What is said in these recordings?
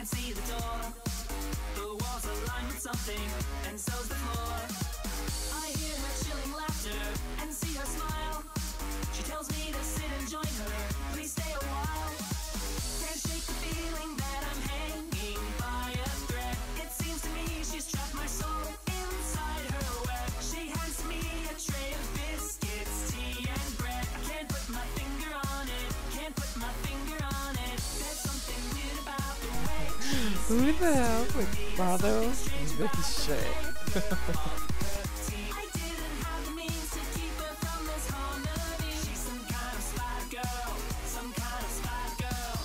can't see the door. The walls are lined with something, and so's the floor. I hear her chilling laughter and see her smile. She tells me to sit and join her, please stay a while. Can't shake the feeling that I'm hanging by a thread. It seems to me she's trapped my soul inside her web. She hands me a tray of biscuits, tea and bread. I can't put my finger on it, can't put my finger on it. There's something weird about the way Who the hell would bother with this shit? I didn't have the means to keep her from this harmony. She's some kind of spy girl, some kind of spy girl.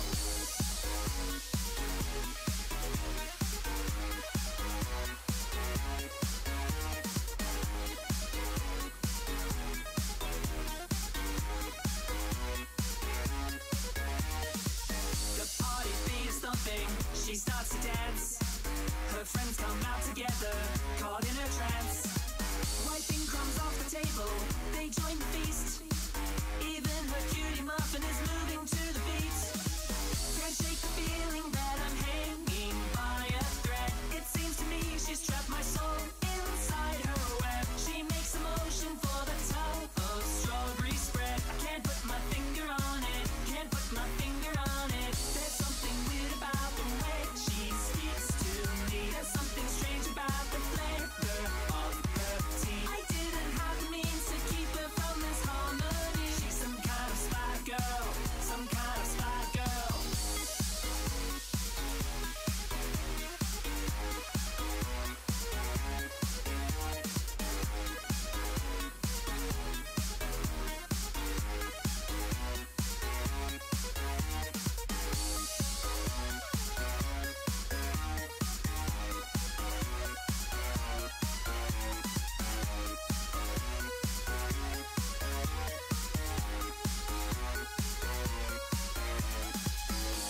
The party beat is thumping, she starts to dance. Her friends come out together, caught in a trance. Wiping crumbs off the table, they join the feast. Even her cutie muffin is moving to the beat. Can't shake the feeling that I'm hanging by a thread. It seems to me she's trapped my soul inside her web. She makes a motion for the tub of strawberry spread. I can't put my finger on it, can't put my finger on it. There's something weird about the way she speaks to me. There's something strange about the flavor of her tea. I didn't have the means to keep her from this harmony. She's some kind of spy girl, some kind of spy girl.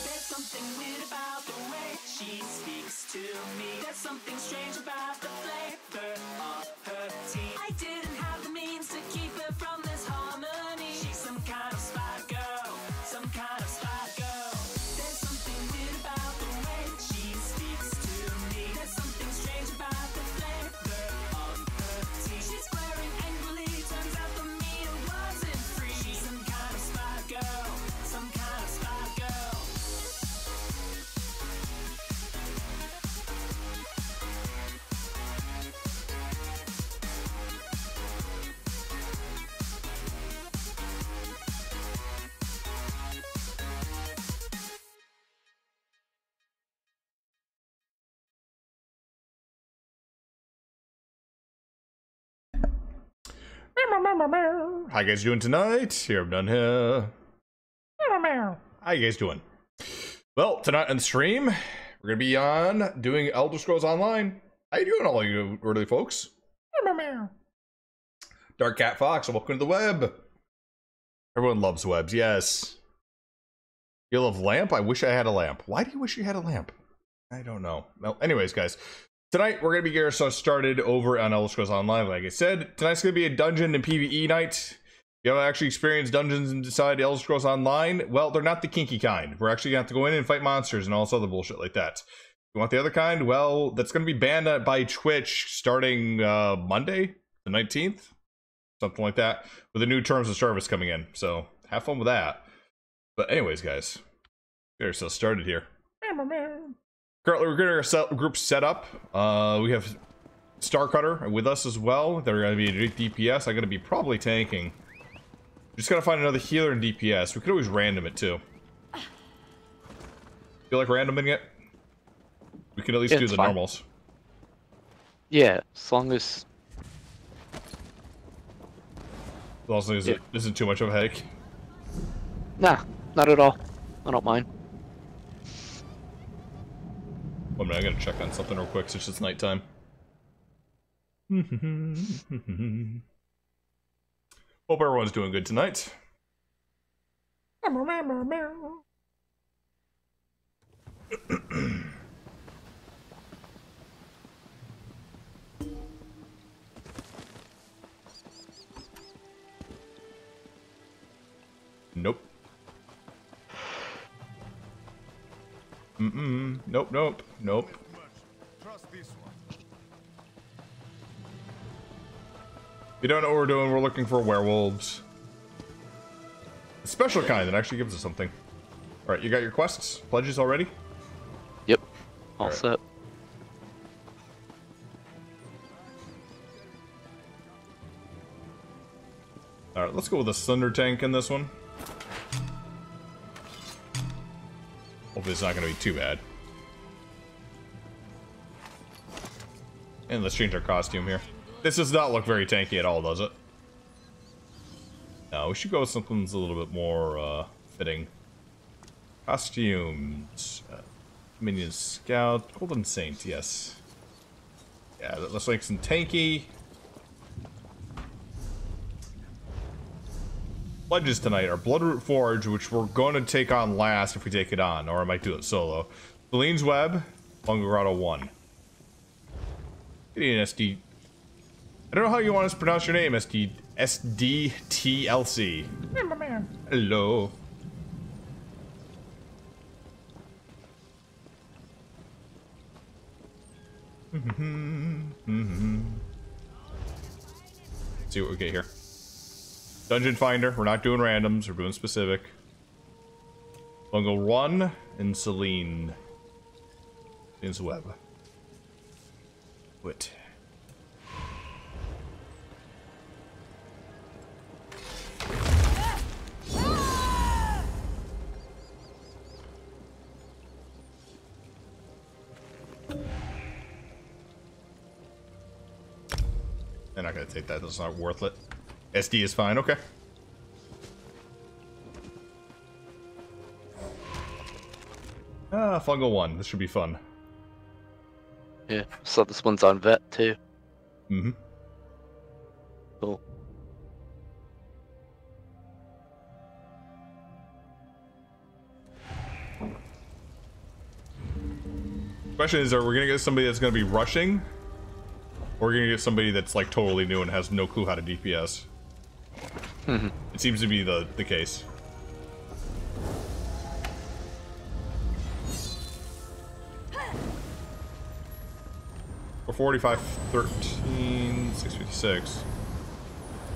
There's something weird about the way she speaks to me. There's something strange about the flavor of her tea. I didn't have the means to keep her from this harmony. She's some kind of spy girl, some kind of spy girl. There's something weird about the way she speaks to me. There's something strange about the flavor of her tea. She's glaring angrily, turns out the meal wasn't free. She's some kind of spy girl, some kind of spy girl. How you guys doing tonight? Here, I'm done here. How you guys doing? Well, tonight on the stream, we're gonna be on doing Elder Scrolls Online. How you doing, all you early folks? Dark Cat Fox, welcome to the web. Everyone loves webs, yes. You love lamp? I wish I had a lamp. Why do you wish you had a lamp? I don't know. Well, anyways, guys. Tonight, we're going to be getting started over on Elder Scrolls Online. Like I said, tonight's going to be a dungeon and PvE night. If you haven't actually experienced dungeons inside Elder Scrolls Online, well, they're not the kinky kind. We're actually going to have to go in and fight monsters and all this other bullshit like that. If you want the other kind, well, that's going to be banned by Twitch starting Monday, the 19th. Something like that. With the new terms of service coming in. So, have fun with that. But anyways, guys. Get ourselves started here. Currently, we're getting our group set up. We have Starcutter with us as well. They're going to be DPS. I'm going to be probably tanking. Just got to find another healer in DPS. We could always random it too. Feel like randoming it? We can at least do the normals. Yeah, as long as it isn't too much of a headache. Nah, not at all. I don't mind. One minute, I gotta check on something real quick since it's nighttime. Hope everyone's doing good tonight. Nope. Nope, nope, nope. You don't know what we're doing. We're looking for werewolves. A special kind that actually gives us something. Alright, you got your quests? Pledges already? Yep. All set. Alright, let's go with a Thunder Tank in this one. Hopefully it's not going to be too bad. And let's change our costume here. This does not look very tanky at all, does it? No, we should go with something that's a little bit more fitting. Costumes. Minion Scout. Golden Saint, yes. Yeah, that looks like some tanky. Pledges tonight are Bloodroot Forge, which we're going to take on last if we take it on, or I might do it solo. Celine's Web, Bungarado 1. Getting an SD. I don't know how you want us to pronounce your name, SDTLC. Hello. Let's see what we get here. Dungeon Finder. We're not doing randoms. We're doing specific. Bungle 1 and Celine. Celine's Web. Quit. They're not gonna take that. That's not worth it. SD is fine. Okay. Fungal 1. This should be fun. Yeah. So this one's on vet too. Mm-hmm. Cool. Question is, are we gonna get somebody that's gonna be rushing? Or are we gonna get somebody that's like totally new and has no clue how to DPS? It seems to be the case. We're 45, 13, 656.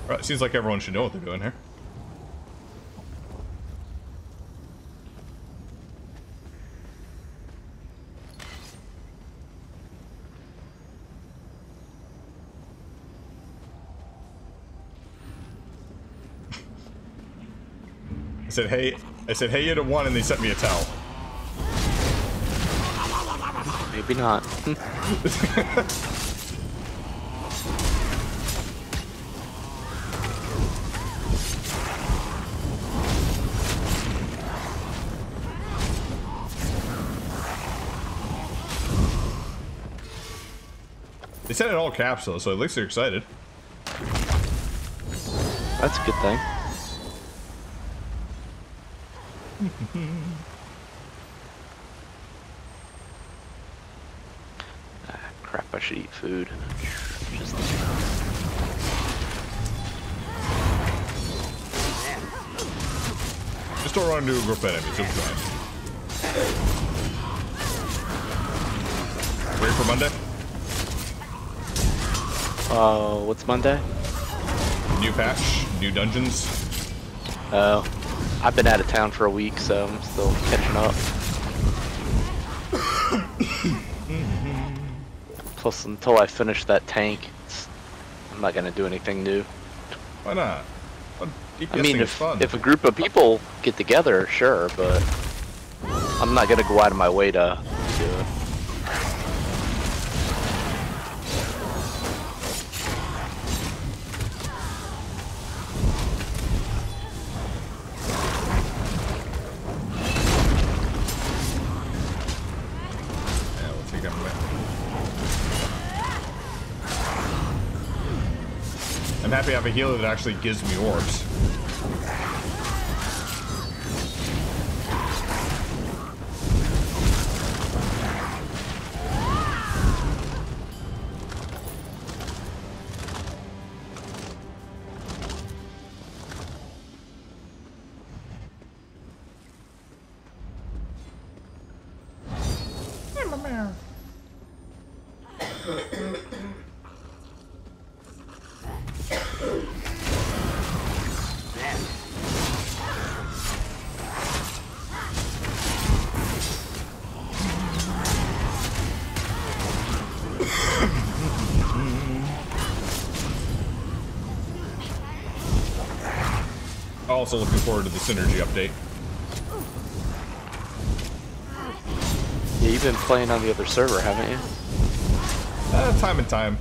Right, seems like everyone should know what they're doing here. I said, hey, you to 1, and they sent me a towel. Maybe not. They said it in all caps though, so at least they're excited. That's a good thing. Crap, I should eat food. Just don't run into a group of enemies, you'll be fine. Ready for Monday? What's Monday? New patch, new dungeons. Oh, I've been out of town for a week, so I'm still catching up. Plus, until I finish that tank, I'm not gonna do anything new. Why not? I mean, if a group of people get together, sure, but I'm not gonna go out of my way to do it. I'm happy I have a healer that actually gives me orbs. Also looking forward to the synergy update. Yeah, you've been playing on the other server, haven't you? Time and time.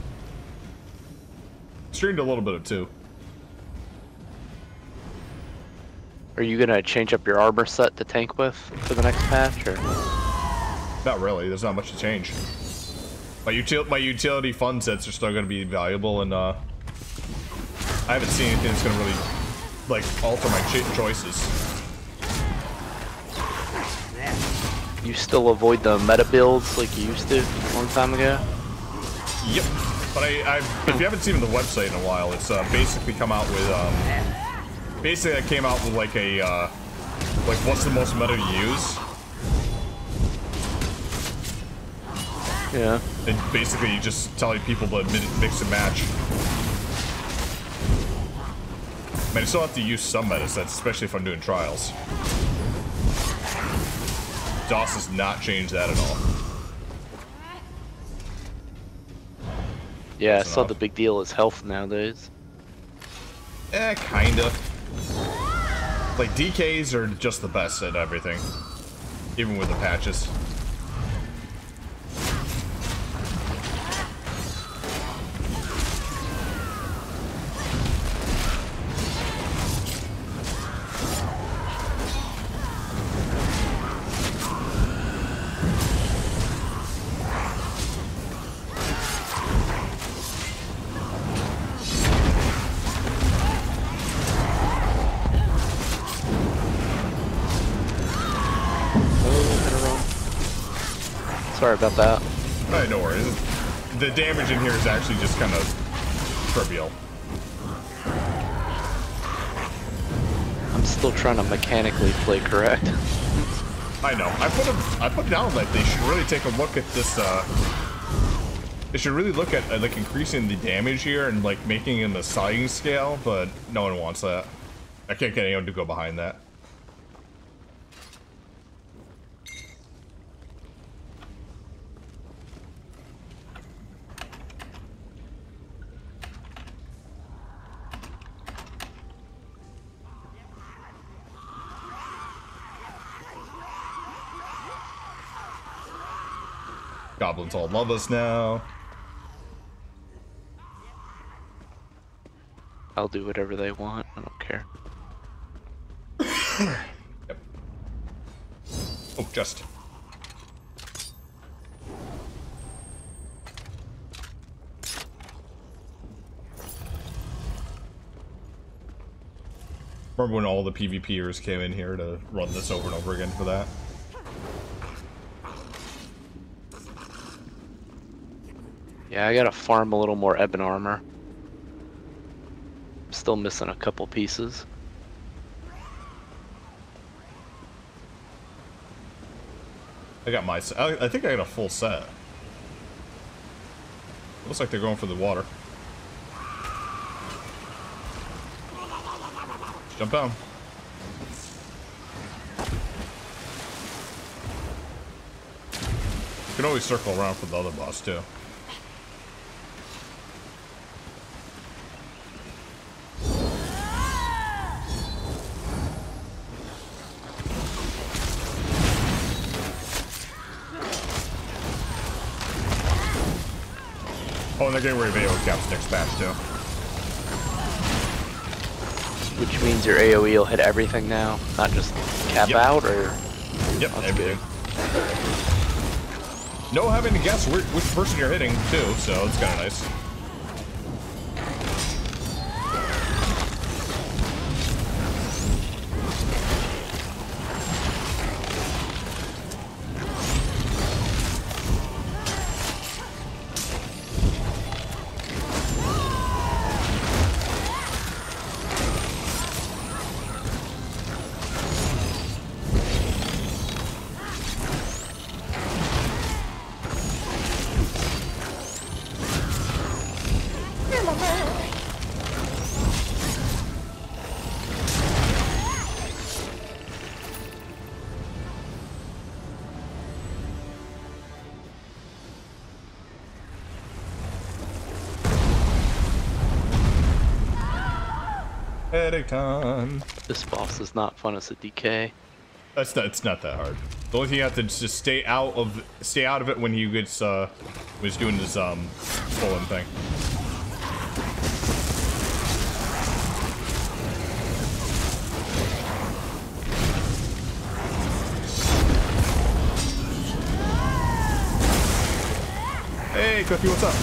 Streamed a little bit of 2. Are you gonna change up your armor set to tank with for the next patch, or? Not really. There's not much to change. My utility fund sets are still going to be valuable, and I haven't seen anything that's going to really like alter my choices. You still avoid the meta builds like you used to a long time ago? Yep. But if you haven't seen the website in a while, it's basically come out with basically I came out with like a like what's the most meta to use. Yeah. And basically you just telling people to mix and match. I mean, I still have to use some meta sets, especially if I'm doing trials. DOS has not changed that at all. Yeah, I saw the big deal is health nowadays. Kinda. Like, DKs are just the best at everything. Even with the patches. Sorry about that. Alright, no worries. The damage in here is actually just kind of trivial. I'm still trying to mechanically play correct. I know. I put down that they should really take a look at this. They should really look at like increasing the damage here and like making it in the sliding scale, but no one wants that. I can't get anyone to go behind that. Goblins all love us now. I'll do whatever they want. I don't care. Yep. Oh, just. Remember when all the PvPers came in here to run this over and over again for that? Yeah, I gotta farm a little more ebon armor. Still missing a couple pieces. I got my set. I think I got a full set. Looks like they're going for the water. Jump down. You can always circle around for the other boss too. Oh, and they're getting rid of AoE caps next patch too. Which means your AoE will hit everything now, not just cap out, or? Yep, everything. No having to guess which person you're hitting too, so it's kind of nice. Headache time. This boss is not fun as a DK. It's not that hard. The only thing you have to just stay out of it when he gets was doing his pulling thing. Hey, Cookie, what's up?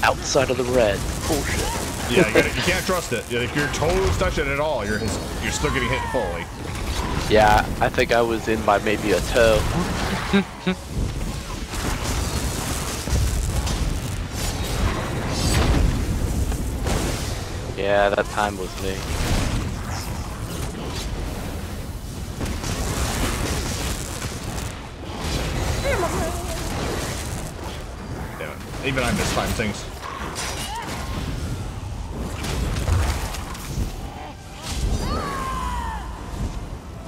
Outside of the red. Bullshit. Yeah, you can't trust it. If your toes touch it at all, you're still getting hit fully. Yeah, I think I was in by maybe a toe. Yeah, that time was me. Even I mistime things.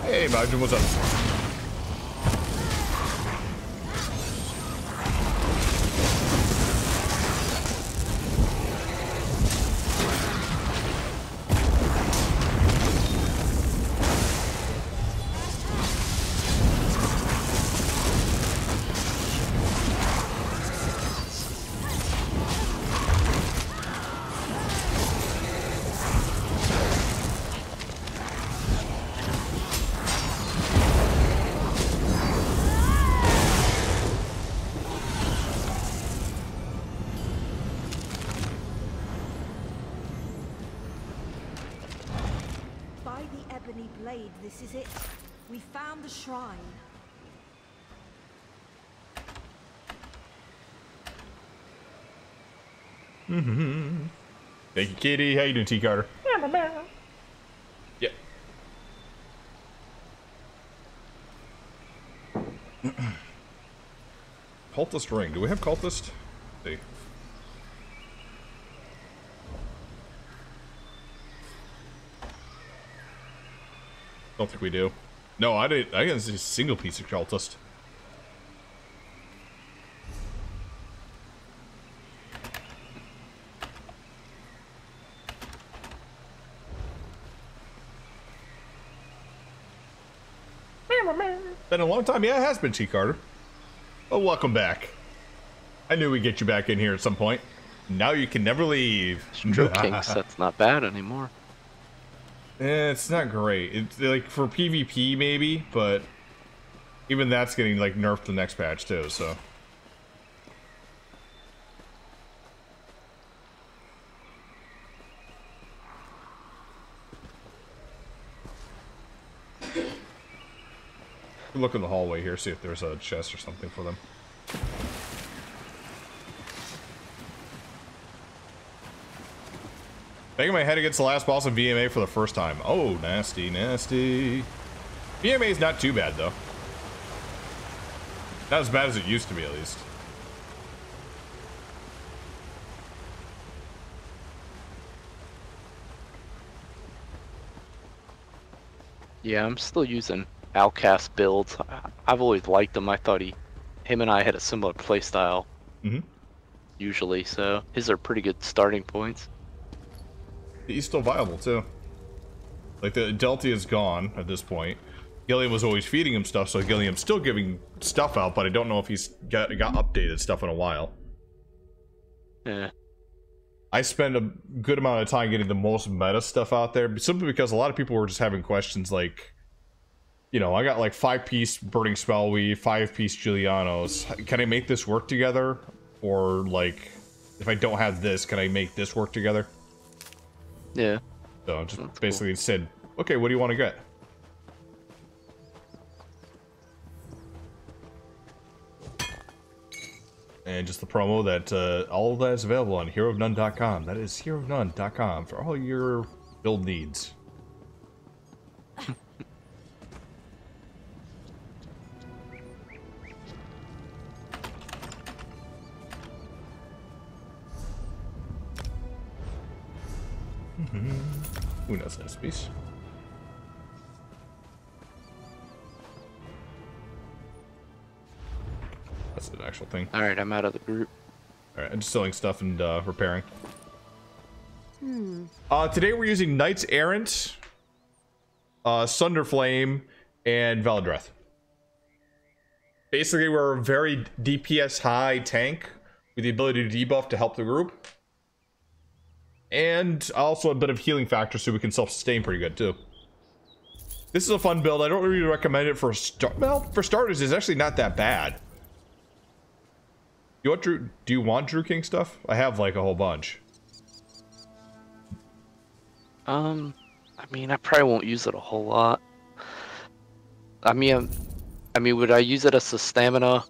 Hey, Margin, what's up? This is it. We found the shrine. Thank you, Kitty. How you doing, T. Carter? Yep. Cultist ring. Do we have cultist? Let's see. Don't think we do. No, I didn't. I didn't see a single piece of cultist. Been a long time. Yeah, it has been, T. Carter. Oh, welcome back. I knew we'd get you back in here at some point. Now you can never leave. Stroke Kings, that's not bad anymore. It's not great. It's like for PvP maybe, but even that's getting like nerfed the next patch too, so. Look in the hallway here, see if there's a chest or something for them. Banging my head against the last boss of VMA for the first time. Oh, nasty, nasty. VMA is not too bad, though. Not as bad as it used to be, at least. Yeah, I'm still using Outcast builds. I've always liked him. I thought him and I had a similar playstyle. Usually, so his are pretty good starting points. He's still viable, too. Like, the Delta is gone at this point. Gilliam was always feeding him stuff, so Gilliam's still giving stuff out, but I don't know if he's got updated stuff in a while. Yeah. I spend a good amount of time getting the most meta stuff out there, simply because a lot of people were just having questions like, you know, I got like 5-piece Burning Spell Weave, 5-piece Julianos. Can I make this work together? Or, like, if I don't have this, can I make this work together? Yeah. So just basically said, okay, what do you want to get? And just the promo that all of that is available on heroofnone.com. That is heroofnone.com for all your build needs. Who knows this piece? That's an actual thing. Alright, I'm out of the group. Alright, I'm just selling stuff and repairing. Today we're using Knights Errant, Sunderflame, and Veladreth. Basically, we're a very DPS high tank with the ability to debuff to help the group. And also a bit of healing factor so we can self-sustain pretty good too. This is a fun build. I don't really recommend it for well, for starters, it's actually not that bad. Do you want Drew King stuff? I have like a whole bunch. I mean, I probably won't use it a whole lot. I mean, would I use it as a stamina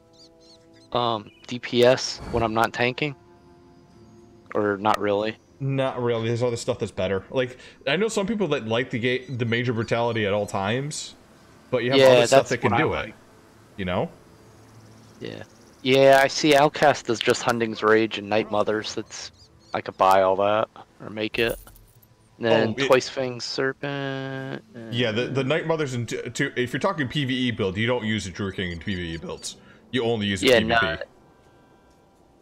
DPS when I'm not tanking? Or not really? Not really. There's other stuff that's better. Like, I know some people that like the major brutality at all times, but you have other stuff that can do it. You know? Yeah. Yeah, I see Outcast as just Hunting's Rage and Night Mothers. That's I could buy all that or make it. And then Twice Fanged Serpent. Yeah, the Night Mothers and if you're talking PvE build, you don't use the Drew King in PvE builds. You only use it PvP.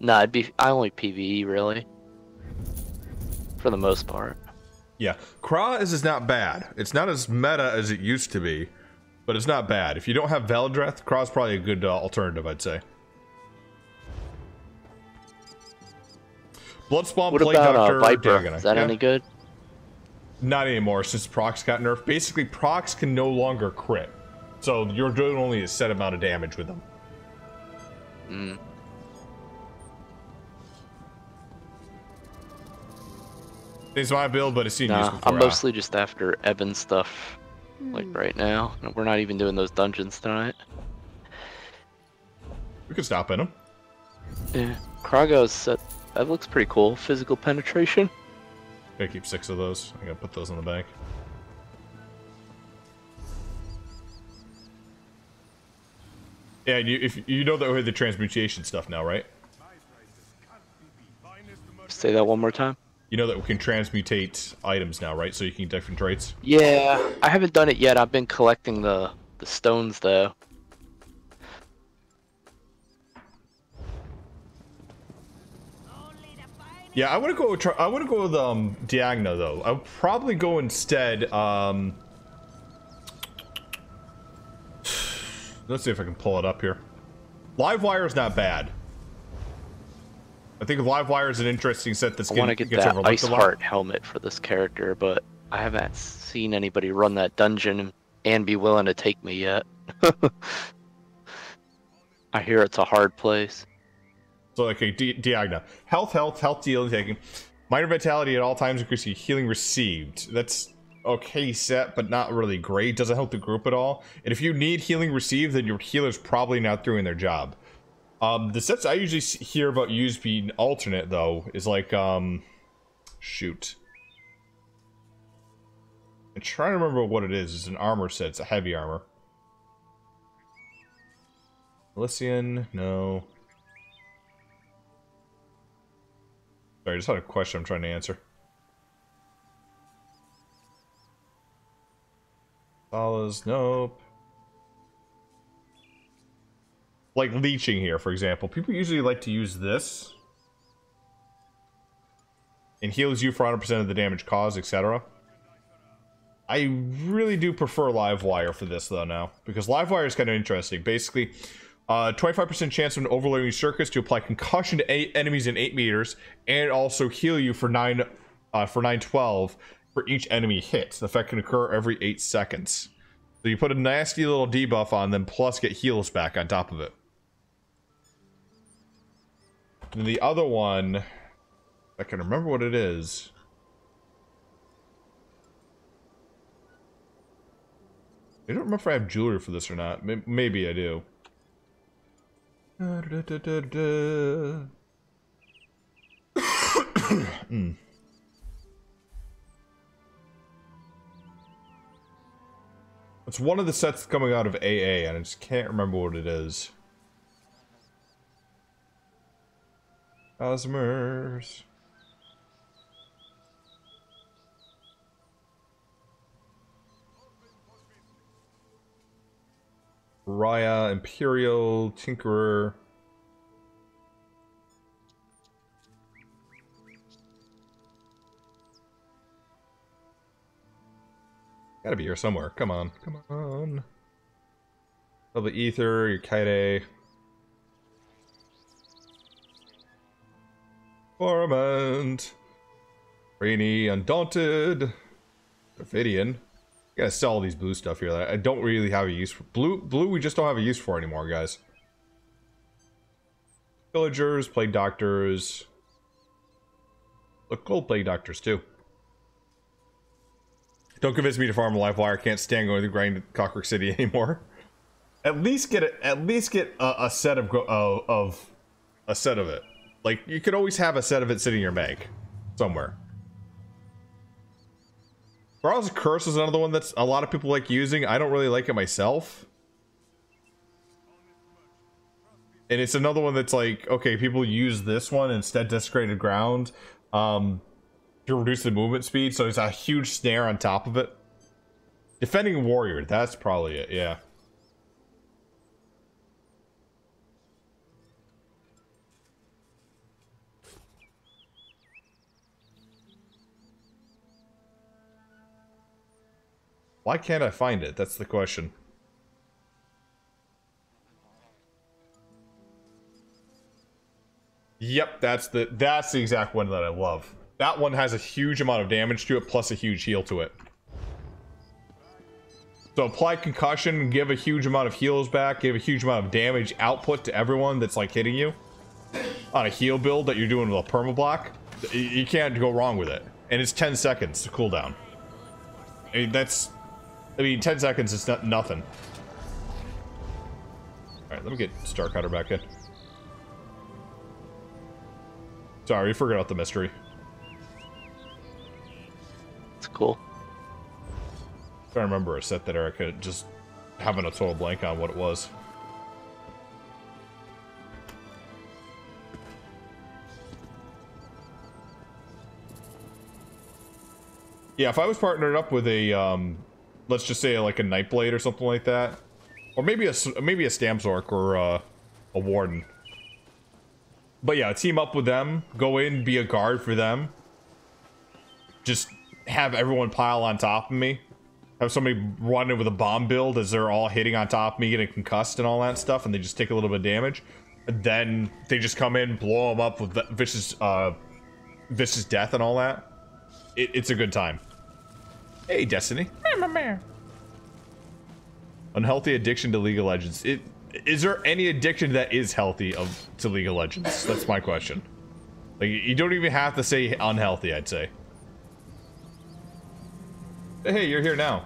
Nah, I only PvE really. For the most part. Yeah, Kra is not bad. It's not as meta as it used to be, but it's not bad. If you don't have Veladreth, Kra's probably a good alternative, I'd say. Bloodspawn, what Plague about Doctor, Viper? Is that any good? Not anymore, since procs got nerfed. Basically, procs can no longer crit, so you're doing only a set amount of damage with them. Hmm. It's my build, but it's seen used before. I'm mostly just after Evan stuff, like right now. We're not even doing those dungeons tonight. We could stop in them. Yeah, Krago's set. That looks pretty cool. Physical penetration. Gotta keep 6 of those. I gotta put those in the bank. Yeah, if you know that we have the transmutation stuff now, right? Say that one more time. You know that we can transmutate items now, right? So you can get different traits? Yeah, I haven't done it yet. I've been collecting the stones, though. Yeah, I want to go with Diagna, though. I'll probably go instead, let's see if I can pull it up here. Livewire is not bad. I think Livewire is an interesting set that's I want to get that Ice Heart helmet for this character, but I haven't seen anybody run that dungeon and be willing to take me yet. I hear it's a hard place. So, okay, Diagna. Health dealing taken. Minor vitality at all times, increasing healing received. That's okay set, but not really great. Doesn't help the group at all. And if you need healing received, then your healer's probably not doing their job. The sets I usually hear about used being alternate, though, is like, shoot. I'm trying to remember what it is. It's an armor set. It's a heavy armor. Elysian, no. Sorry, I just had a question I'm trying to answer. Salas, nope. Like leeching here, for example. People usually like to use this. And heals you for 100% of the damage caused, etc. I really do prefer Livewire for this, though, now. Because Livewire is kind of interesting. Basically, 25% chance of an overloading circuits to apply concussion to enemies in 8 meters, and also heal you for 912 for each enemy hit. The effect can occur every 8 seconds. So you put a nasty little debuff on them, plus get heals back on top of it. And the other one, I can remember what it is. I don't remember if I have jewelry for this or not. Maybe I do. It's one of the sets coming out of AA, and I just can't remember what it is. Cosmers. Raya, Imperial, Tinkerer. Gotta be here somewhere. Come on, come on. Double Ether, your Kaide. Torment. Rainy, Undaunted. Ophidian. You gotta sell all these blue stuff here that I don't really have a use for. Blue we just don't have a use for anymore, guys. Villagers, Plague Doctors. Look, gold Plague Doctors too. Don't convince me to farm a live wire. I can't stand going to grind Cockroach City anymore. At least get a set of a set of it. Like, you could always have a set of it sitting in your bank somewhere. Browse Curse is another one that's a lot of people like using. I don't really like it myself. And it's another one that's like, okay, people use this one instead Desecrated Ground. To reduce the movement speed, so it's a huge snare on top of it. Defending Warrior, that's probably it, yeah. Why can't I find it? That's the question. Yep, that's the exact one that I love. That one has a huge amount of damage to it, plus a huge heal to it. So apply concussion, give a huge amount of heals back, give a huge amount of damage output to everyone that's like hitting you. On a heal build that you're doing with a permablock, you can't go wrong with it. And it's 10 seconds to cooldown. I mean, 10 seconds is nothing. Alright, let me get Starcutter back in. Sorry, we forgot about the mystery. Cool. I remember a set that I could just having a total blank on what it was. Yeah, if I was partnered up with a let's just say like a Nightblade or something like that, or maybe a Stamzork or a Warden. But yeah, team up with them, go in, be a guard for them. Just have everyone pile on top of me. Have somebody run in with a bomb build as they're all hitting on top of me, getting concussed and all that stuff, and they just take a little bit of damage. And then they just come in, blow them up with vicious death and all that. It's a good time. Hey, Destiny. Unhealthy addiction to League of Legends. Is there any addiction that is healthy to League of Legends? That's my question. Like, you don't even have to say unhealthy, I'd say. Hey, you're here now.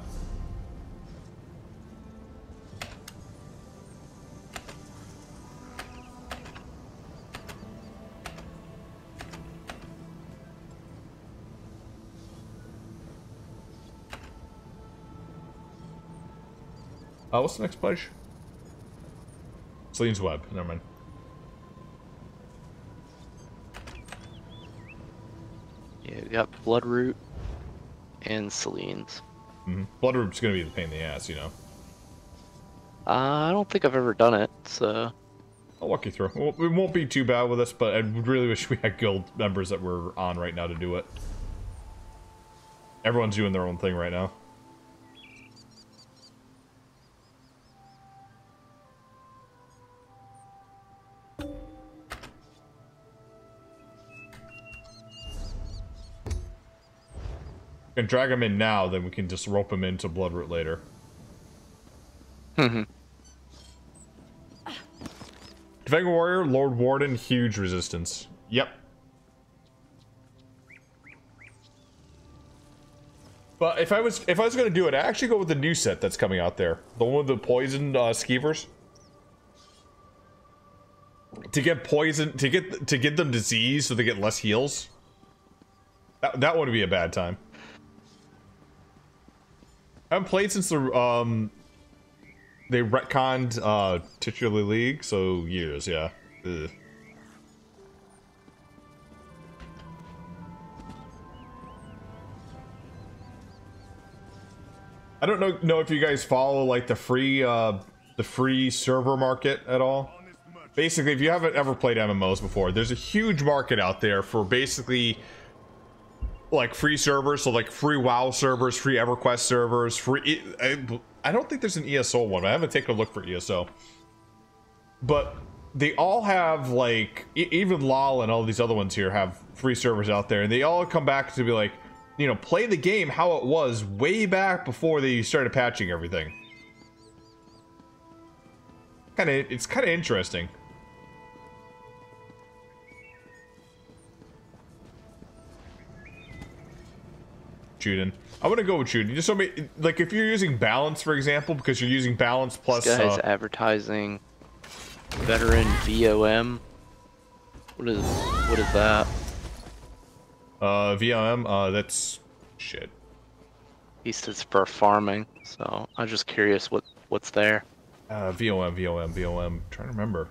What's the next pledge? Celine's Web. Never mind. Yeah, we got Bloodroot and Celine's. Bloodroot's gonna be the pain in the ass, you know. I don't think I've ever done it, so... I'll walk you through. Well, it won't be too bad with us, but I really wish we had guild members that were on right now to do it. Everyone's doing their own thing right now. We can drag him in now, then we can just rope him into Bloodroot later. Defending Warrior, Lord Warden, huge resistance. Yep. But if I was gonna do it, I actually go with the new set that's coming out there. The one with the poison skeevers. to get poison, to get them disease so they get less heals. That would be a bad time. I haven't played since the they retconned titular league, so years, yeah. Ugh. I don't know if you guys follow like the free server market at all. Basically, if you haven't ever played MMOs before, there's a huge market out there for basically like free servers, so like free WoW servers, free EverQuest servers, free. I don't think there's an ESO one. I haven't taken a look for ESO, but they all have like even LoL and all these other ones here have free servers out there, and they all come back to be like, you know, play the game how it was way back before they started patching everything. It's kind of interesting. Juden. I'm gonna go with Juden. Just so like if you're using balance, for example, because you're using balance plus. This guy's advertising veteran VOM. What is that? VOM. That's shit. He says for farming, so I'm just curious what's there. VOM. Trying to remember.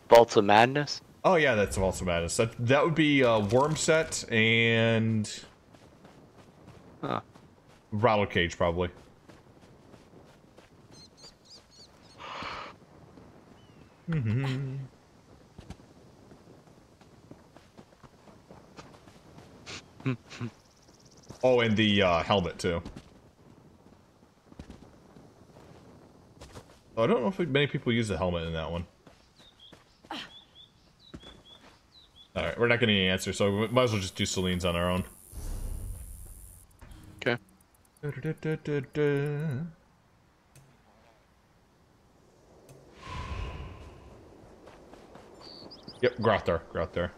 Vaults of Madness. Oh yeah, that's Vaults of Madness. That would be Worm Set and. Rattle Cage, probably. Oh, and the helmet, too. Oh, I don't know if many people use the helmet in that one. Alright, we're not getting any answers, so we might as well just do Celine's on our own. Okay. Yep, Growthar.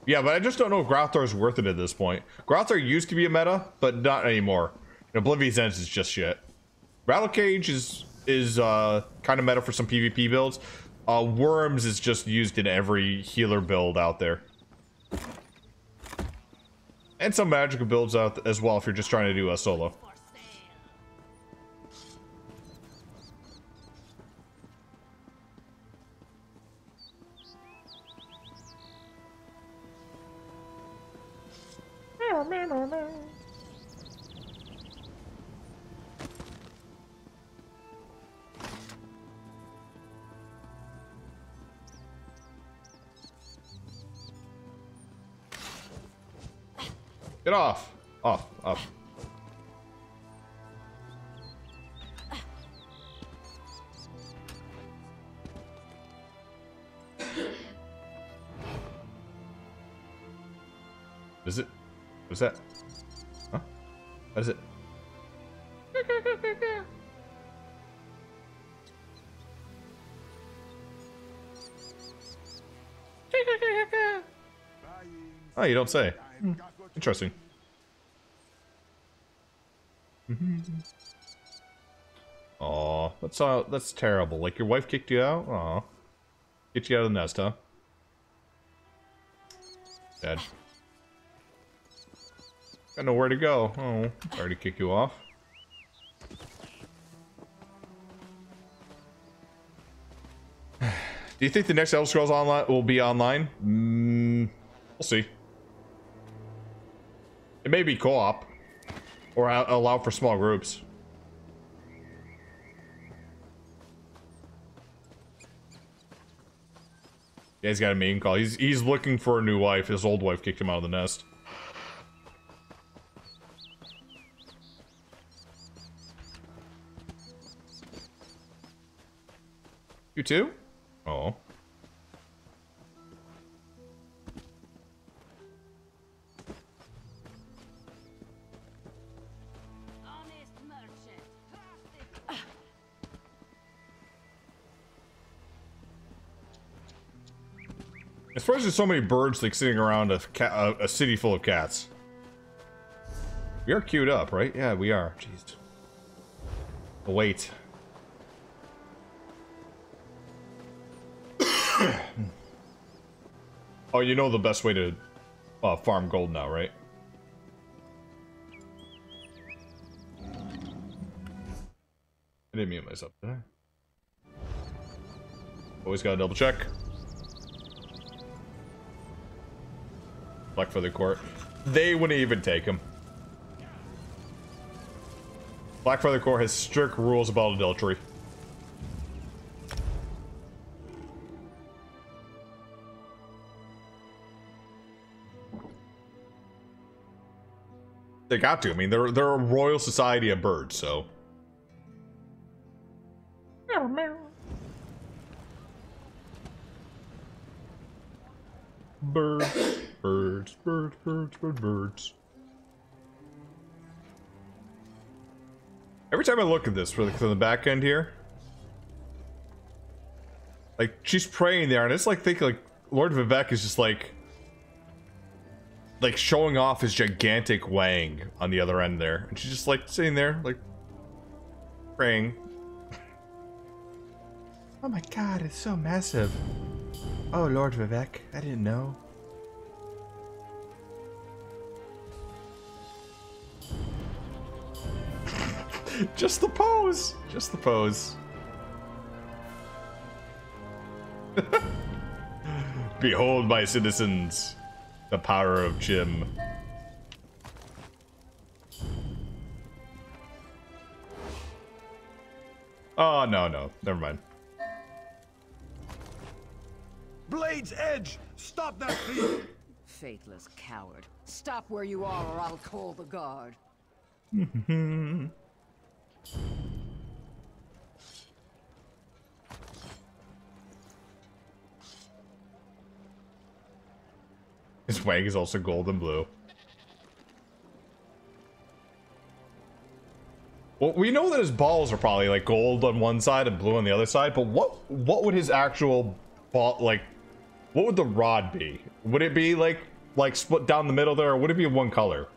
Yeah, but I just don't know if Growthar is worth it at this point. Growthar used to be a meta, but not anymore. Oblivion's End is just shit. Rattle Cage is kind of meta for some PvP builds. Worms is just used in every healer build out there. And some magical builds out as well if you're just trying to do a solo. Get off! Off. Is it? What's that? Huh? What is it? Oh, you don't say. Interesting. Aw, that's terrible. Like your wife kicked you out? Aw. Kicked you out of the nest, huh? Dad. Got nowhere to go. Oh, sorry to kick you off. Do you think the next Elder Scrolls Online will be online? We'll see. It may be co-op, or allow for small groups. Yeah, he's got a main call. He's looking for a new wife. His old wife kicked him out of the nest. You too? Oh. As far as there's so many birds like sitting around a city full of cats. We are queued up, right? Yeah, we are. Jeez. Oh, wait. Oh, you know the best way to farm gold now, right? I didn't mute myself, did I? Always gotta double check. Black Feather Court. They wouldn't even take him. Black Feather Court has strict rules about adultery. They got to. I mean, they're a royal society of birds, so. Birds, birds, birds, birds, birds, birds. Every time I look at this from the back end here, like she's praying there, and it's like thinking like Lord Vivek is just like showing off his gigantic wang on the other end there, and she's just like sitting there like praying. Oh my god, it's so massive. Oh, Lord Vivek, I didn't know. Just the pose! Just the pose. Behold, my citizens, the power of Jim. Oh, no, never mind. Blade's Edge! Stop that thief! Faithless coward. Stop where you are or I'll call the guard. His wang is also gold and blue. Well, we know that his balls are probably like gold on one side and blue on the other side, but what would his actual ball, like, what would the rod be? Would it be like split down the middle there, or would it be one color?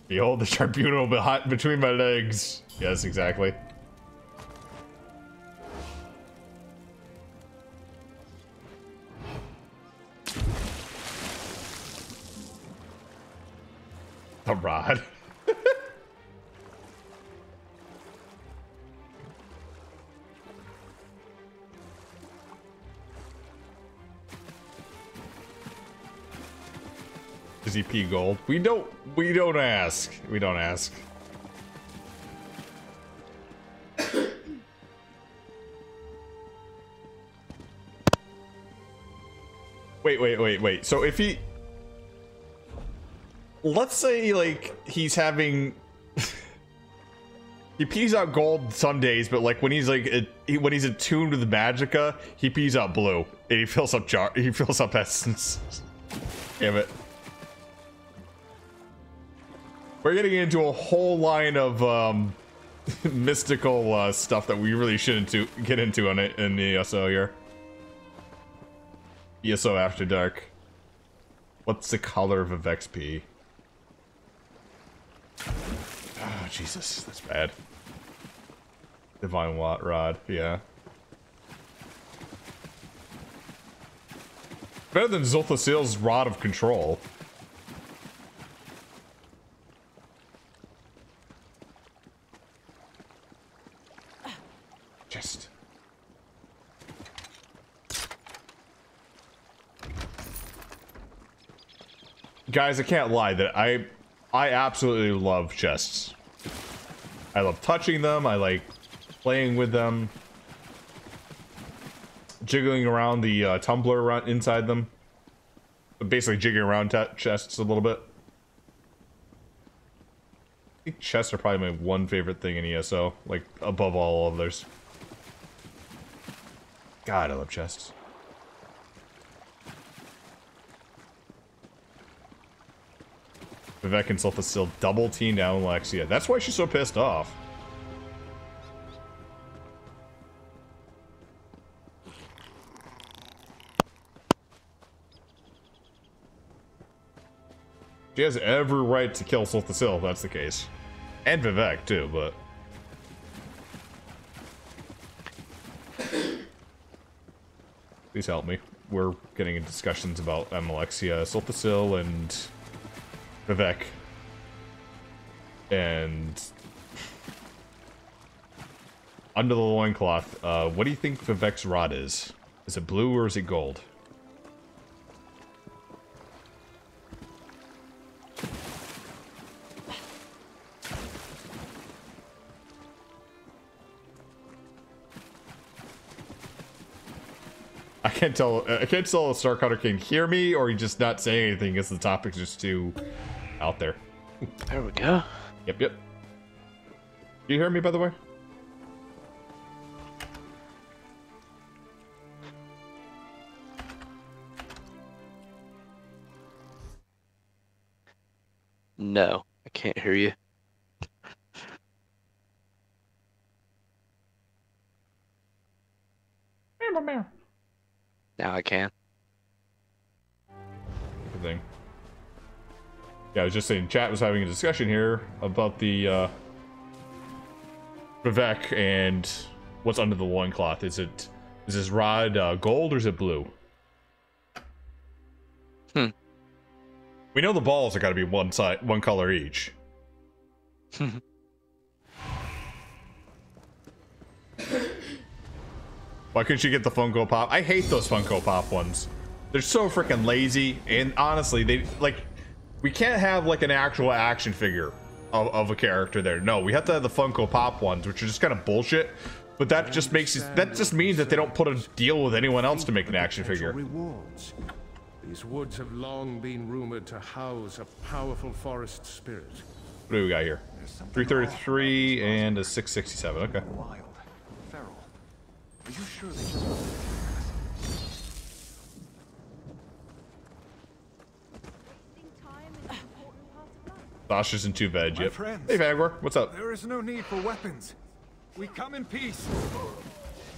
Behold the tribunal between my legs. Yes, exactly. The rod. Does he pee gold? We don't ask. We don't ask. Wait. So if he, let's say like he's having he pees out gold some days, but like when he's like when he's attuned to the magicka, he pees out blue and he fills up essence. Damn it. We're getting into a whole line of mystical stuff that we really shouldn't get into in the ESO here. ESO After Dark. What's the color of Vivek's pee? Oh, Jesus, that's bad. Divine Watt Rod, yeah. Better than Zulthasil's Rod of Control. Just. Guys, I can't lie that I absolutely love chests. I love touching them, I like playing with them. Jiggling around the tumbler inside them. Basically jigging around chests a little bit. I think chests are probably my one favorite thing in ESO, like above all others. God, I love chests. Vivek and Sulfa still double team down Lexia. That's why she's so pissed off. She has every right to kill Sulthasil if that's the case. And Vivek too, but Please help me. We're getting into discussions about Alexia, Sulfasil, and Vivek. And under the loincloth, what do you think Vivek's rod is? Is it blue or is it gold? I can't tell if Starcutter can hear me or he just not saying anything because the topic's just too out there. There we go. Yep. Do you hear me, by the way? No, I can't hear you. Now I can. Good thing. Yeah, I was just saying, chat was having a discussion here about the Vivek and what's under the loincloth. Is this rod gold or is it blue? We know the balls are got to be one color each. Why couldn't you get the Funko Pop? I hate those Funko Pop ones. They're so freaking lazy, and honestly, they we can't have like an actual action figure of a character there. No, we have to have the Funko Pop ones, which are just kind of bullshit. But that just means that they don't put a deal with anyone else to make an action figure. Rewards. These woods have long been rumored to house a powerful forest spirit. What do we got here? 333 and a 667. Okay. Wild. Feral. Are you sure they just want Sasha's in 2 veg, My yep. friends, Hey Vanguard, what's up? there is no need for weapons. We come in peace.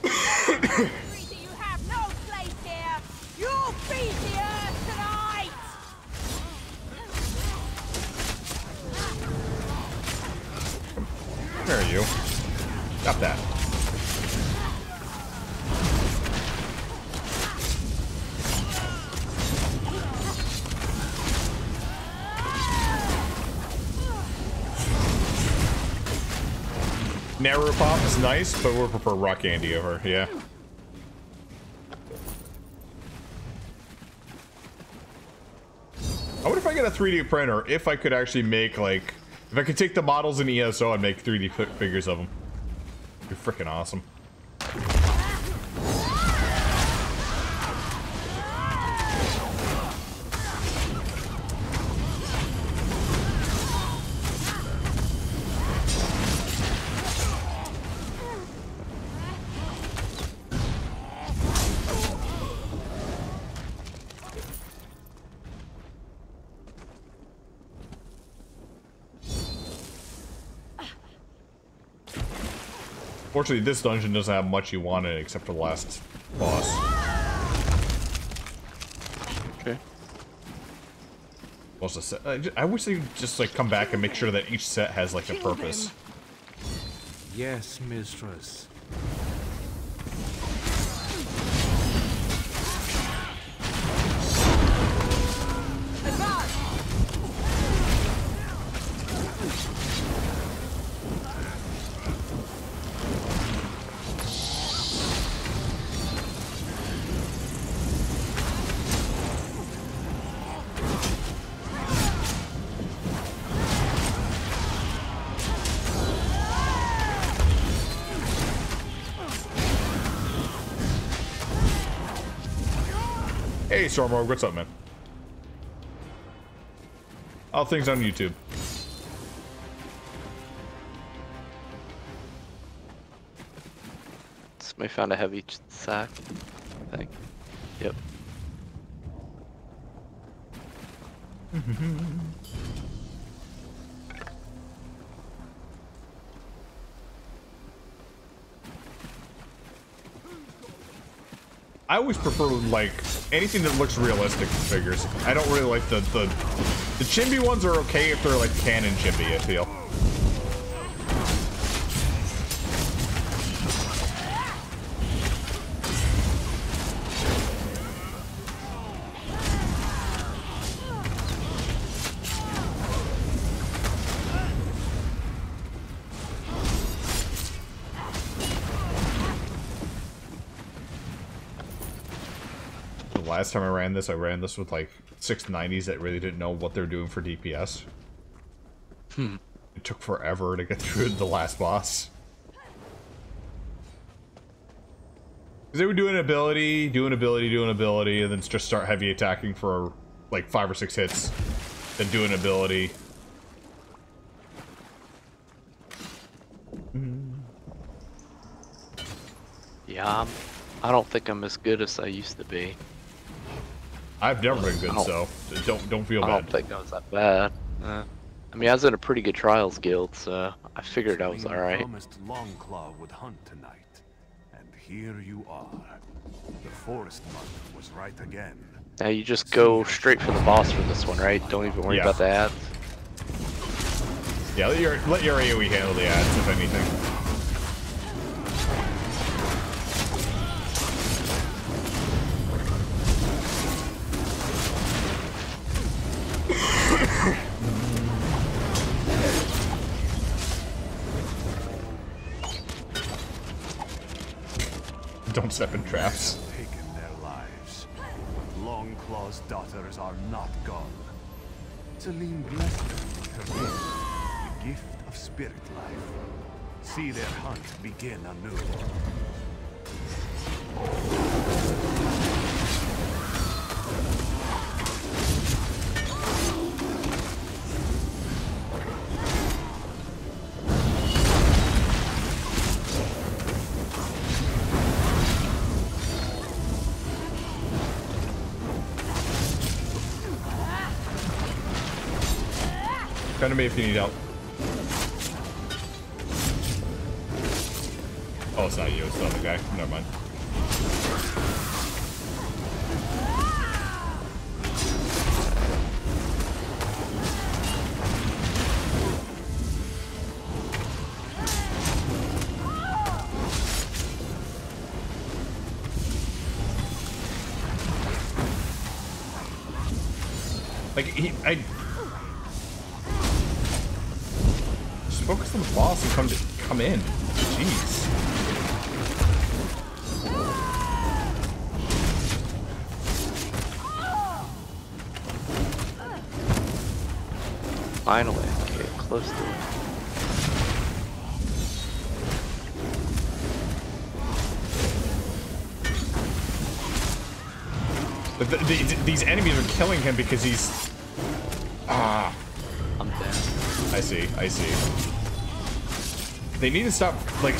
Treaty, you have no place here. You'll feed the earth tonight. Where are you? Stop that. Naru Pop is nice, but we'll prefer Rock Candy over, yeah. I wonder if I get a 3D printer, if I could actually make, like, if I could take the models in ESO and make 3D figures of them. It'd be freaking awesome. Fortunately, this dungeon doesn't have much you want in it except for the last boss. Okay. What's the set? I wish they would just like come back and make sure that each set has like a purpose. Yes, mistress. Hey Stormorg, what's up, man? All things on YouTube. Somebody found a heavy sack, I think. Yep. I always prefer like anything that looks realistic figures. I don't really like the chibi ones are okay if they're like canon chibi, I feel. last time I ran this with like 690s that really didn't know what they're doing for DPS. It took forever to get through the last boss. Because they would do an ability, and then just start heavy attacking for like 5 or 6 hits, then do an ability. Yeah, I don't think I'm as good as I used to be. I've never been good, so don't feel bad. I don't think I was that bad. I mean, I was in a pretty good Trials guild, so I figured I was alright. Promised Longclaw would hunt tonight, and here you are. The Forest Month was right again. Now you just go straight for the boss for this one, right? Don't even worry about the ads. Yeah, let your AoE handle the ads, if anything. Don't step in traps. Taken their lives. Longclaw's daughters are not gone. Celine blessed them with her gift, the gift of spirit life. See their hunt begin anew. Come to me if you need help. Oh, it's not you, it's the other guy. Never mind. Like, just focus on the boss and come in. Jeez. Finally, I can get close to it. But these enemies are killing him because he's... Ah. I'm dead. I see. They need to stop, like,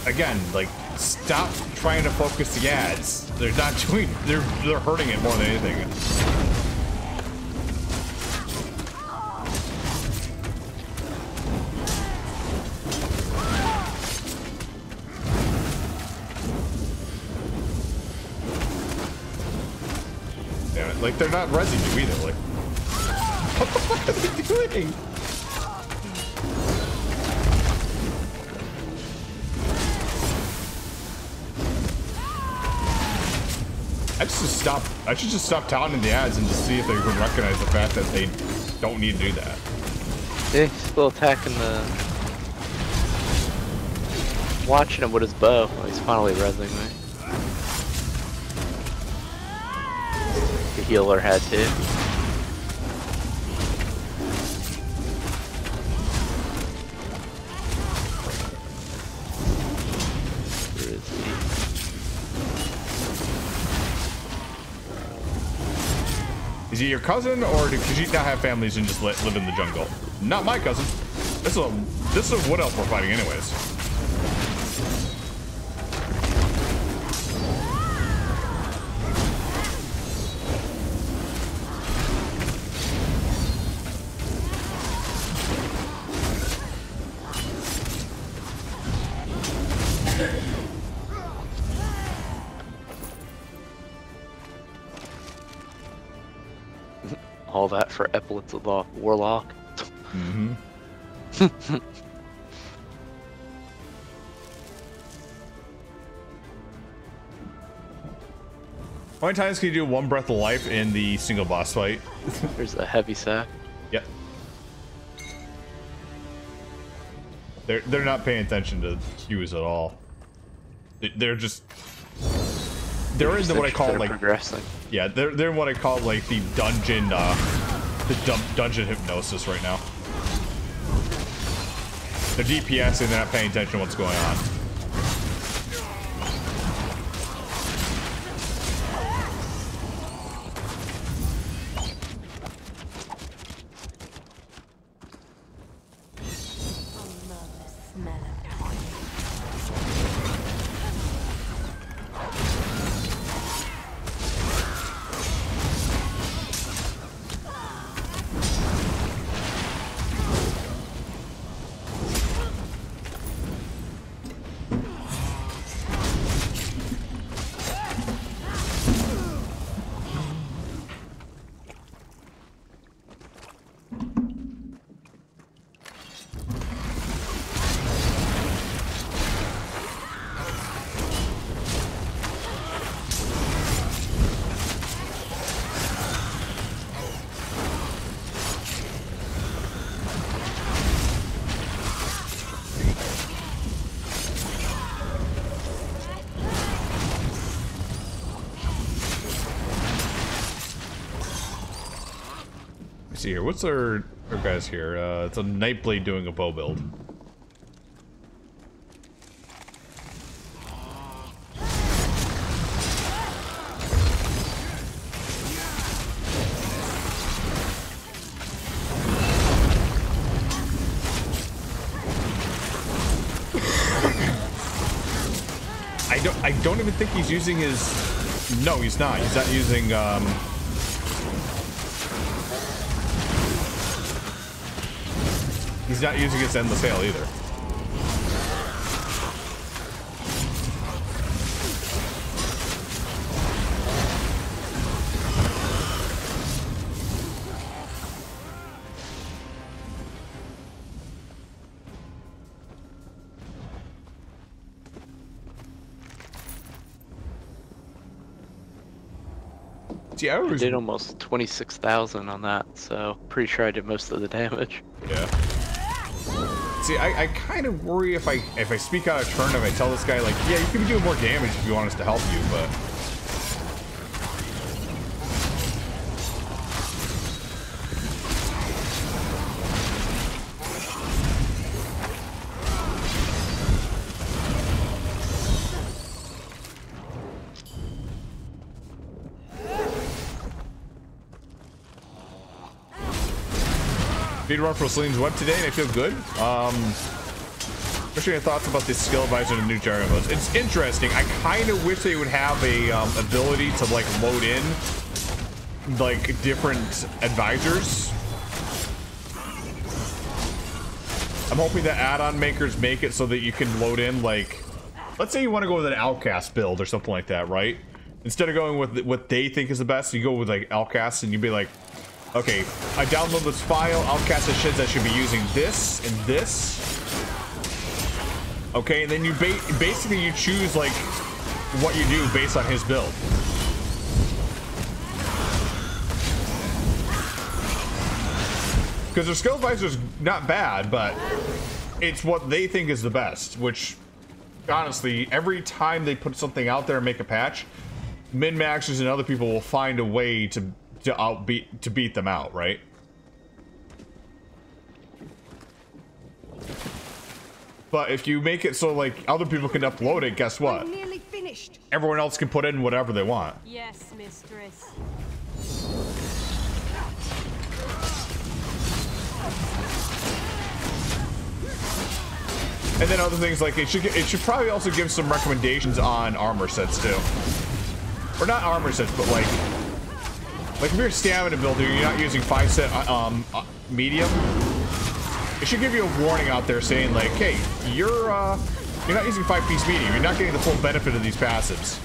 again, like, stop trying to focus the ads. They're not doing... They're hurting it more than anything. Like, they're not rezzing you either, like... What the fuck are they doing? I should just stop taunting the ads and just see if they can recognize the fact that they don't need to do that. Yeah, he's still attacking the... Watching him with his bow. Oh, he's finally rezzing me. The healer had to. Where is he? Is he your cousin, or could you not have families and just live in the jungle? Not my cousin. This is a wood elf we're fighting anyways. All that for epaulets of the warlock. Mm-hmm. How many times can you do one breath of life in the single boss fight? There's a heavy sack. Yep. They're not paying attention to cues at all. They're just they're in what I call like progressing. Yeah, they're in what I call like the dungeon hypnosis right now. They're DPS and they're not paying attention to what's going on. See here, what's our guys here? It's a Nightblade doing a bow build. I don't even think he's using his. No, he's not. He's not using. He's not using his endless hail either. See, I did almost 26,000 on that, so pretty sure I did most of the damage. Yeah. See, I kind of worry if I speak out of turn, if I tell this guy, like, yeah, you could be doing more damage if you want us to help you, but... Speed run for Celine's web today, and I feel good. What's your thoughts about this skill advisor and the new gyro modes? It's interesting. I kind of wish they would have a ability to like load in like different advisors. I'm hoping that add-on makers make it so that you can load in like, let's say you want to go with an Outcast build or something like that, right? Instead of going with what they think is the best, you go with like Outcast, and you'd be like, okay, I download this file. Outcast says I should be using this and this. Okay, and then you basically you choose like what you do based on his build. Because their skill advisor is not bad, but it's what they think is the best. Which, honestly, every time they put something out there and make a patch, min-maxers and other people will find a way to beat them out, right? But if you make it so like other people can upload it, guess what? I'm nearly finished. Everyone else can put in whatever they want. Yes, mistress. And then other things like it should probably also give some recommendations on armor sets too. Or not armor sets, but like if you're a stamina builder, you're not using 5-set medium. It should give you a warning out there saying like, hey, you're not using 5-piece medium. You're not getting the full benefit of these passives.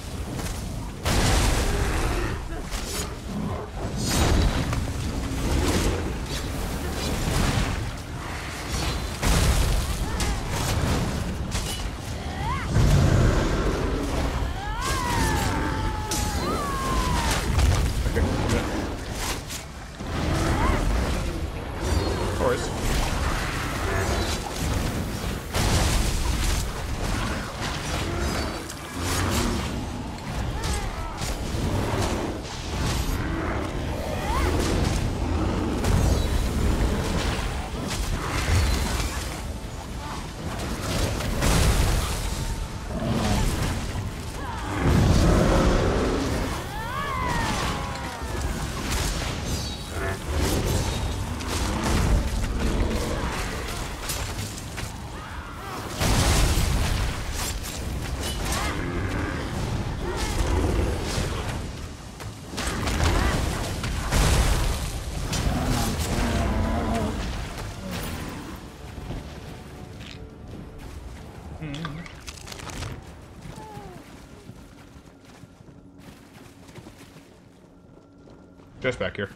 Just back here.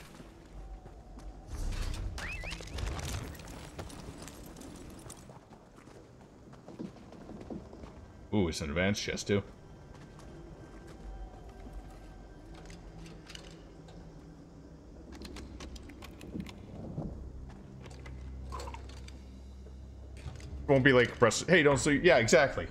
Ooh, it's an advanced chest too. Won't be like press. Hey, don't sleep. Yeah, exactly.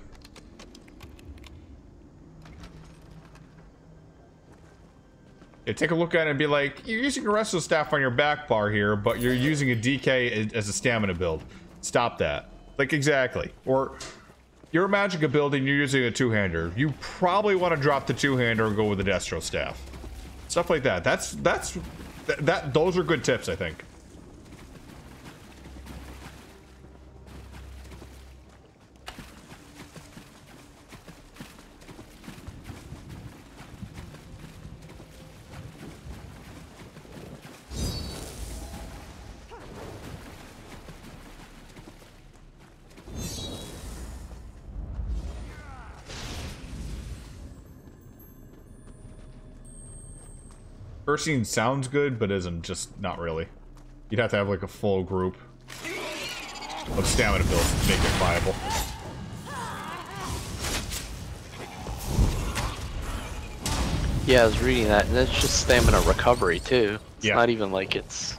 Yeah, take a look at it and be like, you're using a wrestler staff on your back bar here, but you're using a DK as a stamina build. Stop that. Like, exactly. Or you're a magic ability and you're using a two-hander. You probably want to drop the two-hander and go with the Destro staff. Stuff like that. Those are good tips, I think. First scene sounds good, but isn't, just not really. You'd have to have like a full group of stamina builds to make it viable. Yeah, I was reading that, and it's just stamina recovery too. It's Yeah. not even like it's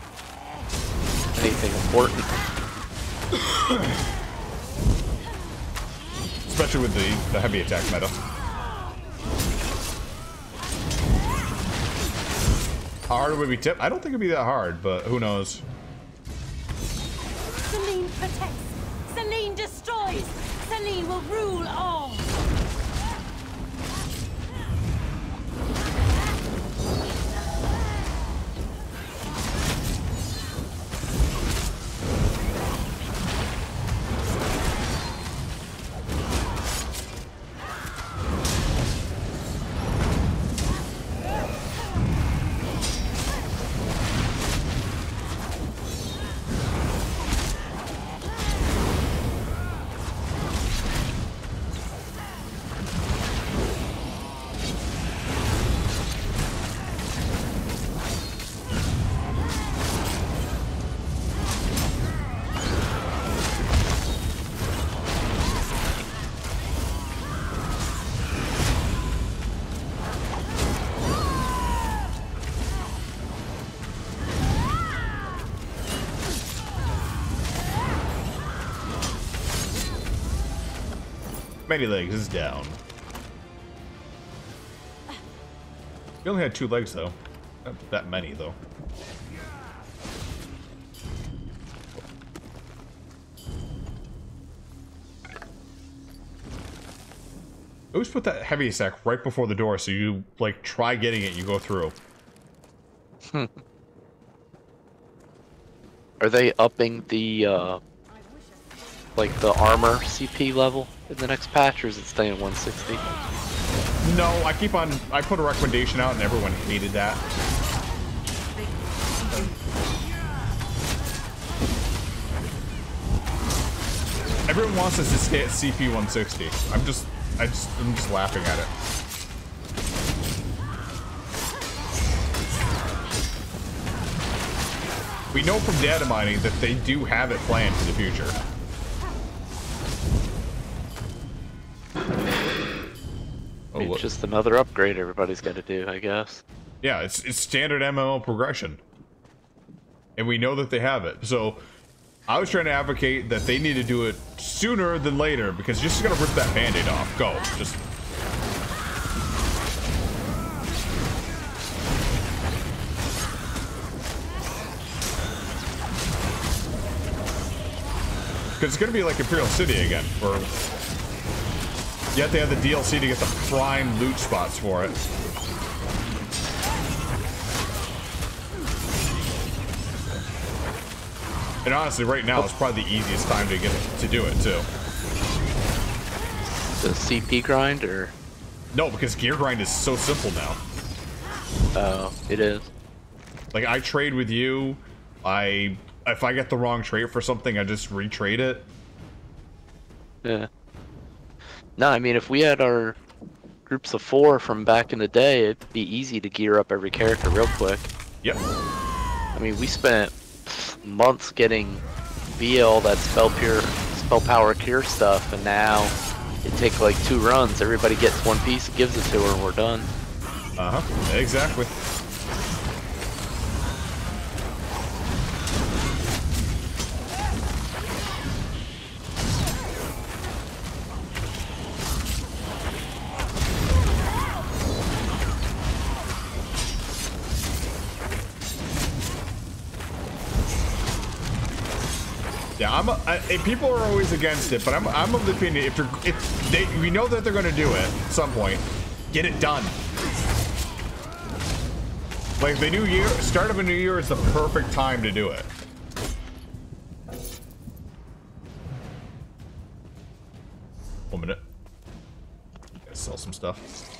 anything important. Especially with the heavy attack meta. How hard would it be tip? I don't think it'd be that hard, but who knows? Celine protects. Celine destroys. Celine will rule all. Many legs is down. He only had 2 legs though. Not that many though. Always put that heavy attack right before the door so you like try getting it, you go through. Are they upping the like the armor CP level in the next patch, or is it staying at 160? No, I put a recommendation out and everyone hated that. Everyone wants us to stay at CP 160. I'm just laughing at it. We know from data mining that they do have it planned for the future. It's just another upgrade everybody's got to do, I guess. Yeah, it's standard MMO progression. And we know that they have it. So I was trying to advocate that they need to do it sooner than later, because you're just gonna rip that band-aid off. Go. Just because it's gonna be like Imperial City again, where you have to have the DLC to get the prime loot spots for it. And honestly, right now, it's probably the easiest time to do it, too. The CP grind, or? No, because gear grind is so simple now. Oh, it is. Like, I trade with you, if I get the wrong trait for something, I just retrade it. Yeah. No, I mean, if we had our groups of 4 from back in the day, it'd be easy to gear up every character real quick. Yep. I mean, we spent months getting via all that spell power cure stuff, and now it takes like 2 runs. Everybody gets one piece, gives it to her, and we're done. Exactly. Yeah, people are always against it, but I'm of the opinion if we know that they're going to do it at some point, get it done. Like the new year, start of a new year is the perfect time to do it. One minute. Gotta sell some stuff.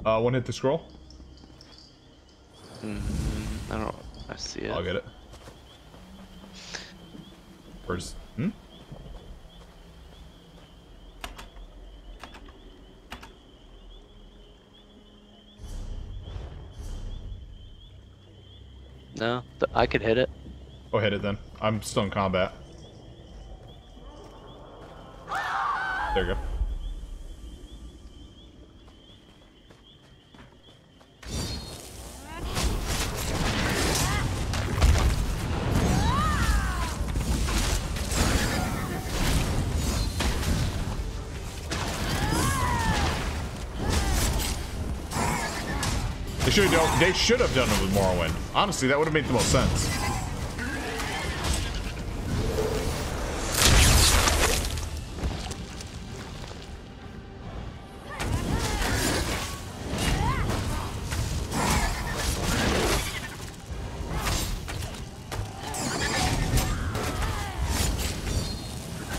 One hit the scroll. I don't know. I see it. I'll get it. Where's No, I could hit it. Oh, hit it then. I'm still in combat. There you go. They should have done it with Morrowind. Honestly, that would have made the most sense.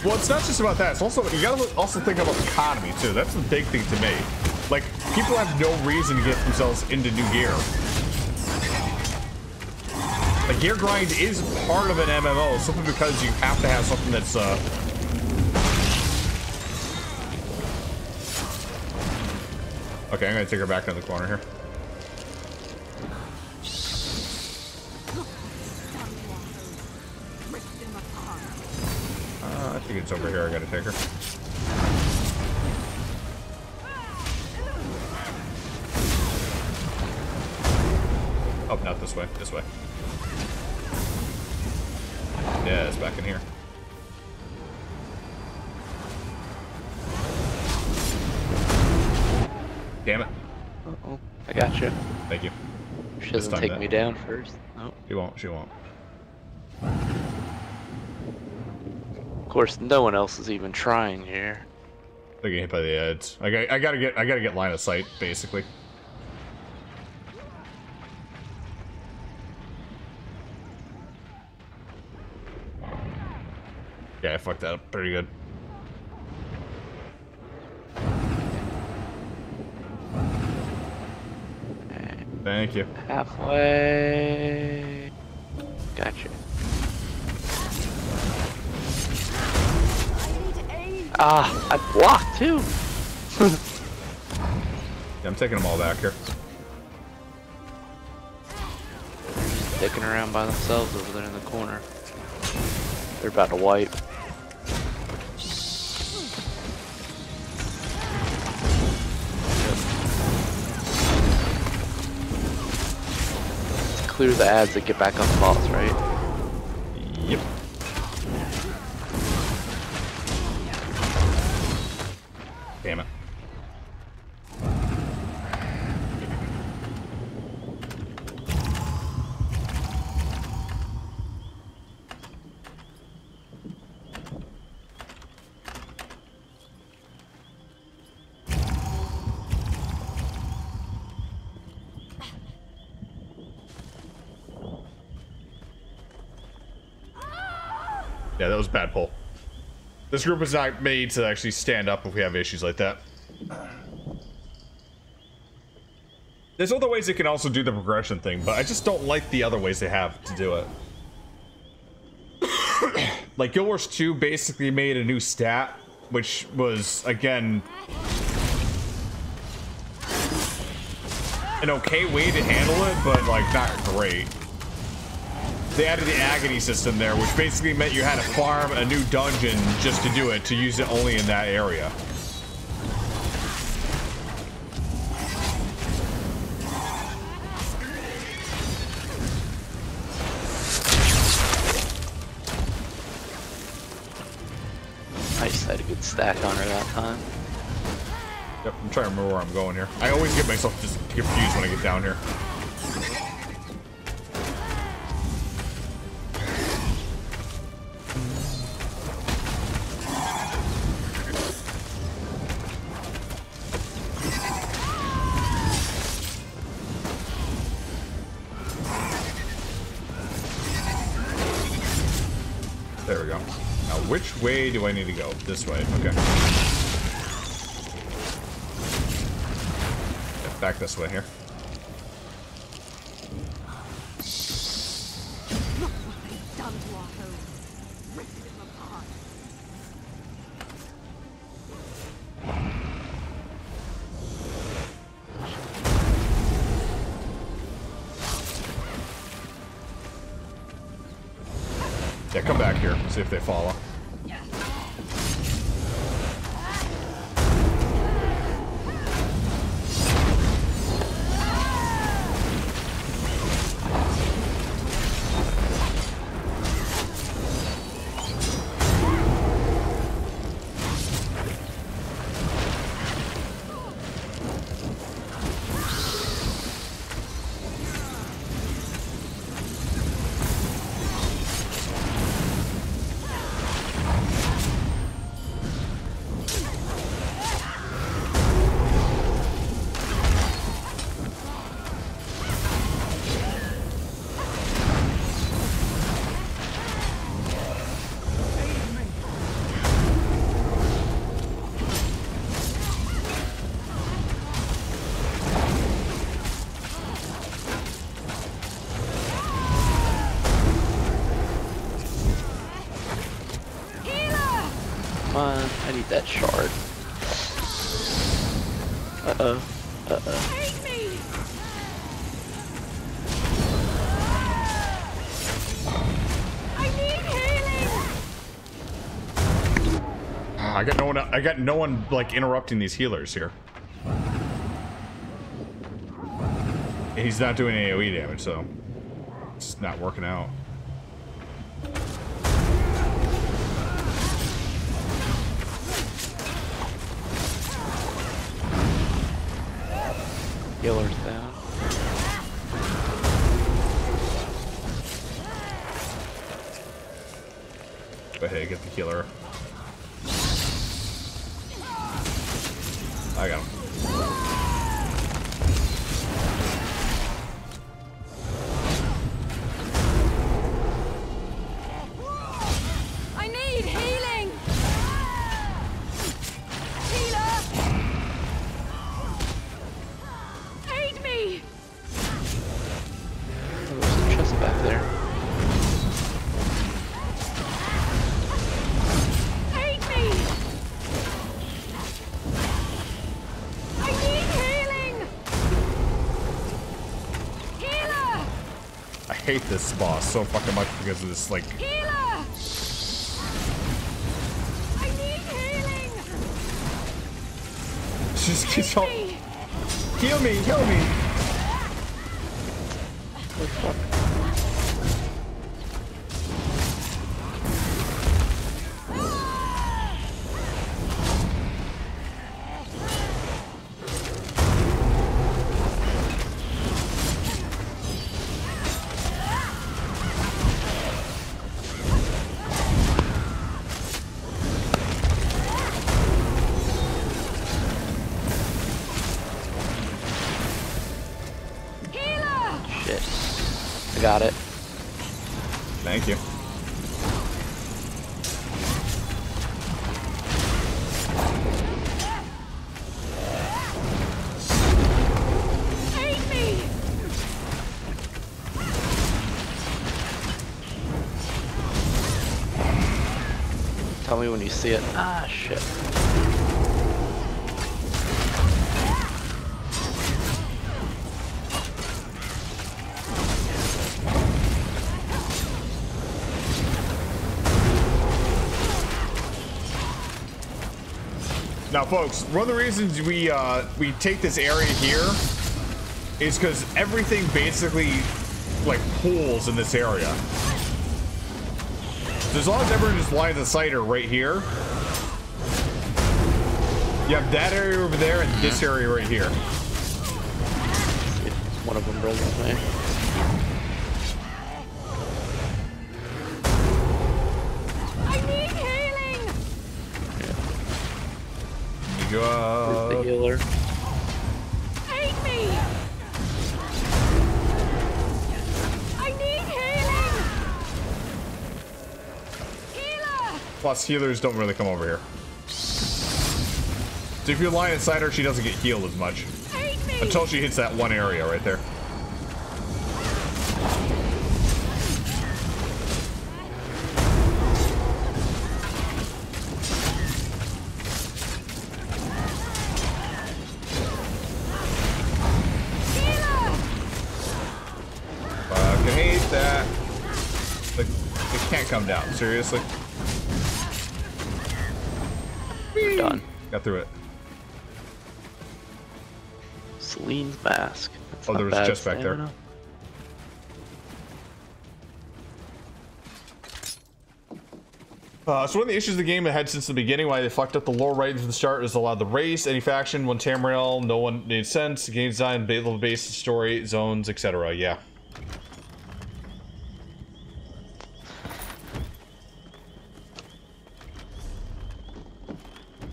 Well, it's not just about that. It's also, you gotta also think about economy too. That's the big thing to me. Like, people have no reason to get themselves into new gear. The gear grind is part of an MMO simply because you have to have something that's Okay, I'm gonna take her back into the corner here. I think it's over here. I gotta take her. Oh, not this way. This way. Yeah, it's back in here. Damn it. Uh-oh. I got you. Thank you. She doesn't take me down first. Oh. She won't. She won't. Of course, no one else is even trying here. They're getting hit by the ads. I gotta get line of sight, basically. Yeah, I fucked that up pretty good. Thank you. Halfway. Gotcha. Ah, I blocked too. Yeah, I'm taking them all back here. Sticking around by themselves over there in the corner. They're about to wipe. Clear the ads that get back on the boss, right? Yep. Damn it. Yeah, that was a bad pull. This group is not made to actually stand up if we have issues like that. There's other ways they can also do the progression thing, but I just don't like the other ways they have to do it. Like, Guild Wars 2 basically made a new stat, which was, again, an okay way to handle it, but, like, not great. They added the agony system there, which basically meant you had to farm a new dungeon just to do it, to use it only in that area. I just had a good stack on her that time. Yep, I'm trying to remember where I'm going here. I always get myself just confused when I get down here. There we go. Now, which way do I need to go? This way. Okay. Yeah, back this way here. Look what they've done to our home. Ripped them apart. Yeah, come back here. See if they follow. Come on, I need that shard. Uh-oh. Uh-oh. Take me! I need healing! I got no one like interrupting these healers here. And he's not doing AoE damage, so it's not working out. Healer's down. Go ahead, get the healer. I got him. I need healing! Healer! Aid me! Oh, there's a chest back there. Aid me! I need healing! Healer! I hate this boss so fucking much because of this, like... Healer! I need healing! She just keeps on... Me! Heal me, heal me! What the fuck? Healer! Shit. I got it. Thank you. me when you see it. Ah, shit. Now, folks, one of the reasons we take this area here is because everything basically like pools in this area. So as long as everyone just lines of sight are right here, you have that area over there and this area right here. One of them rolls away. The healer. Aid me! I need healing! Healer! Plus, healers don't really come over here. So if you line inside her, she doesn't get healed as much. Until she hits that one area right there. Come down, seriously? We're done. Got through it. Celine's mask. That's oh, there was a chest back there. So one of the issues of the game it had since the beginning, why they fucked up the lore right from the start, is allowed the race, any faction, one Tamriel, no one made sense, game design, level base, story, zones, etc. Yeah.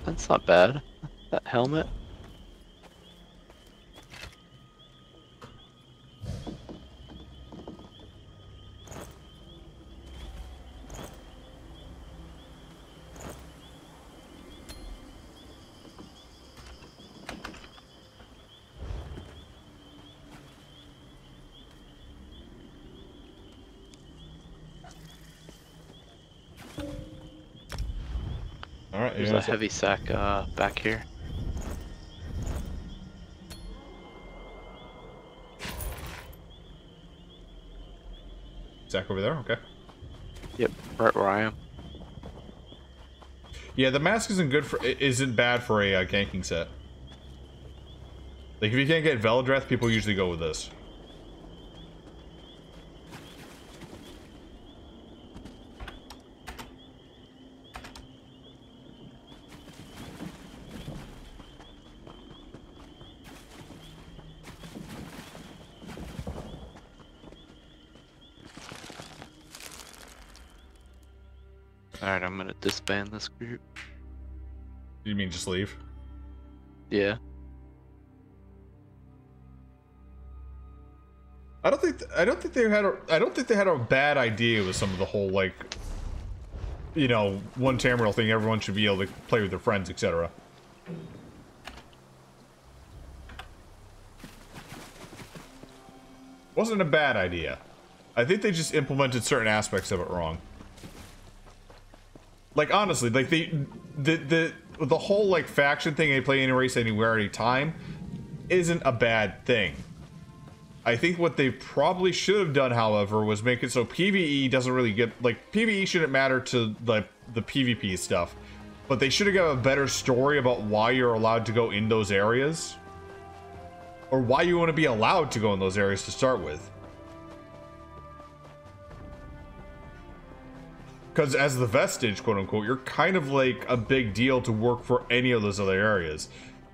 That's not bad. That helmet. All right, there's a heavy sack back here. Sack over there, okay. Yep, right where I am. Yeah, the mask isn't bad for a ganking set. Like if you can't get Veldreth, people usually go with this. Alright, I'm gonna disband this group. You mean just leave? Yeah. I don't think they had a bad idea with some of the whole, like, you know, one Tamriel thing. Everyone should be able to play with their friends, etc. Wasn't a bad idea. I think they just implemented certain aspects of it wrong. Like, honestly, like the whole like faction thing, they play any race anywhere anytime, isn't a bad thing. I think what they probably should have done, however, was make it so PvE doesn't really get, like, PvE shouldn't matter to like the PvP stuff, but they should have got a better story about why you're allowed to go in those areas, or why you want to be allowed to go in those areas to start with. Because as the vestige, quote unquote, you're kind of like a big deal to work for any of those other areas.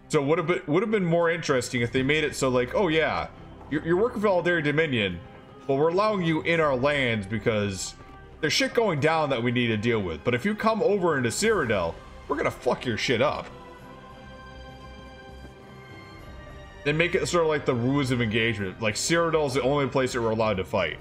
So it would have been more interesting if they made it so, like, oh yeah, you're working for Aldari Dominion, but we're allowing you in our lands because there's shit going down that we need to deal with. But if you come over into Cyrodiil, we're gonna fuck your shit up. Then make it sort of like the rules of engagement. Like, Cyrodiil is the only place that we're allowed to fight.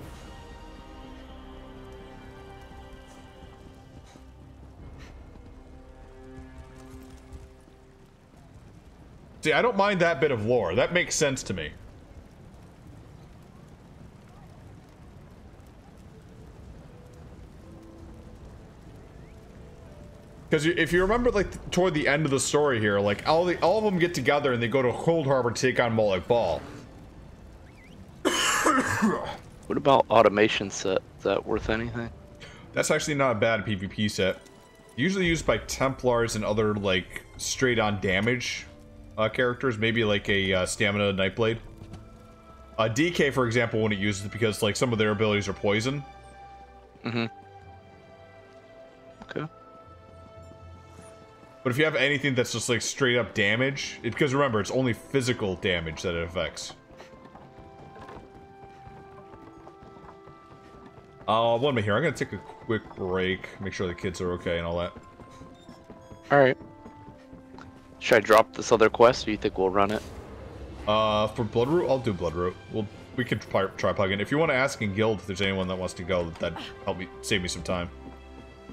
See, I don't mind that bit of lore. That makes sense to me. Because if you remember, like, toward the end of the story here, like, all of them get together and they go to Cold Harbor to take on Moloch Ball. What about automation set? Is that worth anything? That's actually not a bad PvP set. Usually used by Templars and other, like, straight-on damage characters. Maybe, like, a Stamina Nightblade. DK, for example, wouldn't use it because, like, some of their abilities are poison. Mm-hmm. Okay. But if you have anything that's just, like, straight-up damage... because remember, it's only physical damage that it affects. One minute here. I'm gonna take a quick break. Make sure the kids are okay and all that. Alright. Should I drop this other quest, or you think we'll run it? For Bloodroot, I'll do Bloodroot. We can try plugging. If you want to ask in guild if there's anyone that wants to go, that'd help me save me some time.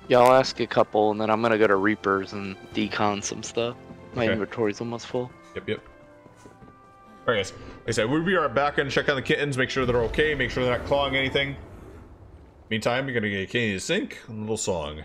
Yeah, I'll ask a couple, and then I'm gonna go to Reapers and decon some stuff. My inventory's almost full. Yep. Alright, guys. Like I said, we'll be right back and check on the kittens, make sure they're okay, make sure they're not clawing anything. Meantime, you're gonna get Kenny to sync a little song.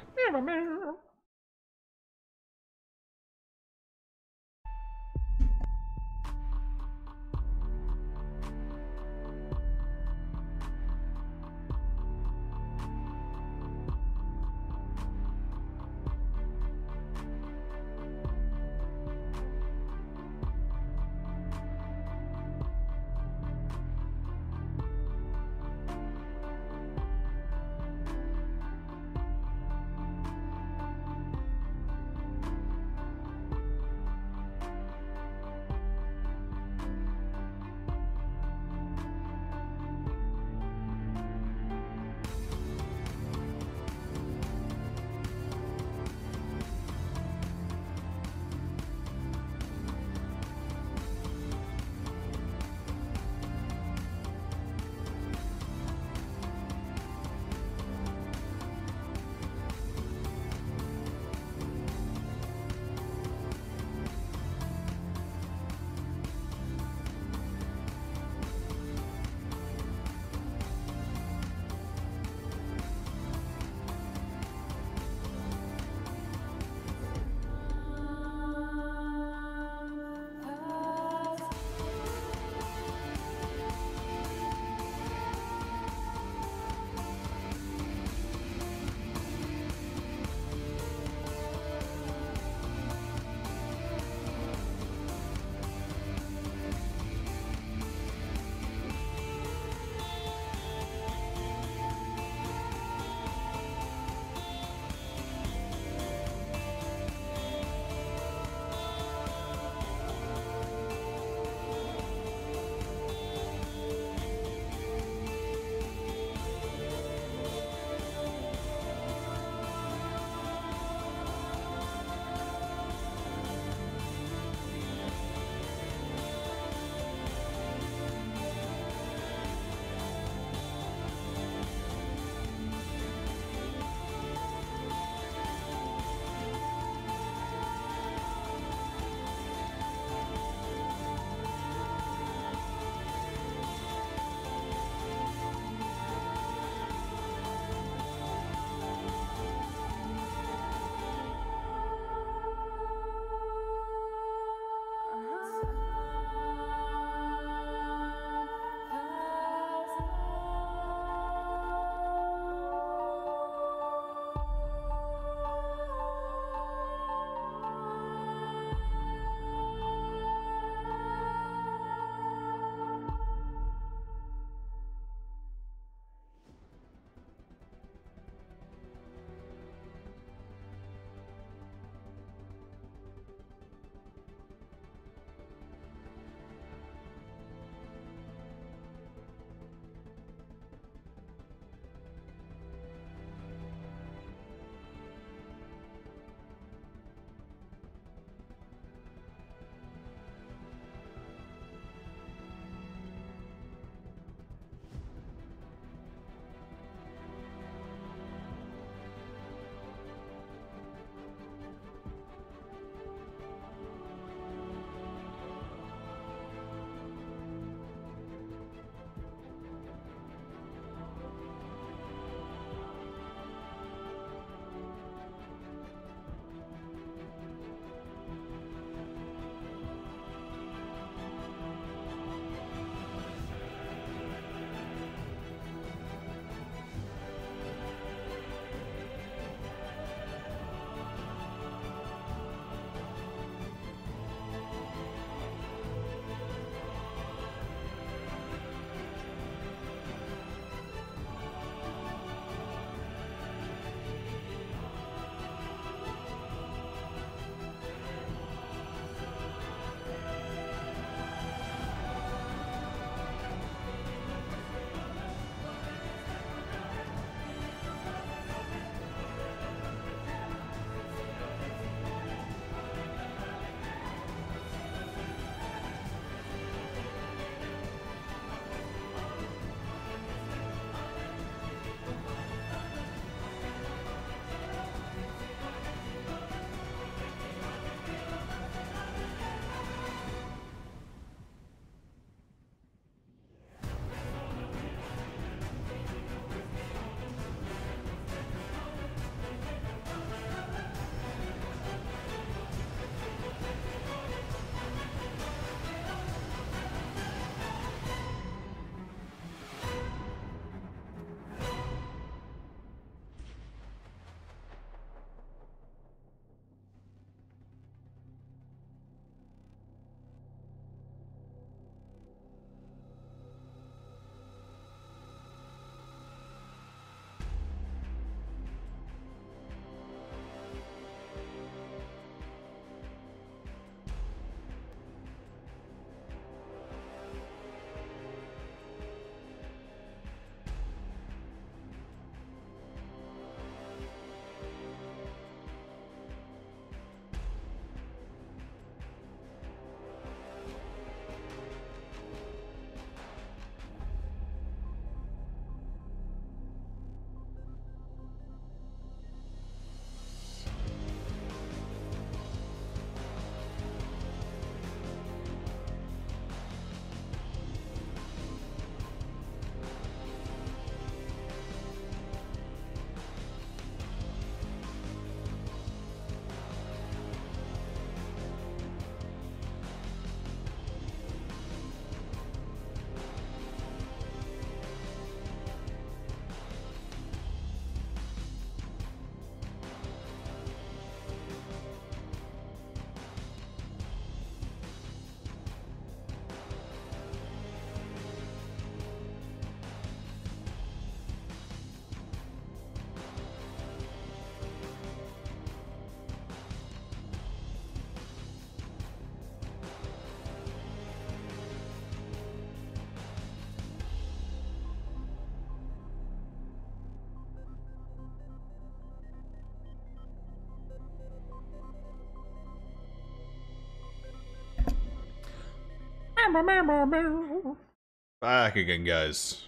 Back again, guys.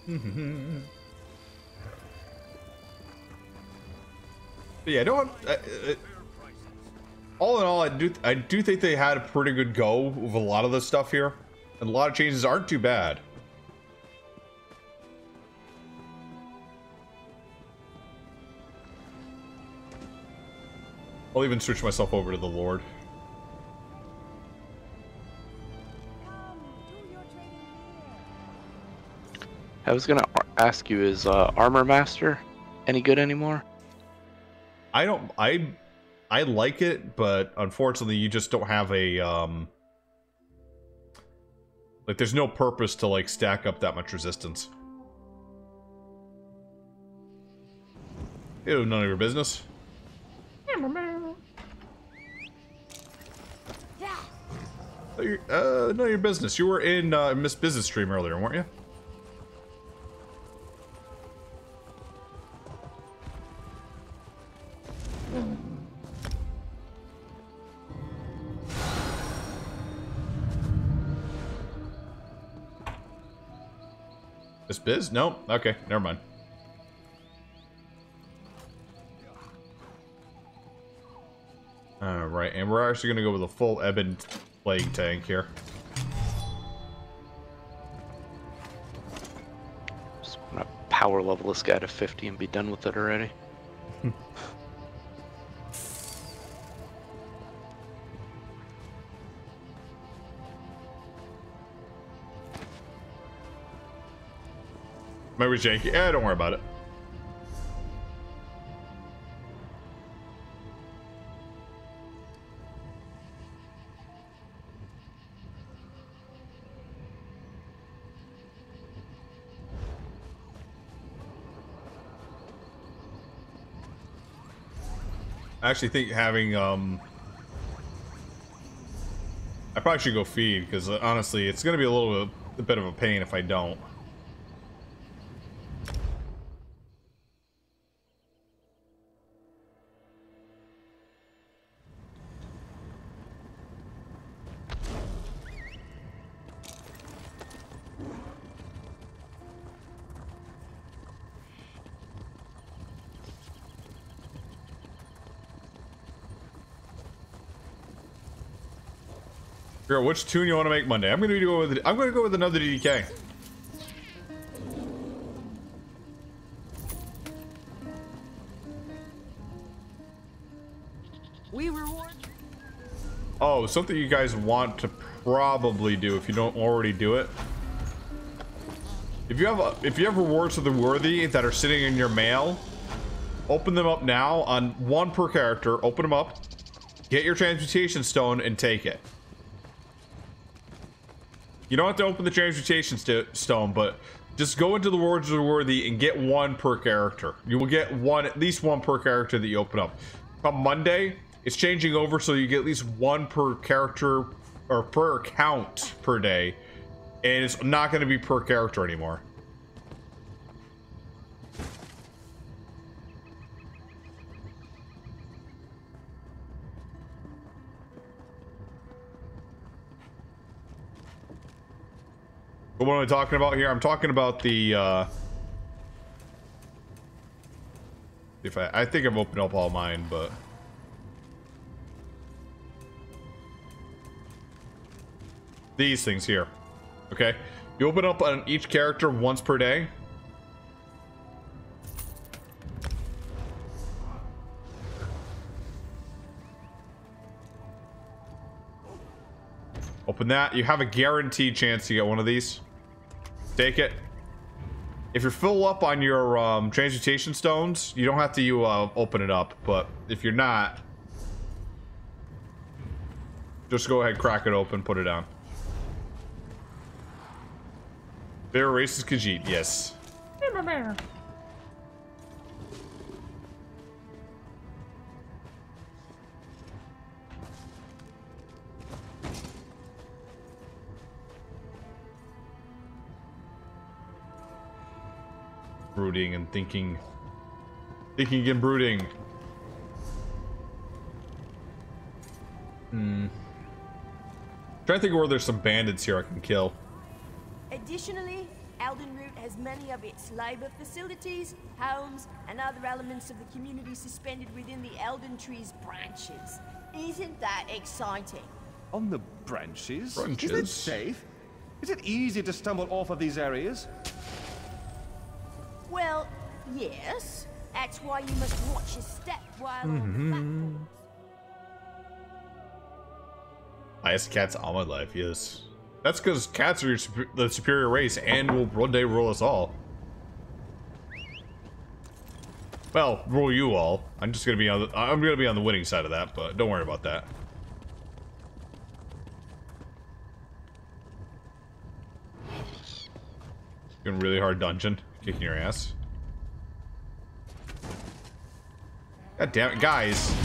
But yeah, all in all, I do think they had a pretty good go with a lot of the stuff here, and a lot of changes aren't too bad. I'll even switch myself over to the Lord. I was gonna ask you, is Armor Master any good anymore? I like it, but unfortunately you just don't have a like there's no purpose to like stack up that much resistance. Ew, none of your business. None of your business. You were in Miss Business stream earlier, weren't you? Miss Biz? No? Okay, never mind. Alright, and we're actually gonna go with a full Ebon Plague tank here. Just wanna power level this guy to 50 and be done with it already. Maybe janky. Yeah, don't worry about it. I actually think having I probably should go feed, because honestly it's gonna be a bit of a pain if I don't. Girl, which tune you want to make Monday? I'm gonna go with another DDK. We reward. Oh, something you guys want to probably do if you don't already do it. If you have rewards of the worthy that are sitting in your mail, open them up now on 1 per character. Open them up, get your transmutation stone, and take it. You don't have to open the transmutation stone, but just go into the rewards of the worthy and get 1 per character. You will get at least one per character that you open up. Come Monday, it's changing over so you get at least 1 per character or per account per day, and it's not going to be per character anymore. What am I talking about here? I'm talking about the if I think I've opened up all mine, but these things here. Okay, you open up on each character once per day. Open that. You have a guaranteed chance to get one of these. Take it. If you're full up on your transmutation stones, you don't have to open it up. But if you're not, just go ahead, crack it open, put it down. There erases Khajiit, yes. Brooding and thinking again, brooding. Trying to think of where there's some bandits here I can kill. Additionally, Eldenroot has many of its labor facilities, homes, and other elements of the community suspended within the Elden Tree's branches. Isn't that exciting? On the branches? Branches? Is it safe? Is it easy to stumble off of these areas? Well, yes. That's why you must watch your step while on the platforms. Highest cats all my life, yes. That's because cats are the superior race and will one day rule us all. Well, rule you all. I'm gonna be on the winning side of that, but don't worry about that. Doing a really hard dungeon, kicking your ass. God damn it, guys.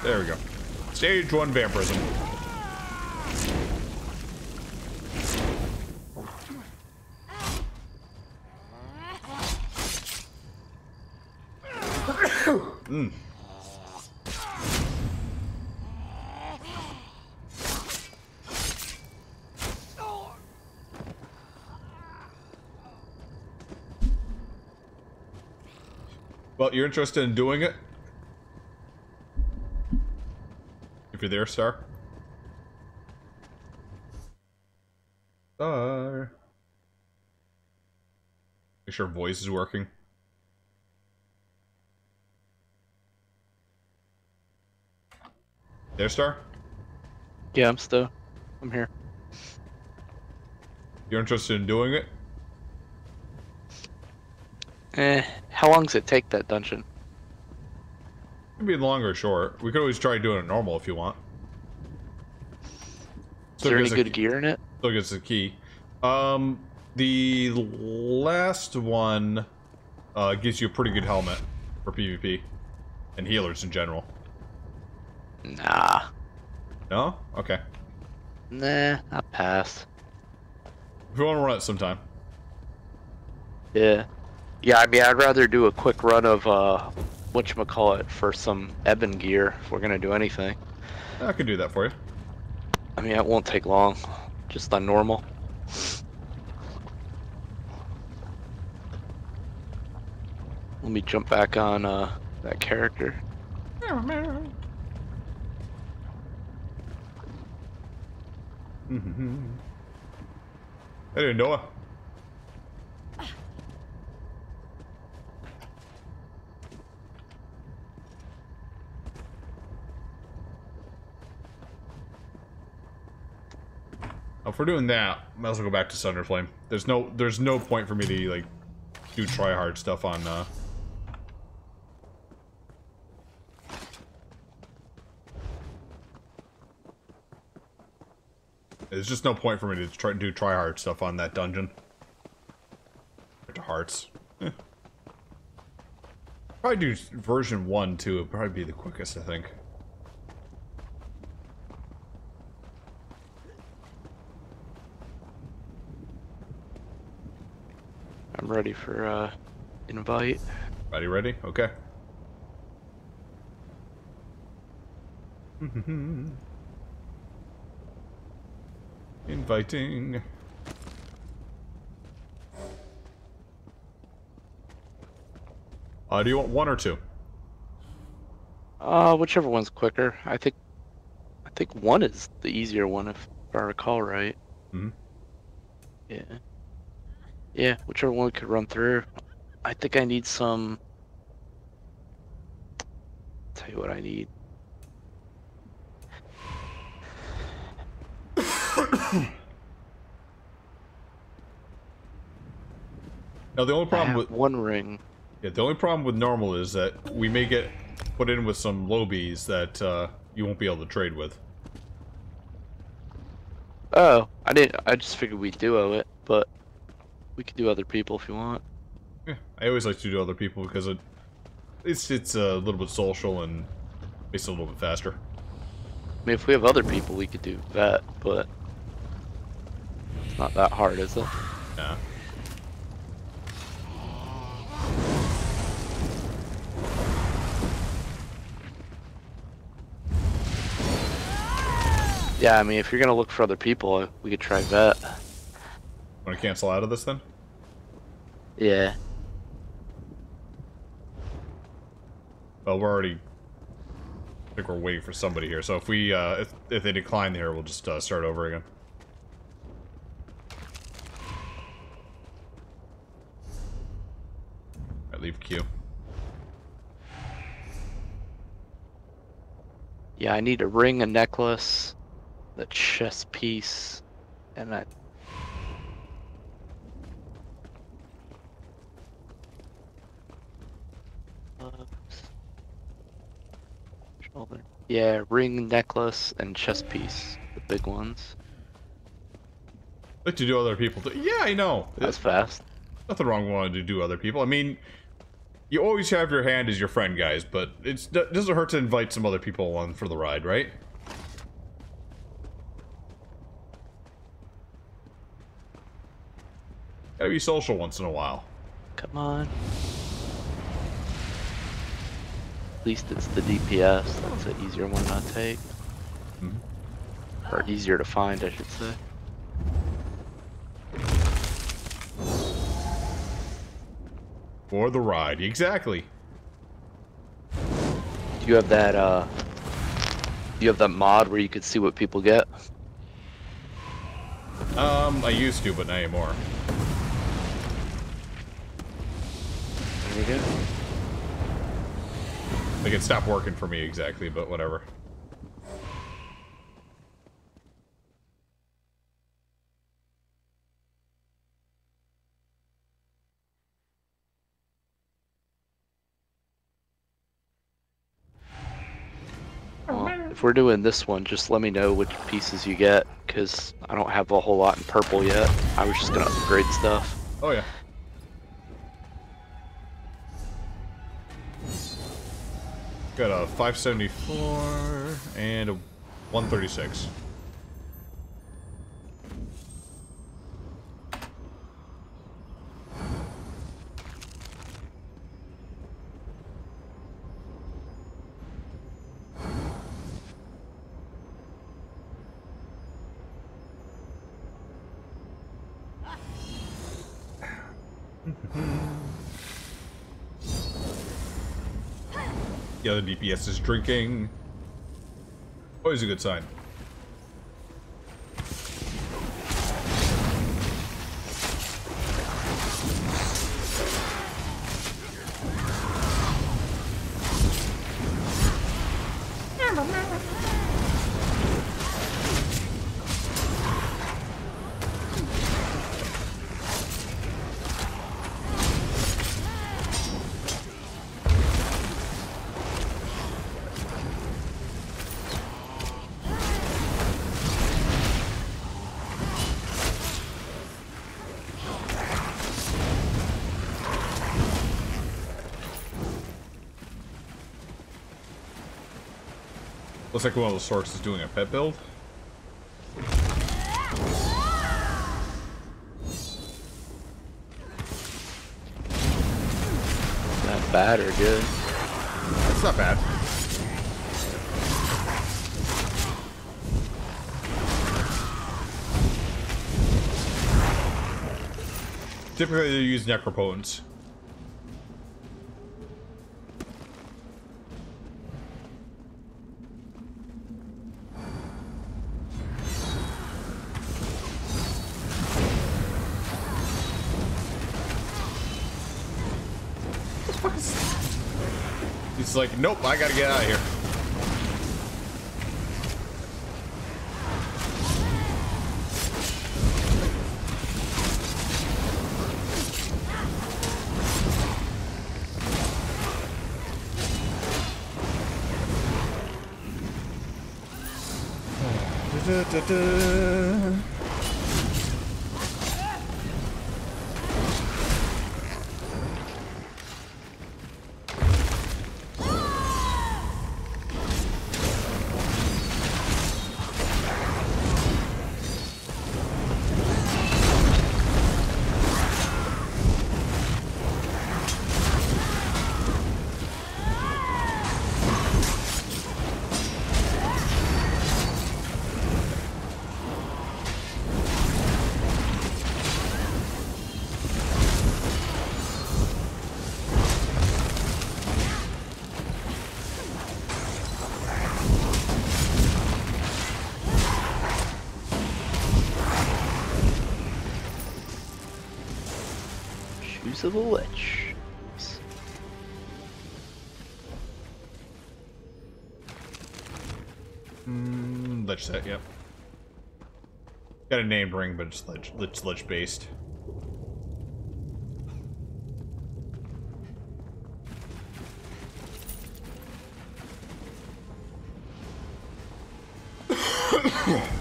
There we go. Stage 1 vampirism. Mm. Well, you're interested in doing it? If you're there, Star. Star. Make sure voice is working. There, Star? Yeah, I'm here. You're interested in doing it? How long does it take, that dungeon? It could be long or short. We could always try doing it normal if you want. Is there any good gear in it? Still gets the key. The last one gives you a pretty good helmet for PvP and healers in general. Nah. No? Okay. Nah, I pass. If you want to run it sometime. Yeah. Yeah, I mean, I'd rather do a quick run of, whatchamacallit, for some Ebon gear, if we're gonna do anything. I could do that for you. I mean, it won't take long. Just on normal. Let me jump back on, that character. Hey there, Noah. If we're doing that, might as well go back to Sunderflame. There's no point for me to like do try hard stuff on There's just no point for me to try hard stuff on that dungeon. To hearts. Probably do version 1 too. It'd probably be the quickest, I think. I'm ready for, invite. Ready? Okay. Inviting. Do you want 1 or 2? Whichever one's quicker. I think 1 is the easier one, if I recall right. Mm-hmm. Yeah. Yeah, whichever one we could run through. I think I need some... Tell you what I need. Now the only problem with one ring. Yeah, the only problem with normal is that we may get put in with some lobies that you won't be able to trade with. Oh, I didn't. I just figured we duo it, but we could do other people if you want. Yeah, I always like to do other people because it's a little bit social and makes it a little bit faster. I mean, if we have other people, we could do that, but it's not that hard, is it? Yeah. Yeah, I mean, if you're gonna look for other people, we could try that. Want to cancel out of this then? Yeah. Well, we're already. I think we're waiting for somebody here. So if we, if they decline here, we'll just start over again. I leave queue. Yeah, I need a ring, a necklace, the chest piece, and that. Shoulder. Yeah, ring, necklace, and chest piece, the big ones. I like to do other people. Yeah, I know. That's fast. Nothing wrong with wanting to do other people. I mean, you always have your hand as your friend, guys, but it doesn't hurt to invite some other people along for the ride, right? Gotta be social once in a while. Come on. At least it's the DPS. That's an easier one to take. Mm-hmm. Or easier to find, I should say. For the ride, exactly. Do you have that, do you have that mod where you could see what people get? I used to, but not anymore. There we go. Like, it stopped working for me exactly, but whatever. Well, if we're doing this one, just let me know which pieces you get, because I don't have a whole lot in purple yet. I was just gonna upgrade stuff. Oh, yeah. Got a 574 and a 136. The other DPS is drinking. Always a good sign. Looks like one of the sorts is doing a pet build. Not bad or good. That's not bad. Typically they use necropotents. He's like, nope, I gotta get out of here. Shoes of the Lich. Lich set, yep. Got a named ring, but it's lich based.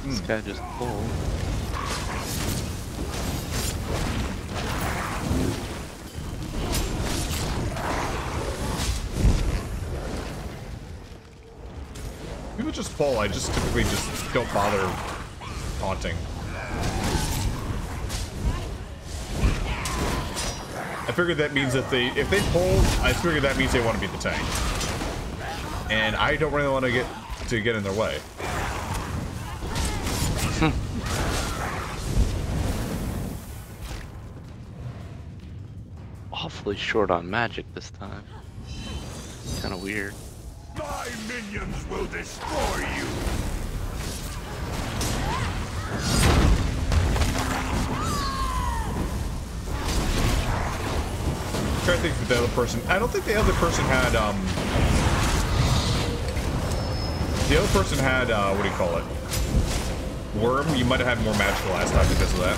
This guy just pulled. People just pull, I just typically just don't bother taunting. I figured that means that if they pull, I figured that means they want to beat the tank. And I don't really want to get in their way. Awfully short on magic this time. Kind of weird. My minions will destroy you. I'm trying to think of the other person. I don't think the other person had the other person had what do you call it? Worm. You might have had more magic last time because of that.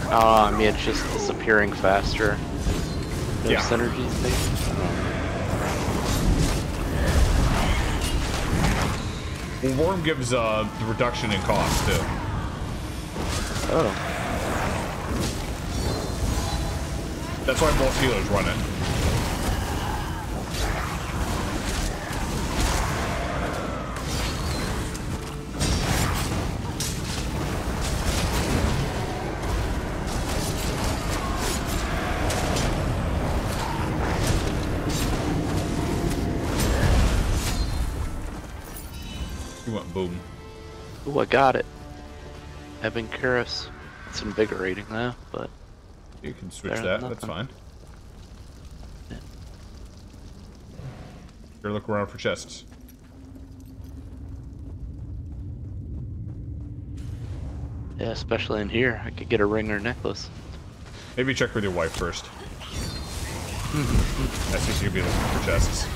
I mean, it's just disappearing faster. No synergies, maybe? Well, Worm gives the reduction in cost, too. Oh. That's why most healers run it. Boom. Ooh, I got it. Evan Kuris. It's invigorating though, but you can switch that. That's fine. Yeah. Here, look around for chests. Yeah, especially in here, I could get a ring or necklace. Maybe check with your wife first. I think you'd be looking for chests.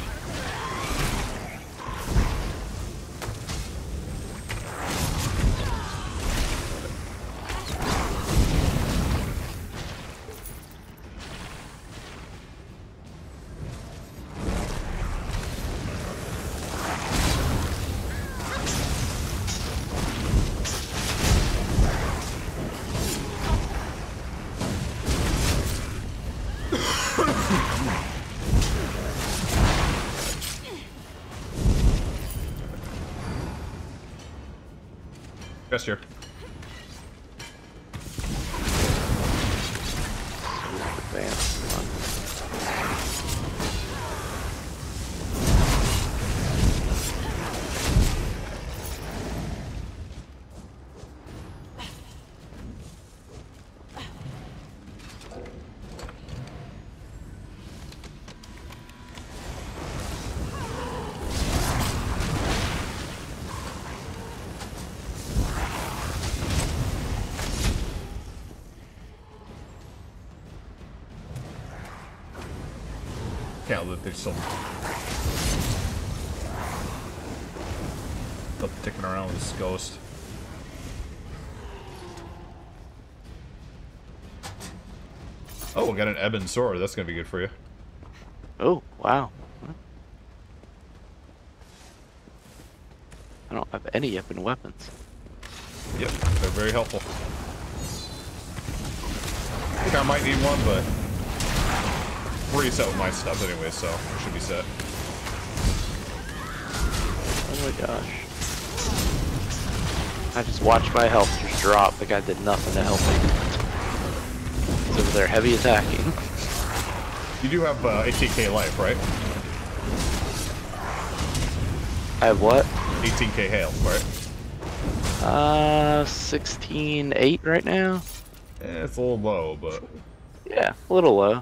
Chest here. Yeah, they're still ticking around with this ghost. Oh, we got an ebon sword. That's gonna be good for you. Oh, wow. I don't have any yipping weapons. Yep, they're very helpful. I think I might need one, but I'm already set with my stuff anyway, so I should be set. Oh my gosh. I just watched my health just drop. The guy did nothing to help me. He's over there heavy attacking. You do have 18k life, right? I have what? 18k health, right? 16.8 right now. It's a little low, but yeah, a little low.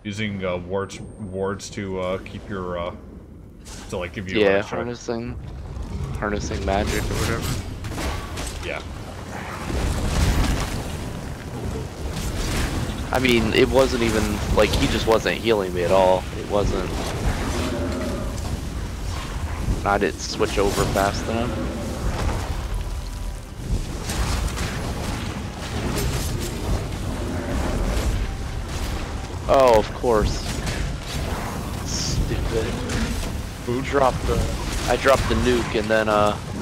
Using wards to keep your to like give you harnessing magic or whatever. Yeah. I mean, it wasn't even like he just wasn't healing me at all. It wasn't. I didn't switch over fast enough. Oh, of course. Stupid. Who dropped the... I dropped the nuke and then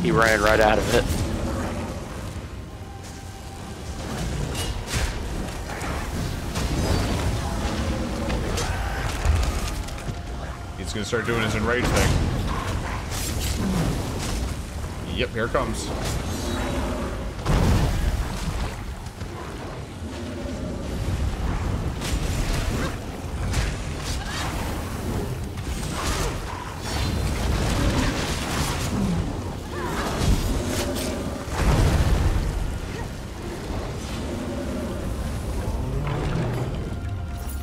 he ran right out of it. He's gonna start doing his enrage thing. Yep, here it comes.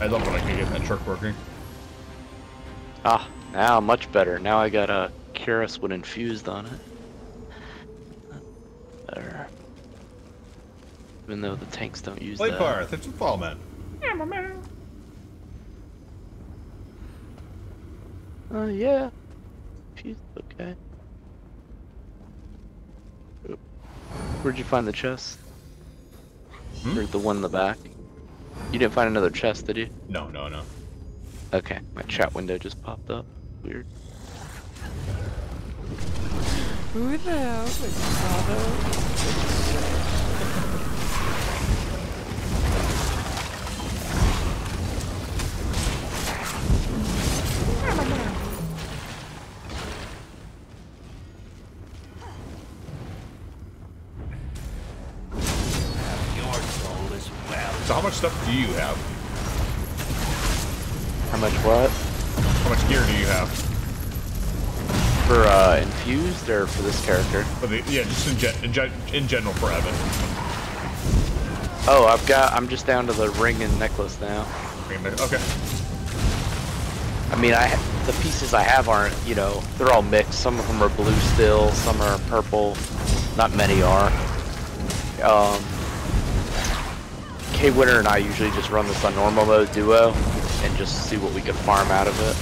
I love when I can get that truck working. Ah, now much better. Now I got a Curus when infused on it. Better. Even though the tanks don't use that. Play bar, thanks for fall, man. Yeah. Infused, okay. Where'd you find the chest? Or the one in the back? You didn't find another chest, did you? No, no, no. Okay, my chat window just popped up. Weird. Who the hell would So how much stuff do you have? How much what? How much gear do you have? For infused or for this character? For the, yeah, just in general for Evan. Oh, I'm just down to the ring and necklace now. Okay. I mean, the pieces I have aren't, you know, they're all mixed. Some of them are blue still, some are purple. Not many are. K-Winter and I usually just run this on normal mode duo and just see what we can farm out of it.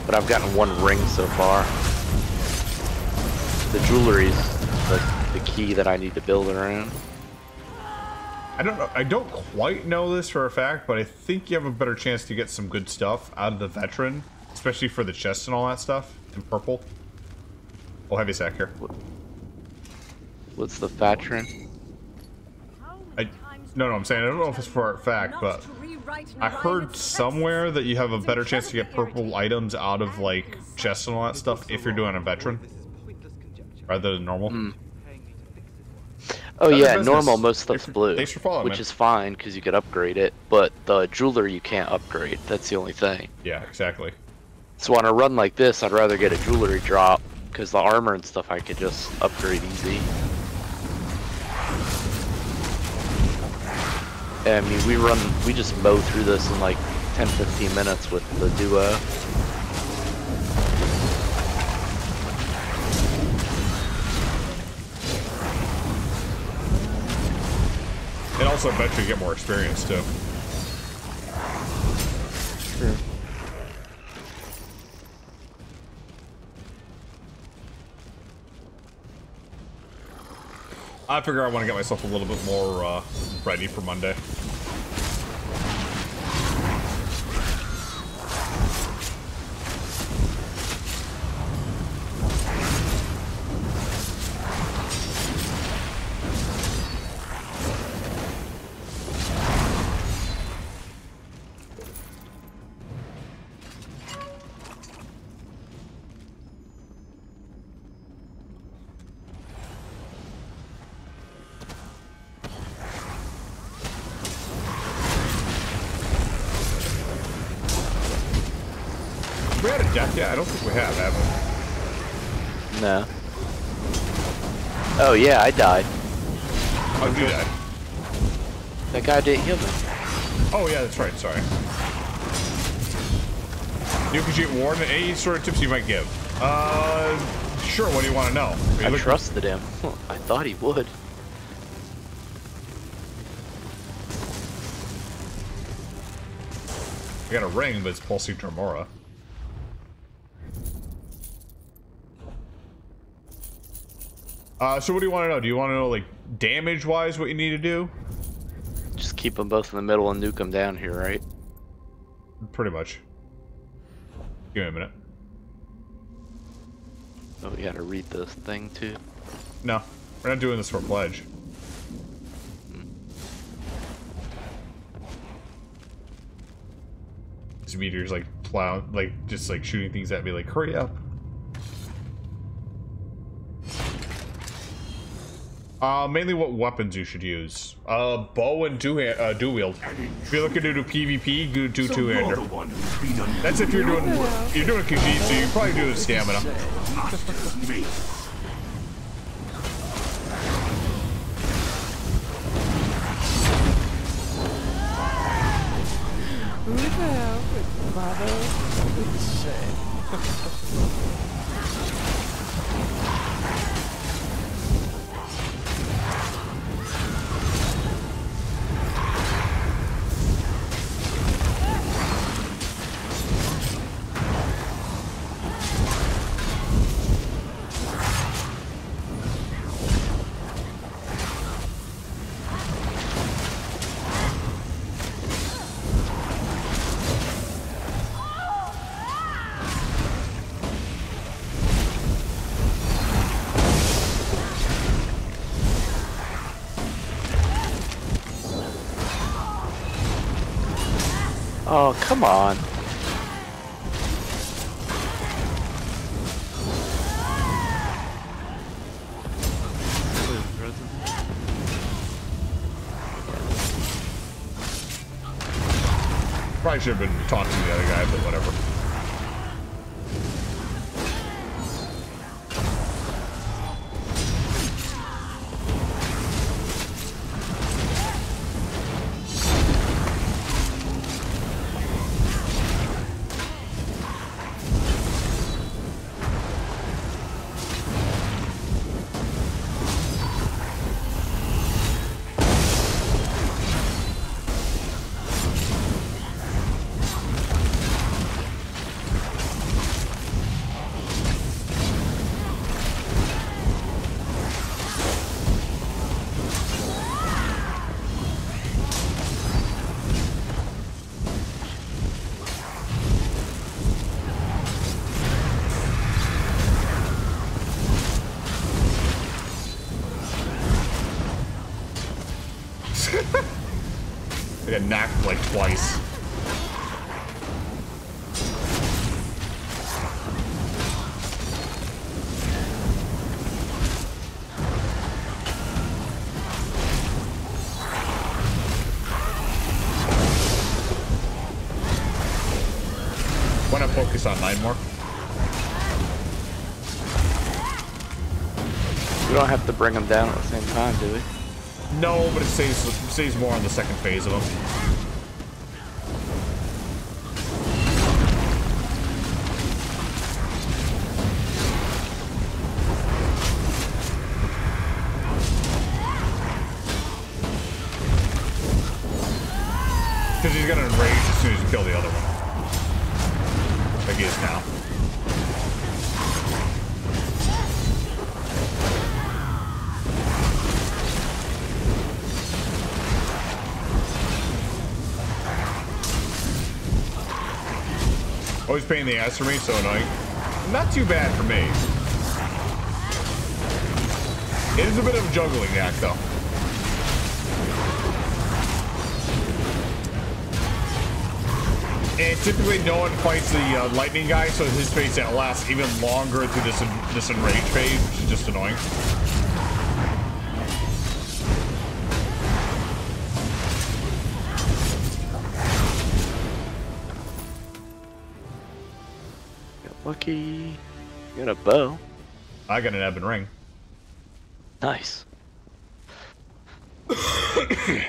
But I've gotten one ring so far. The jewelry's the key that I need to build around. I don't know. I don't quite know this for a fact, but I think you have a better chance to get some good stuff out of the veteran, especially for the chest and all that stuff in purple. Oh, heavy sack here. What's the veteran? No, I'm saying I don't know if it's for a fact, but I heard somewhere that you have a better chance to get purple items out of like chests and all that stuff if you're doing a veteran rather than normal. Oh yeah, normal most stuff's blue, thanks for following, which is fine because you could upgrade it, but the jeweler you can't upgrade. That's the only thing. Yeah, exactly. So on a run like this, I'd rather get a jewelry drop because the armor and stuff I could just upgrade easy. I mean, we just mow through this in like 10-15 minutes with the duo. And also eventually get more experience too. True. I figure I want to get myself a little bit more ready for Monday. death yet? I don't think we have we? No. Oh yeah, I died. How'd you die? That guy didn't heal me. Oh yeah, that's right, sorry. You can cheat Warden. Any sort of tips you might give? Sure, what do you want to know? I trusted him. I thought he would. I got a ring, but it's Pulsing Tremora. So what do you want to know? Do you want to know, like, damage-wise what you need to do? Just keep them both in the middle and nuke them down here, right? Pretty much. Give me a minute. Oh, we gotta read this thing, too. No, we're not doing this for pledge. This meteor's like plowing, like just like shooting things at me, like hurry up. Mainly what weapons you should use. Bow and dual wield. If you're looking to do PvP, go do two-hander. That's if you're doing Khajiit, so you can probably do the stamina. Who the hell would bother with shit? Oh, come on. Probably should have been talking to the other guy, but whatever. I got knocked like twice. Want to focus on 9 more? We don't have to bring them down at the same time, do we? No, but it saves more on the second phase of them. Because he's gonna enrage as soon as you kill the other one. Like he is now. Always pain in the ass for me, so annoying. Not too bad for me. It is a bit of a juggling act, though. And typically no one fights the lightning guy, so his phase that lasts even longer through this enrage phase, which is just annoying. Lucky. You got a bow. I got an ebon ring. Nice. I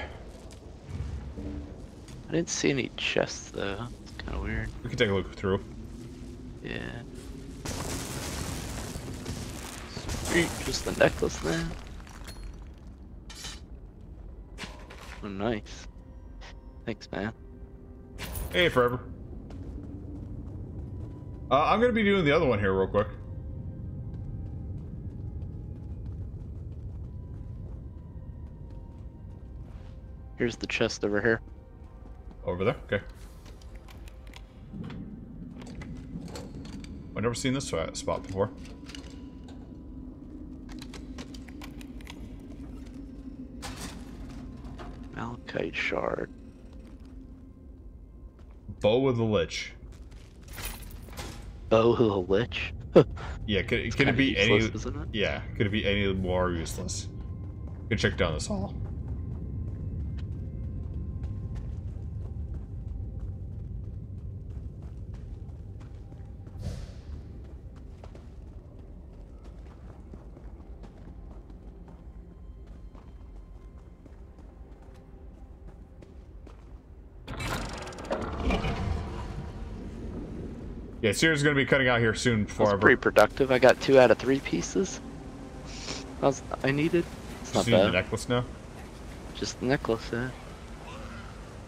didn't see any chests though. It's kind of weird. We can take a look through. Yeah. Sweet, just the necklace then. Oh, nice. Thanks, man. Hey, forever. I'm gonna be doing the other one here real quick. Here's the chest over here. Over there? Okay. I've never seen this spot before. Malachite shard. Bow of the Lich. Bow of the Lich? Yeah, could it be useless, any... isn't it? Yeah, could it be any more useless? You can check down this hall. Yeah, Sierra's gonna be cutting out here soon That before was ever. pretty productive. I got 2 out of 3 pieces. I needed. It's not Just need the bad. necklace now. Just the necklace, yeah.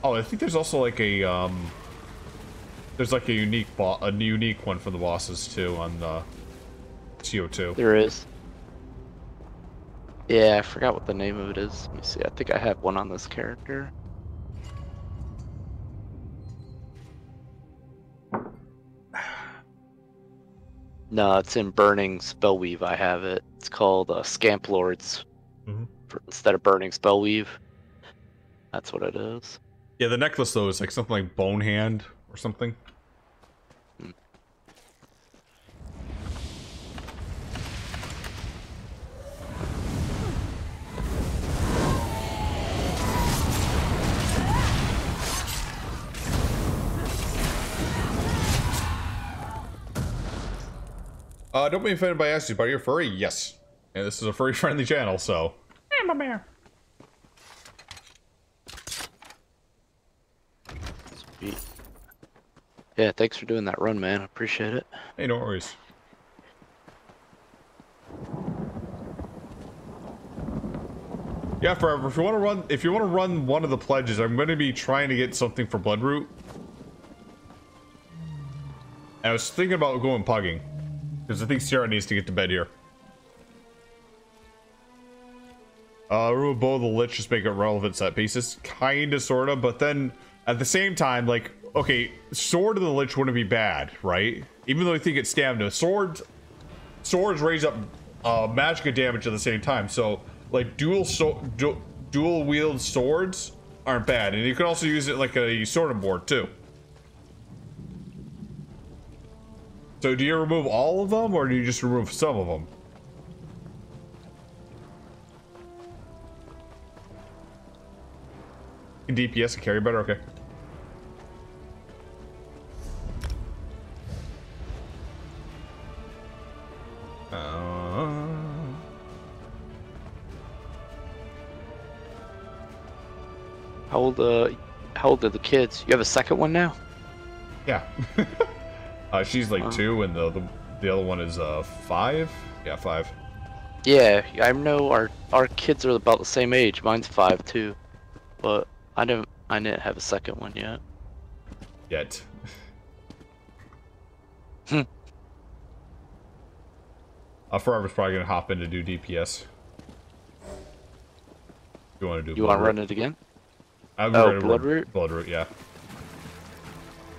Oh, I think there's also like a there's like a unique one for the bosses too on the CO2. There is. Yeah, I forgot what the name of it is. Let me see. I think I have one on this character. No, it's in Burning Spellweave. I have it. It's called Scamp Lords. Instead of Burning Spellweave. That's what it is. Yeah, the necklace though is like something like Bone Hand or something. Don't be offended by asking, but you're furry? Yes. And this is a furry-friendly channel, so... I'm a bear. Sweet. Yeah, thanks for doing that run, man. I appreciate it. Hey, no worries. Yeah, forever. If you want to run one of the pledges, I'm going to be trying to get something for Bloodroot. And I was thinking about going pugging. Because I think Sierra needs to get to bed here. Remove Bow of the Lich, just make it relevant set pieces. Kinda, sorta, but then at the same time, like, okay, Sword of the Lich wouldn't be bad, right? Even though I think it's stamina. Swords raise up magic damage at the same time, so like dual wield swords aren't bad, and you can also use it like a sword board too. So do you remove all of them, or do you just remove some of them? Can DPS and carry better? Okay. How old are the kids? You have a second one now? Yeah. She's like 2, and the other one is 5. Yeah, 5. Yeah, I know our kids are about the same age. Mine's 5 too, but I didn't have a second one yet. Yet. Forever's probably gonna hop in to do DPS. You want to do? You want to run it again? I'm Bloodroot? Bloodroot, yeah.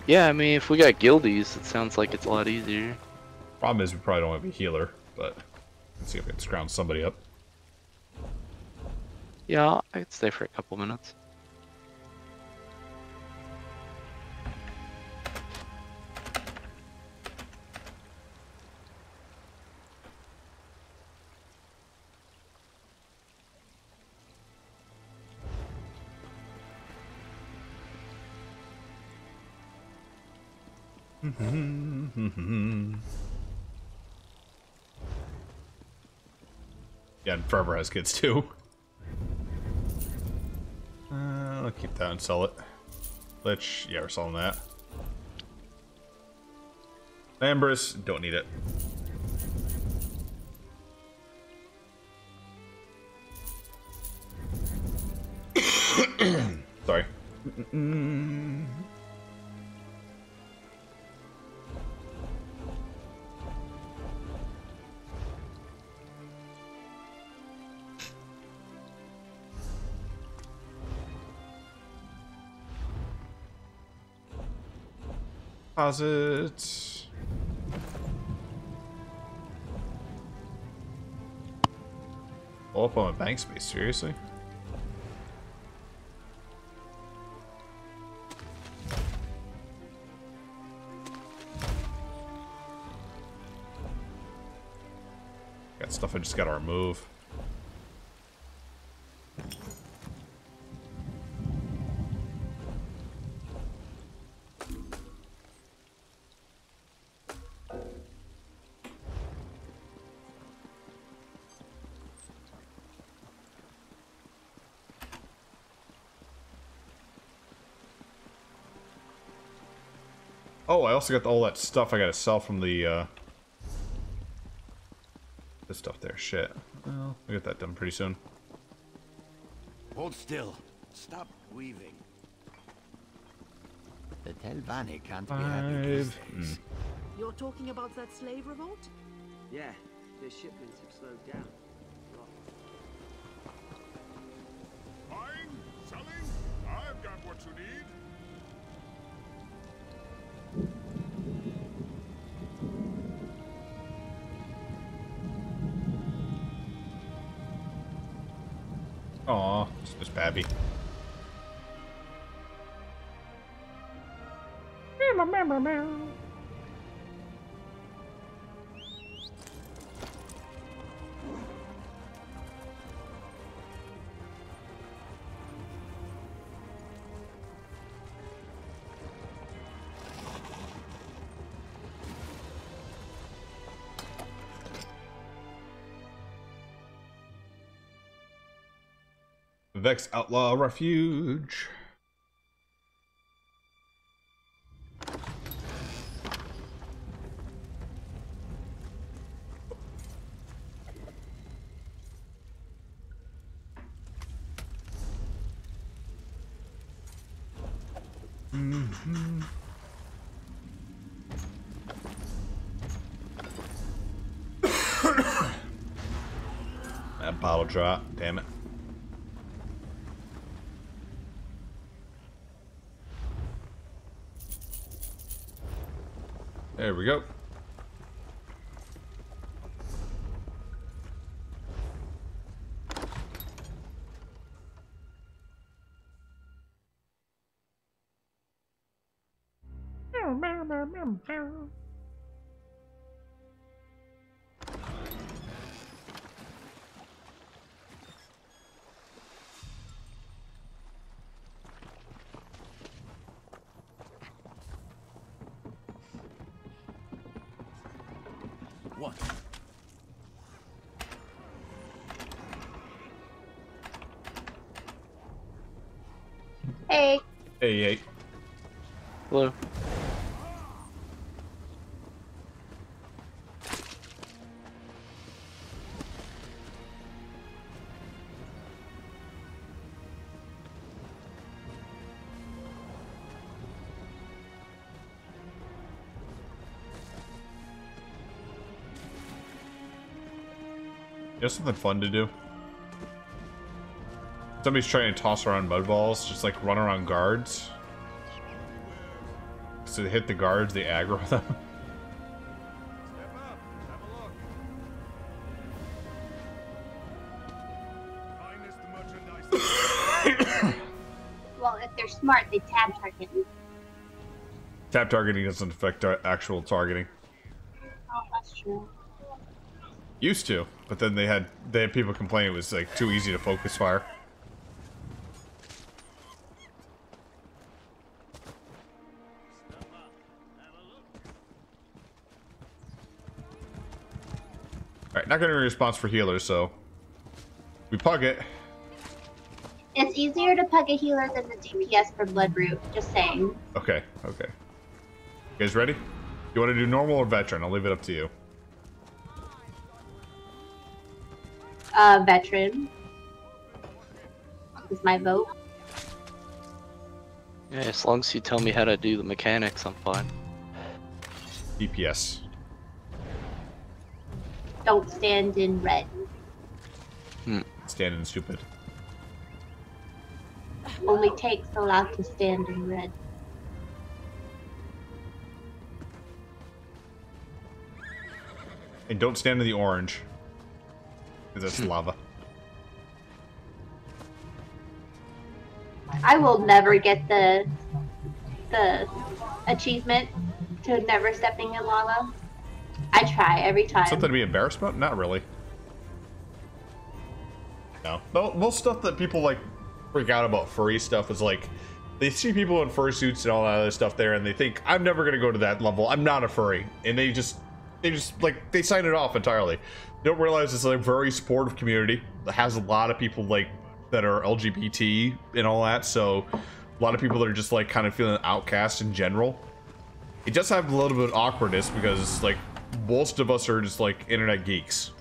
Yeah, I mean, if we got guildies, it sounds like it's a lot easier. Problem is, we probably don't have a healer, but let's see if we can scrounge somebody up. Yeah, I could stay for a couple minutes. Yeah, and Forever has kids too. I'll keep that and sell it. Lich, yeah, we're selling that. Ambrose, don't need it. Sorry. Deposit. All up on my bank space, seriously? Got stuff I just gotta remove. Oh, I also got all that stuff I gotta sell from the, this stuff there. Shit. Well, I'll get that done pretty soon. Hold still. Stop weaving. The Telvanni can't be happy these days. You're talking about that slave revolt? Yeah, their shipments have slowed down. Buying? Selling? I've got what you need. Aw, Miss Babby. Vex Outlaw Refuge. That bottle drop, damn it. There we go. What? Hey. Hey, hey. Hello. You know something fun to do? Somebody's trying to toss around mud balls, just like run around guards. So they hit the guards, they aggro them. Well, if they're smart, they tab target you. Tap targeting doesn't affect actual targeting. Oh, that's true. Used to, but then they had people complaining it was like too easy to focus fire. not getting a response for healers, so we pug it. It's easier to pug a healer than the DPS for Bloodroot, just saying. Okay, okay. You guys ready? You want to do normal or veteran? I'll leave it up to you. Veteran. Is my vote. Yeah, as long as you tell me how to do the mechanics, I'm fine. DPS. Don't stand in red. Stand in stupid. Only takes so long to stand in red. And don't stand in the orange. Because that's lava. I will never get the achievement to never stepping in lava. I try every time. Something to be embarrassed about? Not really. No. Most stuff that people like freak out about furry stuff is like they see people in fursuits and all that other stuff there and they think I'm never gonna go to that level. I'm not a furry. And they just like they sign it off entirely. They don't realize it's like a very supportive community that has a lot of people like that are LGBT and all that, so a lot of people that are just like kind of feeling outcast in general. It does have a little bit of awkwardness because like most of us are just like internet geeks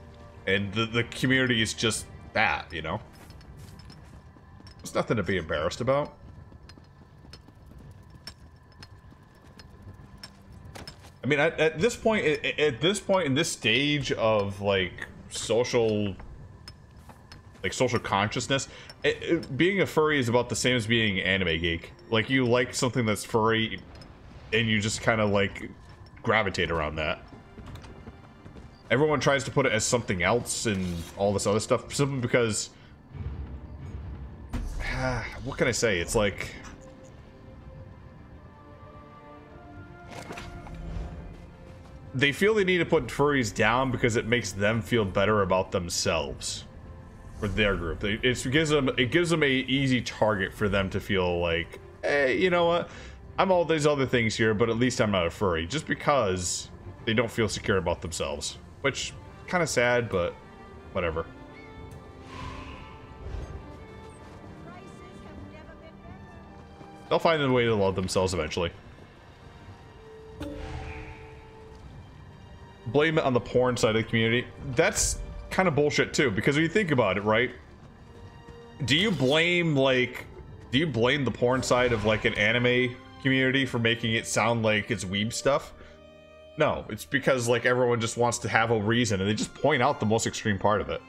and the community is just that, you know. There's nothing to be embarrassed about. I mean, at this point in this stage of like social consciousness, being a furry is about the same as being an anime geek. Like, you like something that's furry and you just kind of like gravitate around that. Everyone tries to put it as something else and all this other stuff simply because what can I say? It's like they feel they need to put furries down because it makes them feel better about themselves. For their group, it gives them a easy target for them to feel like, hey, you know what? I'm all these other things here, but at least I'm not a furry. Just because they don't feel secure about themselves, which kind of sad, but whatever. They'll find a way to love themselves eventually. Blame it on the porn side of the community. That's kind of bullshit too, because when you think about it, right? Do you blame the porn side of like an anime community for making it sound like it's weeb stuff? No, it's because like everyone just wants to have a reason and they just point out the most extreme part of it.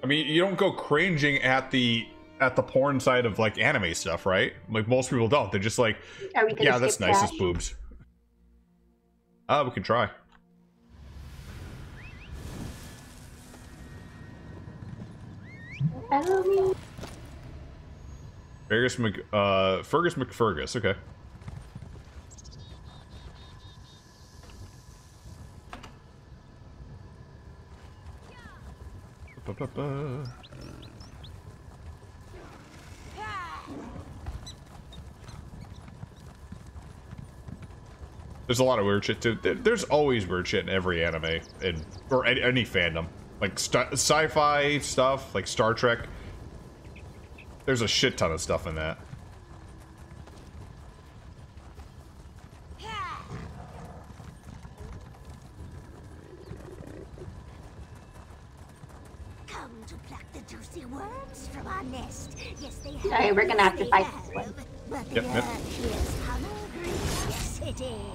I mean, you don't go cringing at the porn side of like anime stuff, right? Like most people don't. They're just like, yeah, that's nice, it's boobs. We can try. Fergus McFergus, okay. There's a lot of weird shit too. There's always weird shit in every anime or any fandom, like sci-fi stuff, like Star Trek. There's a shit ton of stuff in that. Come to pluck the juicy worms from our nest. Yes, they have. Sorry, we're gonna have to fight this one. But the earth is hungry. Yes, it is.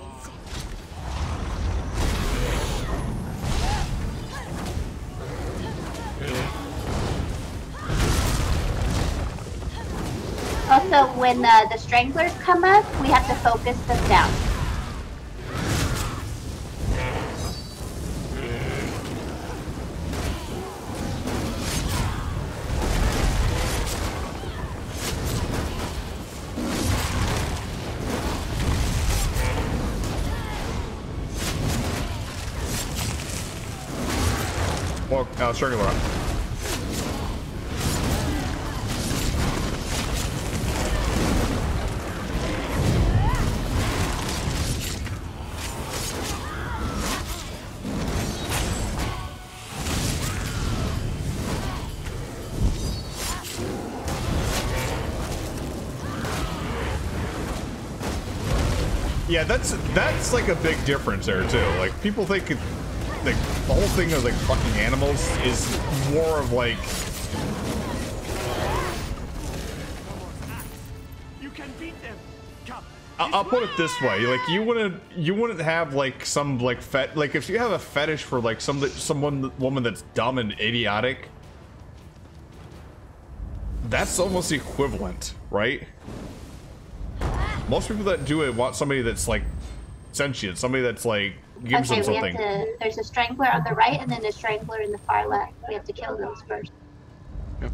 Also, when the stranglers come up, we have to focus them down. Well, strangler up. Yeah, that's like a big difference there too. Like people think like the whole thing of like fucking animals is more of like. You can beat them. Come. I'll put it this way: like you wouldn't have like some like like if you have a fetish for like woman that's dumb and idiotic. That's almost equivalent, right? Most people that do it want somebody that's like sentient, somebody that's like gives them something. There's a strangler on the right and then a strangler in the far left. We have to kill those first. Yep.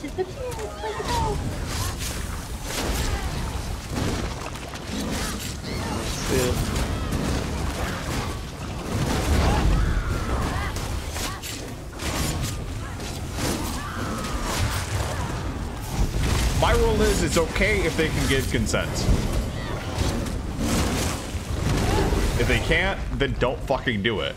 This is the chance. Let's go. My rule is it's okay if they can give consent. If they can't, then don't fucking do it.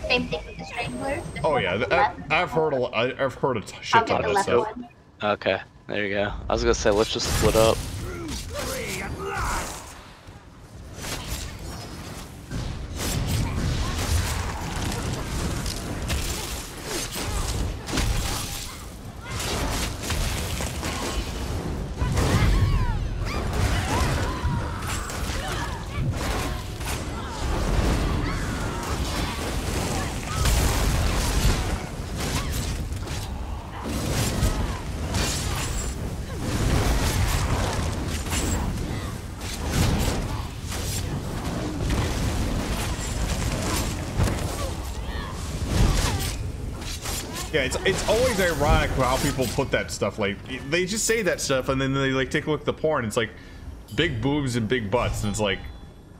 Same thing with the stranglers. Oh yeah, I've heard a shit ton of stuff. Okay, there you go. I was gonna say let's just split up. Yeah, it's always ironic how people put that stuff. Like they just say that stuff and then they like take a look at the porn. It's like big boobs and big butts, and it's like,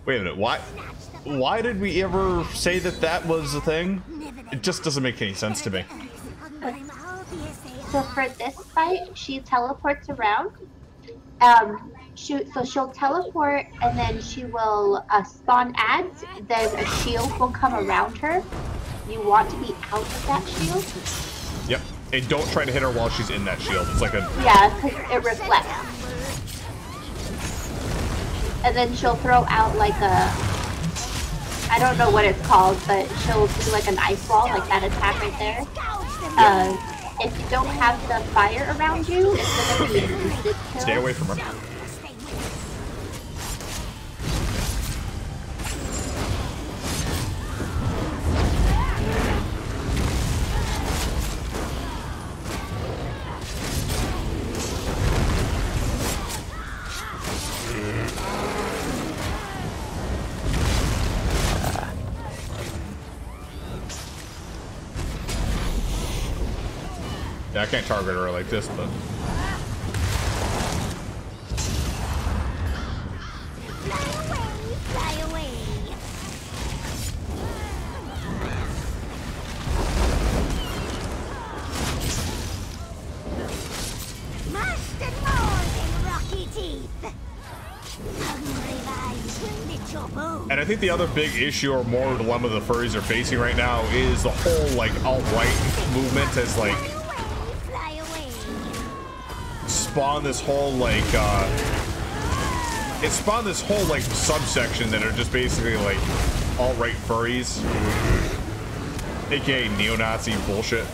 wait a minute, why did we ever say that was a thing? It just doesn't make any sense to me. So for this fight, she teleports around. So she'll teleport and then she will spawn ads. Then a shield will come around her. You want to be out of that shield. Yep, and don't try to hit her while she's in that shield. It's like a because it reflects. And then she'll throw out like a, I don't know what it's called, but she'll do like an ice wall, like that attack right there. If you don't have the fire around you, it's gonna be an instant kill. Stay away from her. Yeah, I can't target her like this, but... Fly away! Master more than rocky teeth! Hungry vibes will knit your bones! And I think the other big issue or more dilemma the furries are facing right now is the whole, like, alt-right movement as, like... spawned this whole like it spawned this whole like subsection that are just basically like alt-right furries, aka neo-Nazi bullshit.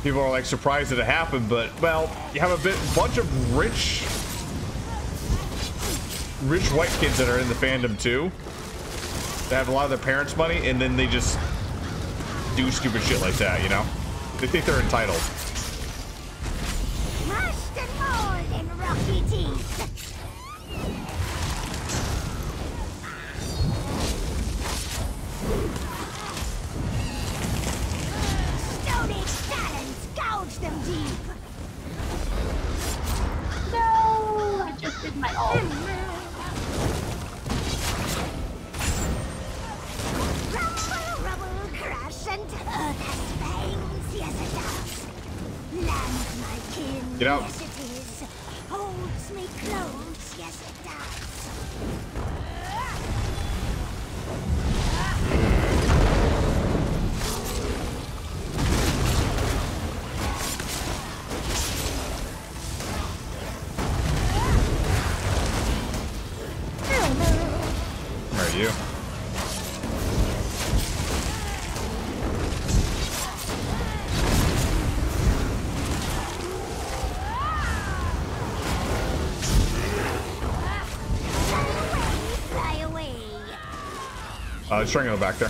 People are like surprised that it happened, but well, you have a bunch of rich white kids that are in the fandom too, that have a lot of their parents' money, and then they just do stupid shit like that, you know? They think they're entitled. Master more than rocky teeth! Stone Age talons gouge them deep! No, I just did my ult. Rumble, crash, and Get out. Yes, it is. Holds me close. Yes, it does. Where are you? Fly away. Let's try and go back there.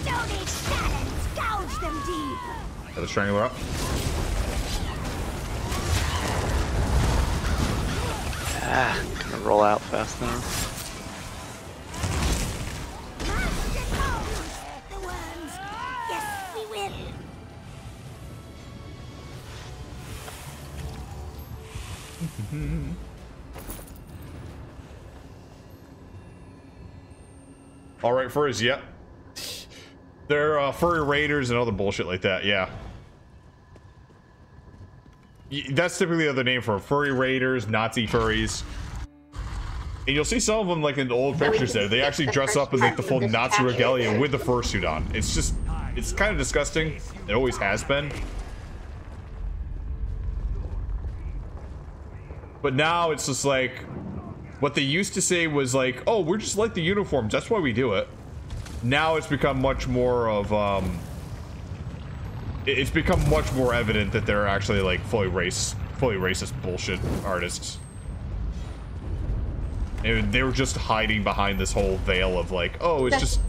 Stone Age talons gouge them deep. Got the strangler up. Gonna roll out fast enough. The worms. Yes, we win. All right, furries. Yep. They're furry raiders and other bullshit like that. Yeah. That's typically the other name for furry raiders, Nazi furries. And you'll see some of them like in the old pictures there. They actually dress up in like the full Nazi regalia with the fursuit on. It's just, it's kind of disgusting. It always has been. But now it's just like, what they used to say was like, oh, we're just like the uniforms. That's why we do it. Now it's become much more of, it's become much more evident that they're actually like fully racist bullshit artists. And they were just hiding behind this whole veil of like, oh, it's just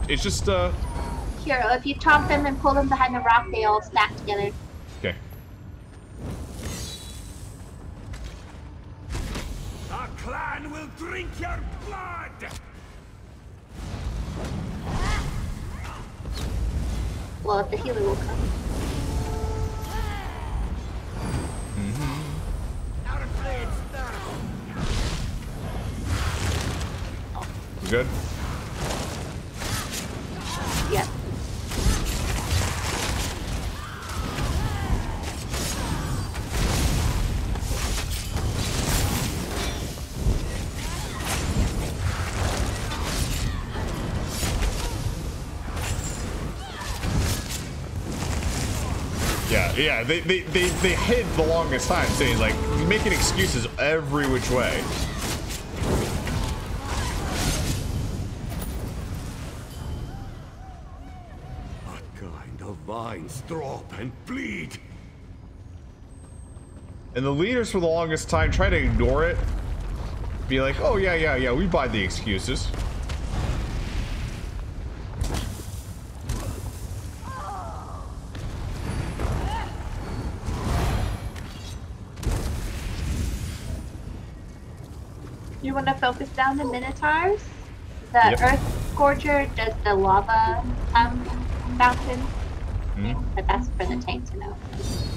Here, if you chomp them and pull them behind the rock, they all stack together. Okay. Our clan will drink your blood! Well, if the healer will come. You good? Yep. Yeah, they hid the longest time, saying like, making excuses every which way. What kind of vines drop and bleed? And the leaders for the longest time try to ignore it. Be like, oh yeah, we buy the excuses. You want to focus down the Minotaurs? The Earth Scourger does the lava fountain. But that's for the tank to know.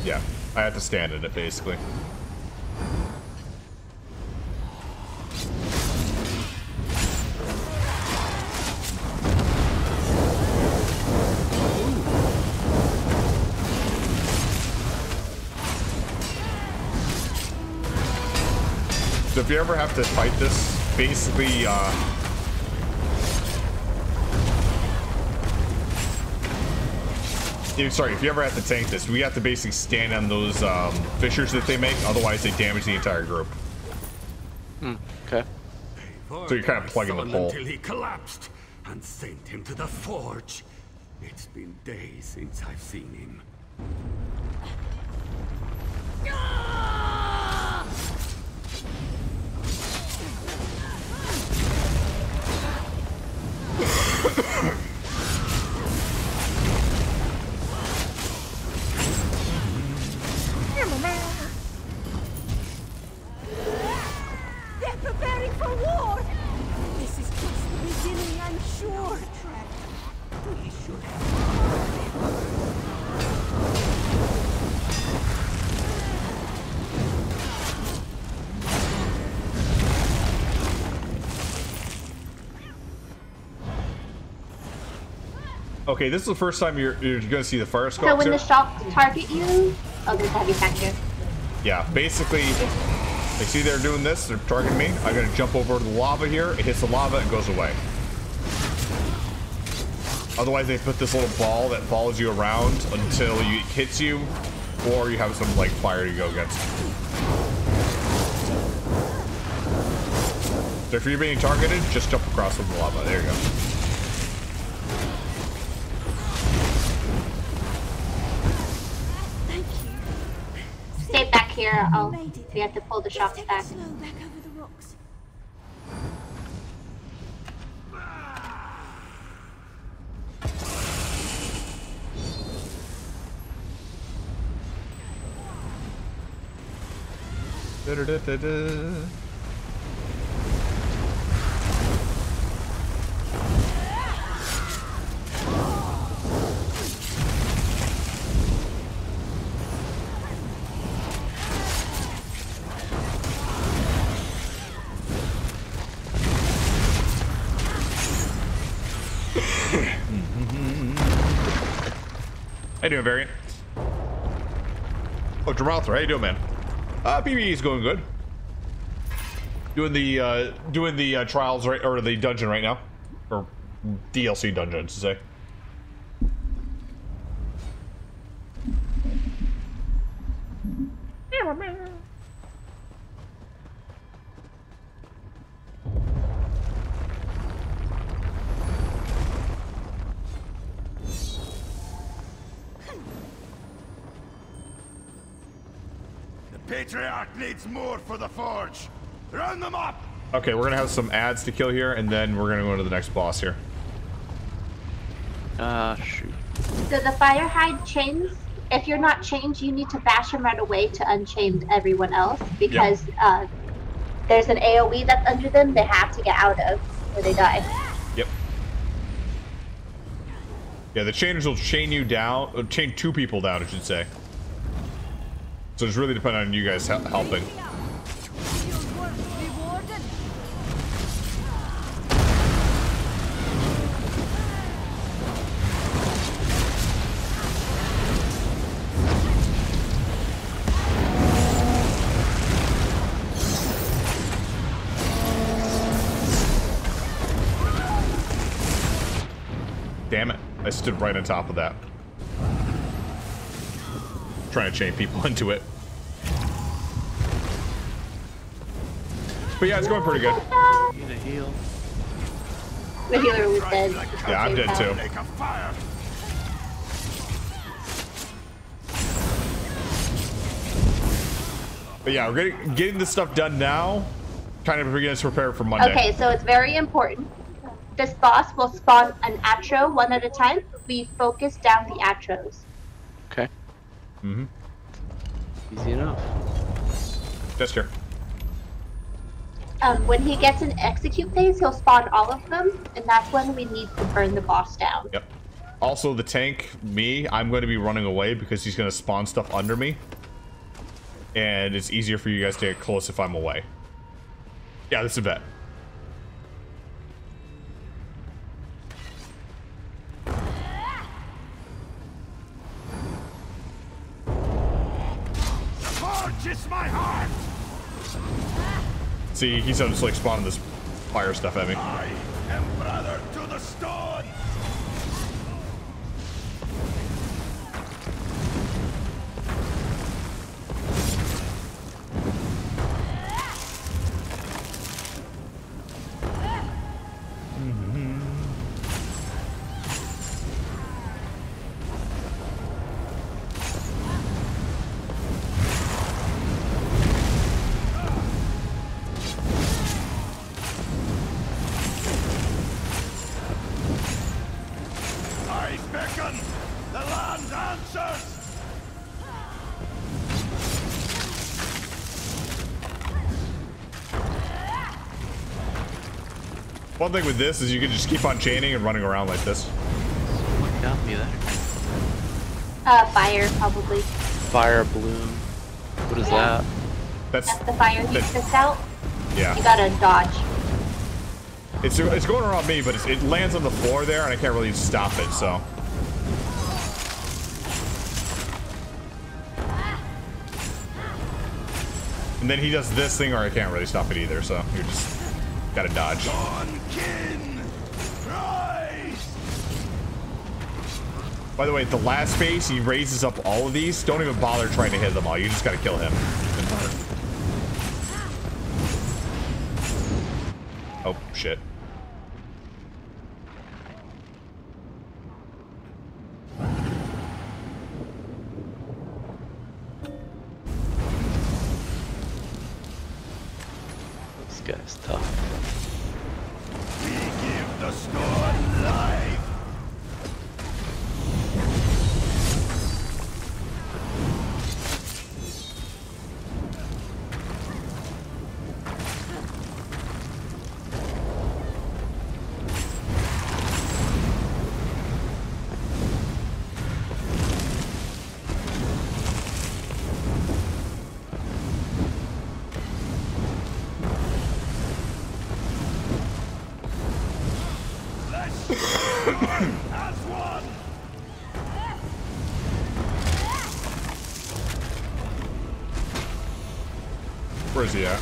Yeah, I have to stand in it basically. So if you ever have to fight this, basically, sorry, if you ever have to tank this, we have to basically stand on those fissures that they make, otherwise they damage the entire group. Okay. So you're kind of plugging the hole. Until he collapsed and sent him to the forge. It's been days since I've seen him. They're preparing for war! This is just the beginning, I'm sure. We should Okay, this is the first time you're gonna see the fire skulks. So when here. the sharks target you, oh, there's a heavy attack here. Yeah, basically, they see they're doing this. They're targeting me. I'm gonna jump over to the lava here. It hits the lava and goes away. Otherwise, they put this little ball that follows you around until it hits you, or you have some like fire to go against. So if you're being targeted, just jump across with the lava. There you go. Stay back here. We have to pull the sharks back. How you doing, Variant? Oh, Dramalthor, how you doing, man? PvE is going good. Doing the trials right, or the dungeon right now, or DLC dungeon to say. Patriarch needs more for the forge. Round them up. Okay, we're gonna have some ads to kill here, and then we're gonna go to the next boss here. Shoot. So the fire hide chains, if you're not chained, you need to bash them right away to unchain everyone else, because there's an AoE that's under them they have to get out of, or they die. Yep. Yeah, the chainers will chain you down, or chain two people down, I should say. So it's really dependent on you guys helping. Damn it, I stood right on top of that. Trying to chain people into it. But yeah, it's going pretty good. You need a heal. The healer was dead. Yeah, I'm dead too. But yeah, we're getting this stuff done now. Kind of getting us prepared for Monday. Okay, so it's very important. This boss will spawn an atro one at a time. We focus down the atros. Okay. Mm-hmm. Easy enough. Just here. When he gets an execute phase, he'll spawn all of them, and that's when we need to burn the boss down. Yep. Also, the tank, I'm going to be running away because he's going to spawn stuff under me. And it's easier for you guys to get close if I'm away. Yeah, this is a bet. Forge my heart. See, he's just like spawning this fire stuff at me. I am brother to the stone. One thing with this is you can just keep on chaining and running around like this. What got me there? Fire, probably. Fire bloom. What is that? That's the fire he spits out. Yeah. You gotta dodge. It's going around me, but it lands on the floor there, and I can't really stop it, so. And then he does this thing, or I can't really stop it either, so you just gotta dodge. By the way, the last phase, he raises up all of these. Don't even bother trying to hit them all. You just gotta kill him. Oh, shit. This guy's tough. We give the storm life. Where is he at?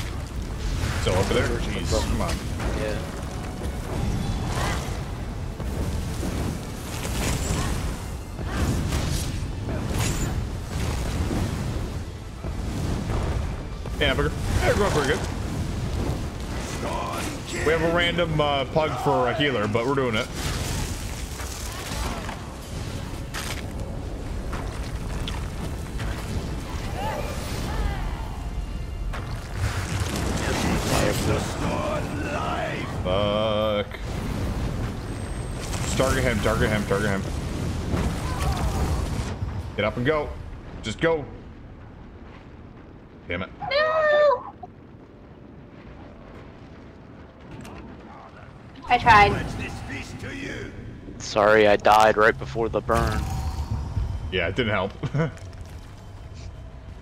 Still over there? Jeez, come on. Yeah. Yeah, we're going pretty good. We have a random pug for a healer, but we're doing it. Fuck. Just target him, target him, target him. Get up and go. Just go. Damn it. No! I tried. Sorry, I died right before the burn. Yeah, it didn't help.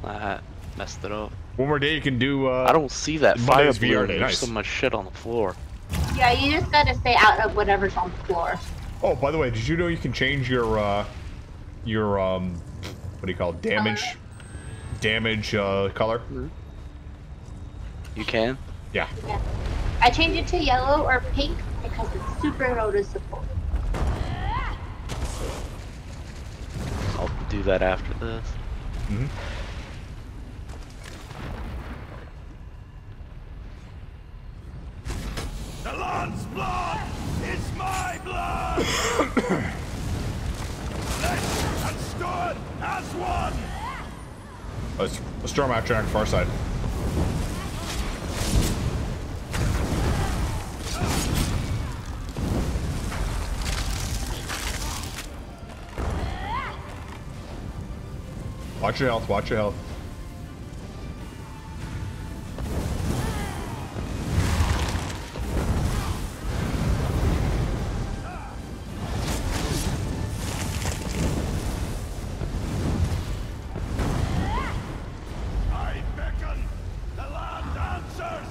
I messed it up. One more day you can do I don't see that fire Monday's blue. VR day. There's Nice. so much shit on the floor. Yeah, you just gotta stay out of whatever's on the floor. Oh, by the way, did you know you can change your what do you call it? Damage color? You can? Yeah. Yeah. I changed it to yellow or pink because it's super noticeable. I'll do that after this. Mm-hmm. The land's blood is my blood. Flesh and stone as one. Let's storm out track far side. Watch your health, watch your health. I beckon. The land answers.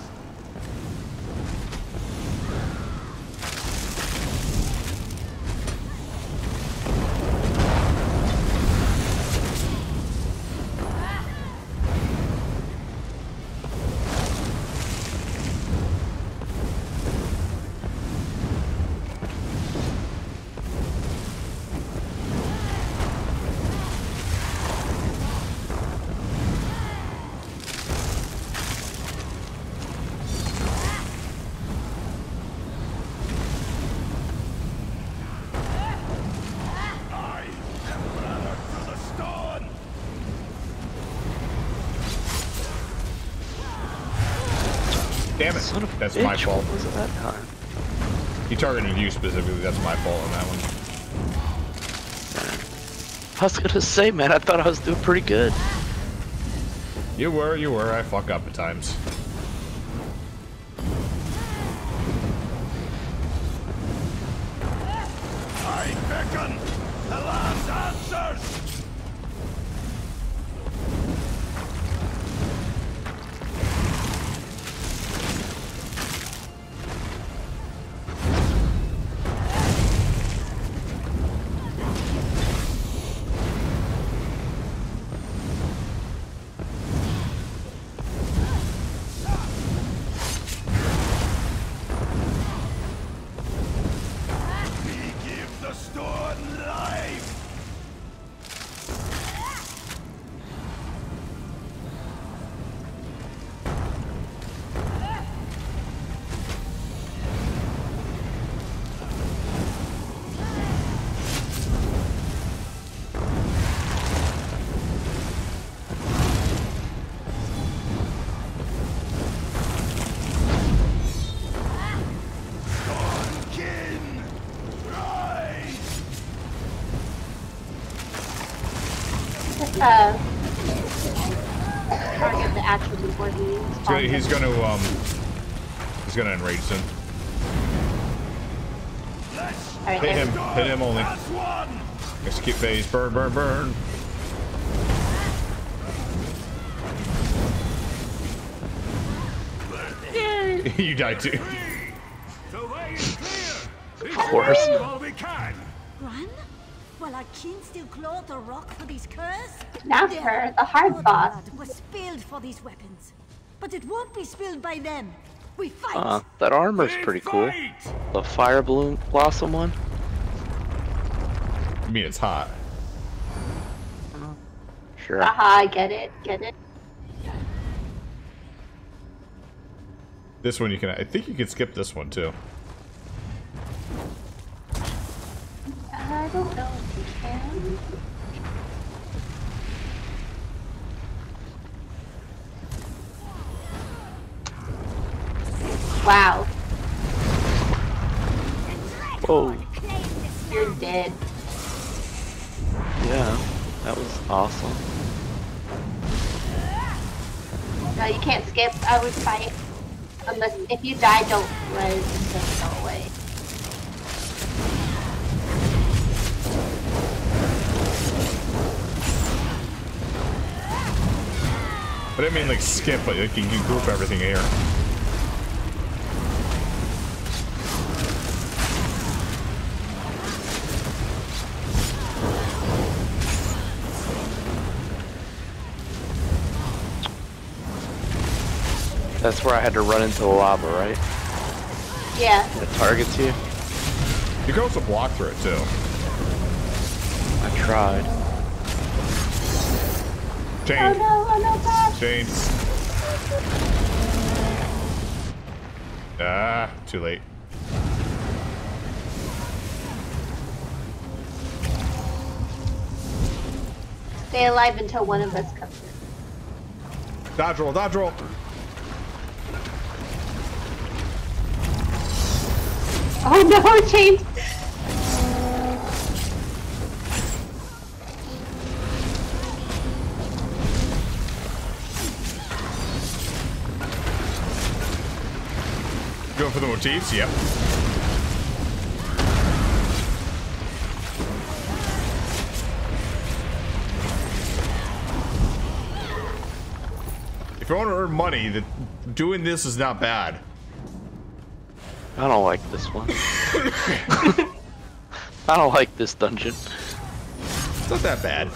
I am brother to the stone. Damn it. Son of a That's bitch, my fault. What was it that time? He targeted you specifically, that's my fault on that one. I was gonna say, man, I thought I was doing pretty good. You were, I fuck up at times. I beckon. The land answers. target the actual before he's gonna enrage soon. Right, hit him only. Execute phase, burn, burn, burn. Yay! You died too. Of course. Run? While our king still clawed the rock for these curs? Now for the hard boss. Blood was spilled for these weapons, but it won't be spilled by them. We fight. That armor's pretty cool. The fire balloon blossom one. I mean, it's hot. Sure. Haha, get it, get it. This one you can. I think you can skip this one too. I don't know if you can. Wow. Whoa. You're dead. Yeah, that was awesome. No, you can't skip. I would fight. Unless, if you die, don't res and just go away. But I mean, like, skip, but like, you can group everything here. That's where I had to run into the lava, right? Yeah. It targets you? You can also block through it, too. I tried. Chain. Oh no, God. Chain. Ah, too late. Stay alive until one of us comes in. Dodge roll, dodge roll. Oh no, chain. Go for the motifs, yep. If you want to earn money, doing this is not bad. I don't like this one. I don't like this dungeon. It's not that bad.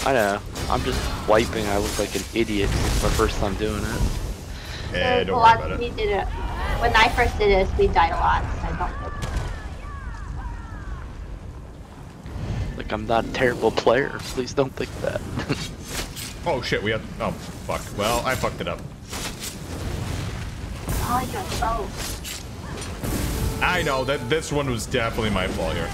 I know. I'm just wiping. I look like an idiot my first time doing it. Yeah, don't worry about it. We did it. When I first did this, we died a lot, so I don't know. Like, I'm not a terrible player. Please don't think that. Oh shit, we have. Oh fuck. Well, I fucked it up. Oh, you're so. I know that this one was definitely my fault here.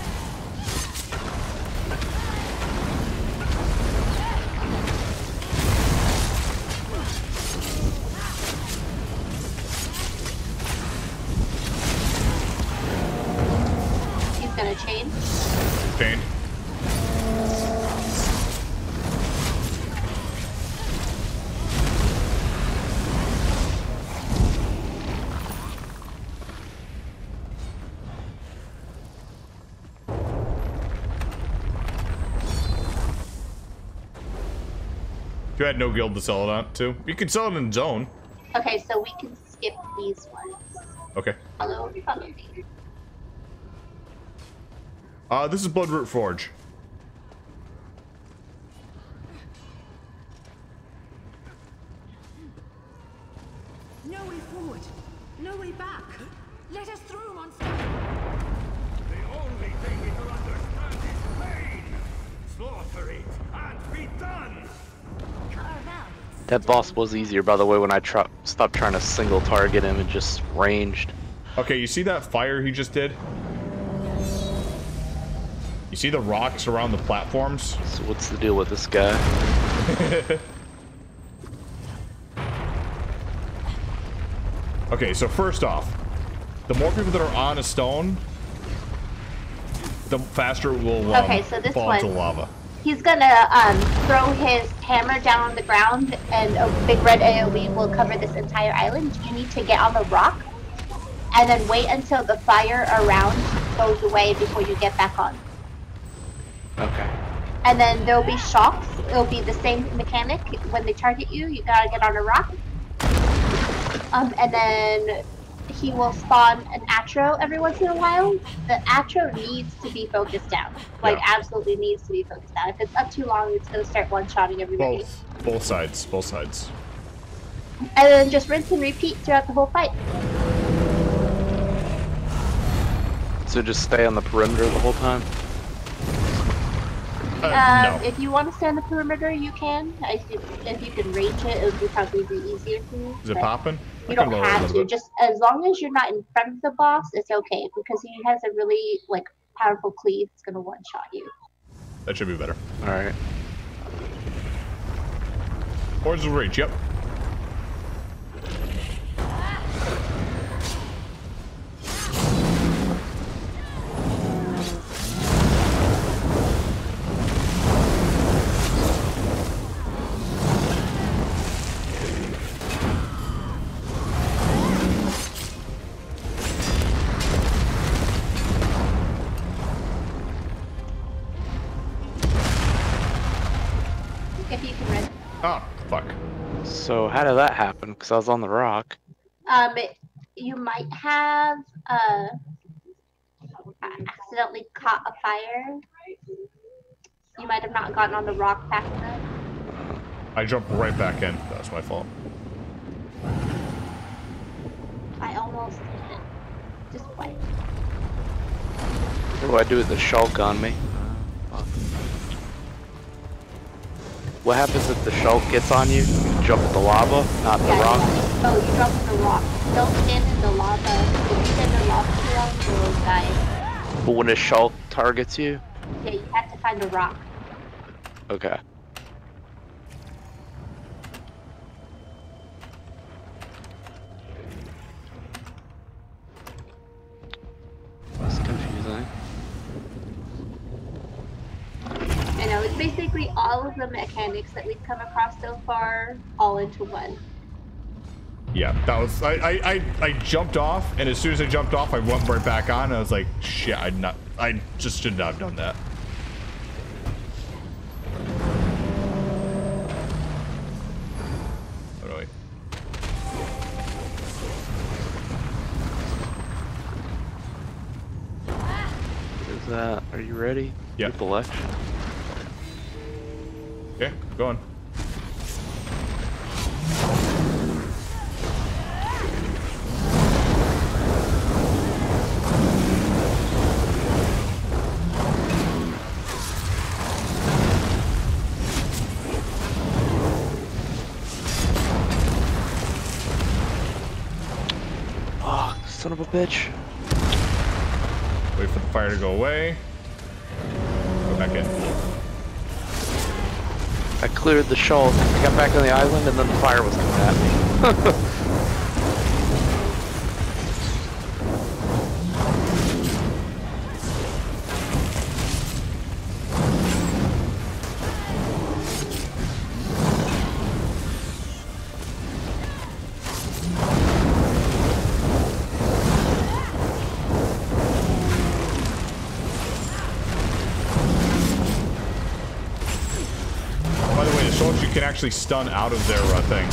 He's gonna chain. Chain. You had no guild to sell it on to. You could sell it in zone. Okay, so we can skip these ones. Okay. Follow me. This is Bloodroot Forge. No way forward. No way back. Let us through, monster. The only thing we can understand is pain. Slaughter it and be done. That boss was easier, by the way, when I stopped trying to single target him and just ranged. Okay, you see that fire he just did? You see the rocks around the platforms? So what's the deal with this guy? Okay, so first off, the more people that are on a stone, the faster it will Okay, so this fall one, into lava. He's gonna throw his hammer down on the ground, and a big red AoE will cover this entire island. You need to get on the rock, and then wait until the fire around goes away before you get back on. Okay. And then there'll be shocks. It'll be the same mechanic. When they target you, you gotta get on a rock. And then he will spawn an Atro every once in a while. The Atro needs to be focused down. Like, absolutely needs to be focused down. If it's up too long, it's gonna start one-shotting everybody. Both sides. And then just rinse and repeat throughout the whole fight. So just stay on the perimeter the whole time? No. If you want to stay on the perimeter, you can. If you can range it, it would be probably be easier for you. Is it popping? You don't have to. Just as long as you're not in front of the boss, it's okay because he has a really powerful cleave. It's gonna one-shot you. That should be better. All right. Hordes of Rage. Yep. If you can run. Oh, fuck. So how did that happen? Because I was on the rock. You might have accidentally caught a fire. You might have not gotten on the rock fast enough. I jumped right back in. That was my fault. I almost did it. Just wait. What do I do with the shulk on me? What happens if the shulk gets on you? You jump at the lava, not the rock? Oh, you drop in the rock. Don't stand in the lava. If you stand in the lava too long, you will die. But when a shulk targets you? Yeah, you have to find a rock. Okay. That's confusing. I know, it's basically all of the mechanics that we've come across so far, all into one. Yeah, that was I jumped off, and as soon as I jumped off, I went right back on. And I was like, shit, I just should not have done that. Oh, no, wait. Is that? Are you ready? Yeah. People left. Okay, go on. Oh, son of a bitch. Wait for the fire to go away. Go back in. I cleared the shulk, I got back on the island, and then the fire was coming at me. By the way, the soldiers you can actually stun out of their thing.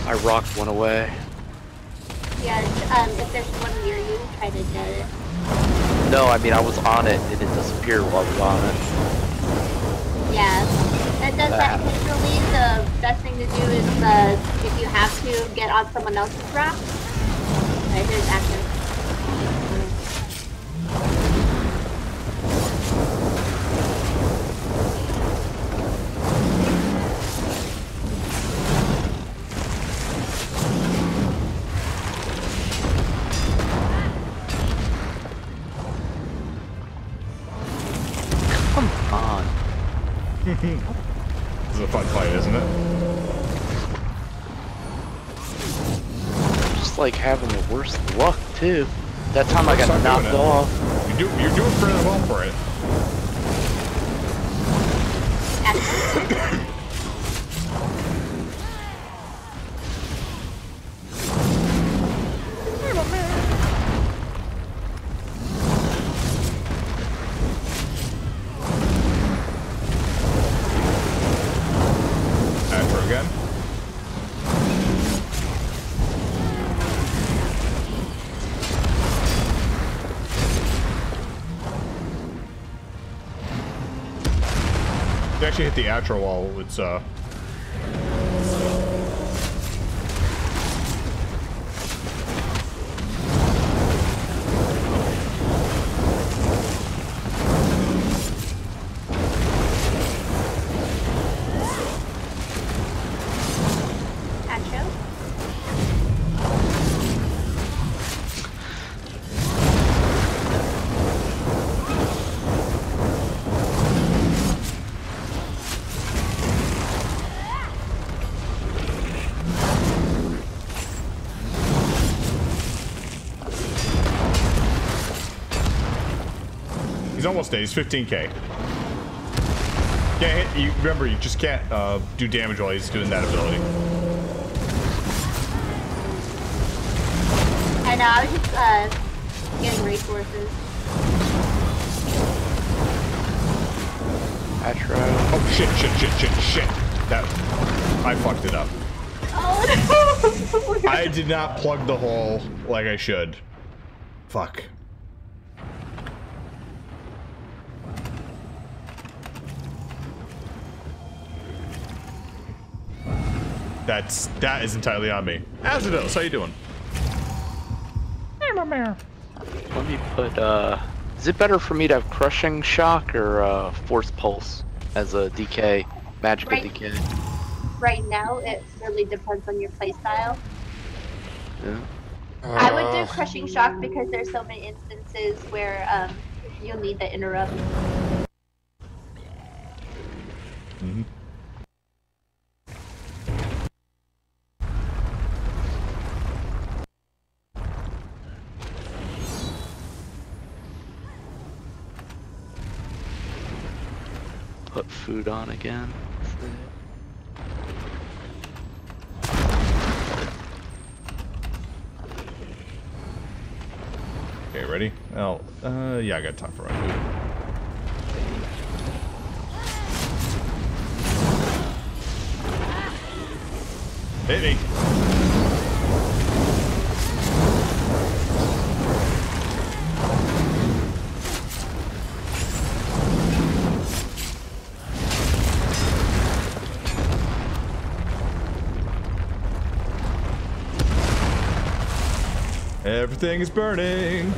I rocked one away. Yeah, if there's one near you, try to get it. No, I mean I was on it and it disappeared while I was on it. Yeah, it does that occasionally. The best thing to do is, if you have to, get on someone else's rock. Right, here's action. Come on. This is a fun fight, isn't it? just like having the worst luck too. That time I got knocked off. You're doing pretty well for it. After again. You actually hit the outro wall. It's He's almost dead. He's 15k. Can't hit you. Remember, you just can't do damage while he's doing that ability. I know. I was just getting resources. I tried. Oh shit! That I fucked it up. Oh no! I did not plug the hole like I should. Fuck. That is entirely on me. Azidos, how you doing? Hey, my man. Let me put, is it better for me to have Crushing Shock or, Force Pulse as a DK, Magic DK? Right now, it really depends on your playstyle. Yeah. I would do Crushing Shock because there's so many instances where, you'll need the interrupt. Mm-hmm. Put food on again. Okay, ready? Oh, yeah, I got time for my food. Hit me. Everything is burning.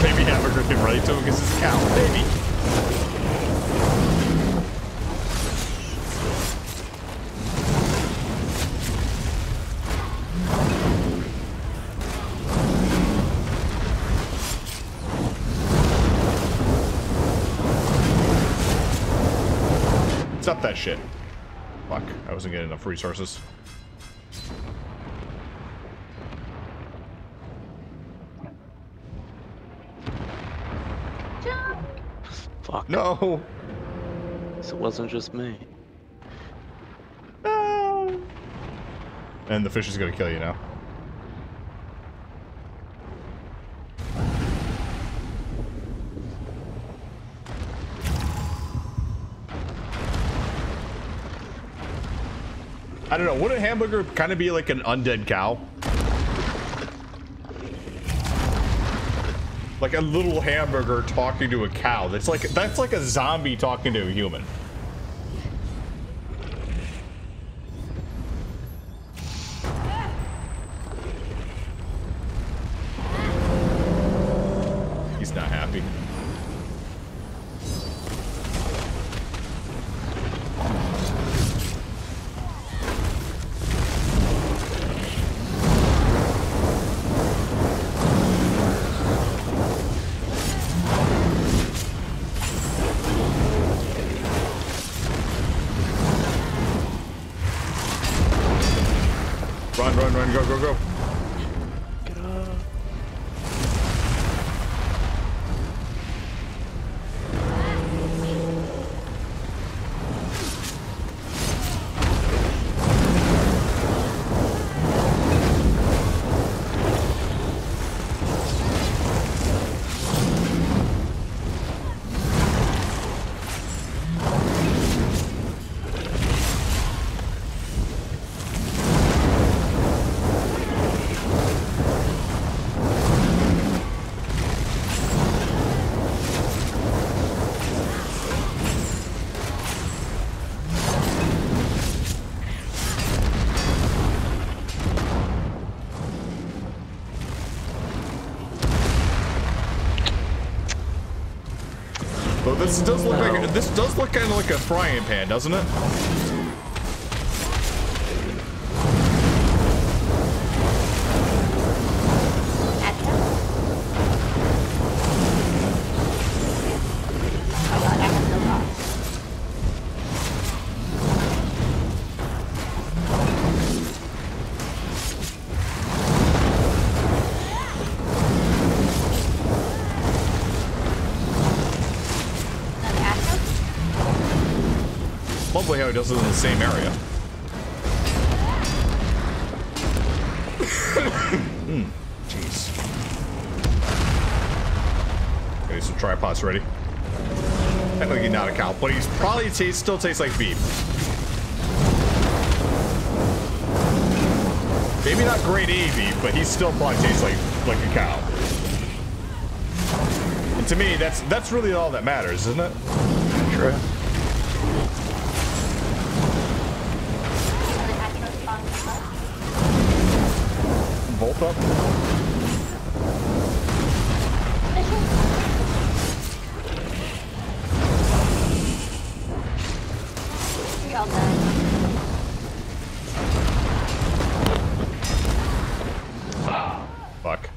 Baby hamburger can relate to him because it's a cow. Baby. Stop that shit. Fuck, I wasn't getting enough resources. Fuck. No! So it wasn't just me. No. And the fish is gonna kill you now. I don't know, would a hamburger kind of be like an undead cow? Like a little hamburger talking to a cow. That's like a zombie talking to a human. He's not happy. this does look like this does look kind of like a frying pan, doesn't it? Lovely how he does it in the same area. Jeez. Okay, so tripods ready. Technically not a cow, but he's probably still tastes like beef. Maybe not grade A beef, but he still probably tastes like a cow. And to me, that's really all that matters, isn't it? True. Bolt up. Fuck.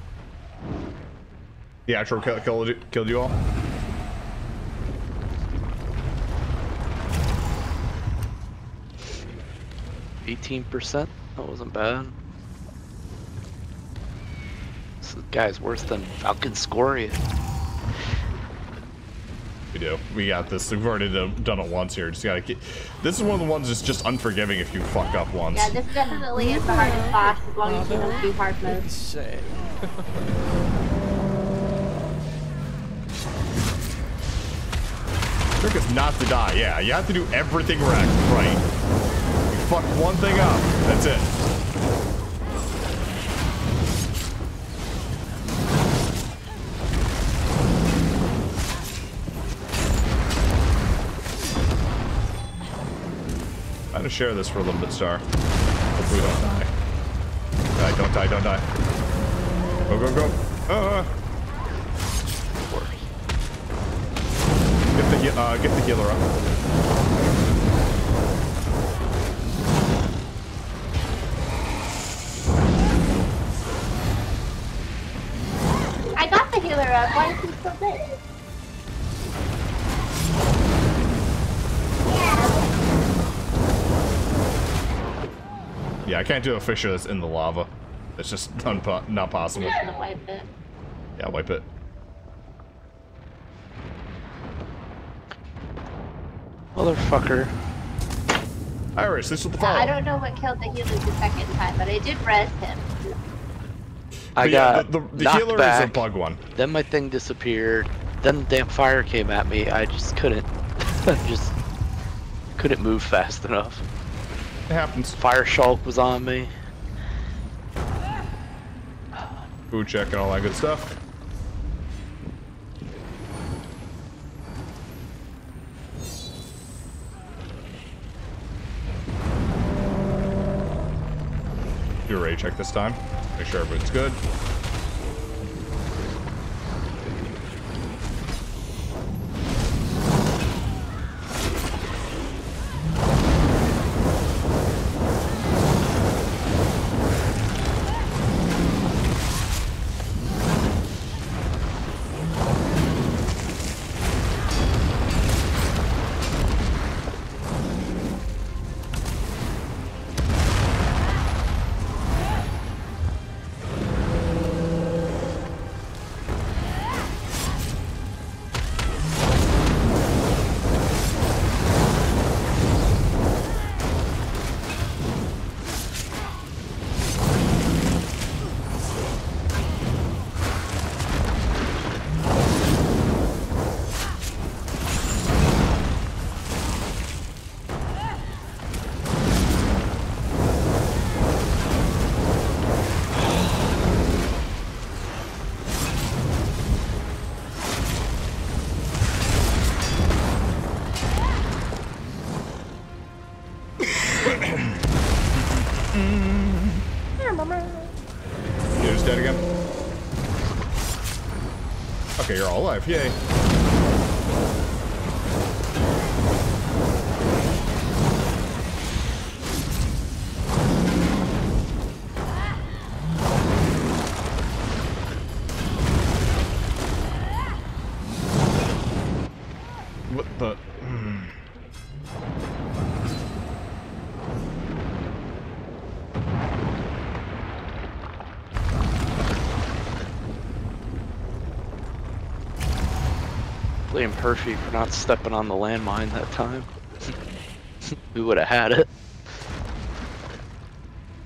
The actual killed you all? %. That wasn't bad. This guy's worse than Falcon Scoria. We do. We got this. We've already done it once here. Just gotta keep. This is one of the ones that's just unforgiving if you fuck up once. Yeah, this definitely is the hardest boss as long as you don't do hard mode. Trick is not to die. Yeah, you have to do everything right. You fuck one thing up. That's it. I'm gonna share this for a little bit, Star. Hopefully we don't die. Don't die, don't die. Go, go, go. Get the healer up. I got the healer up. Why is he so big? Yeah, I can't do a fissure that's in the lava. It's just not possible. I'm gonna wipe it. Yeah, wipe it. Motherfucker. Irish, this is the fall. I don't know what killed the healer the second time, but I did res him. I got the knocked healer back, is a bug one. Then my thing disappeared. Then the damn fire came at me. I just couldn't. just couldn't move fast enough. It happens. Fire Shulk was on me. Food check and all that good stuff. Do a raid check this time. Make sure everything's good. You're dead again? Okay, you're all alive. Yay. What the? Blame Hershey for not stepping on the landmine that time. We would have had it.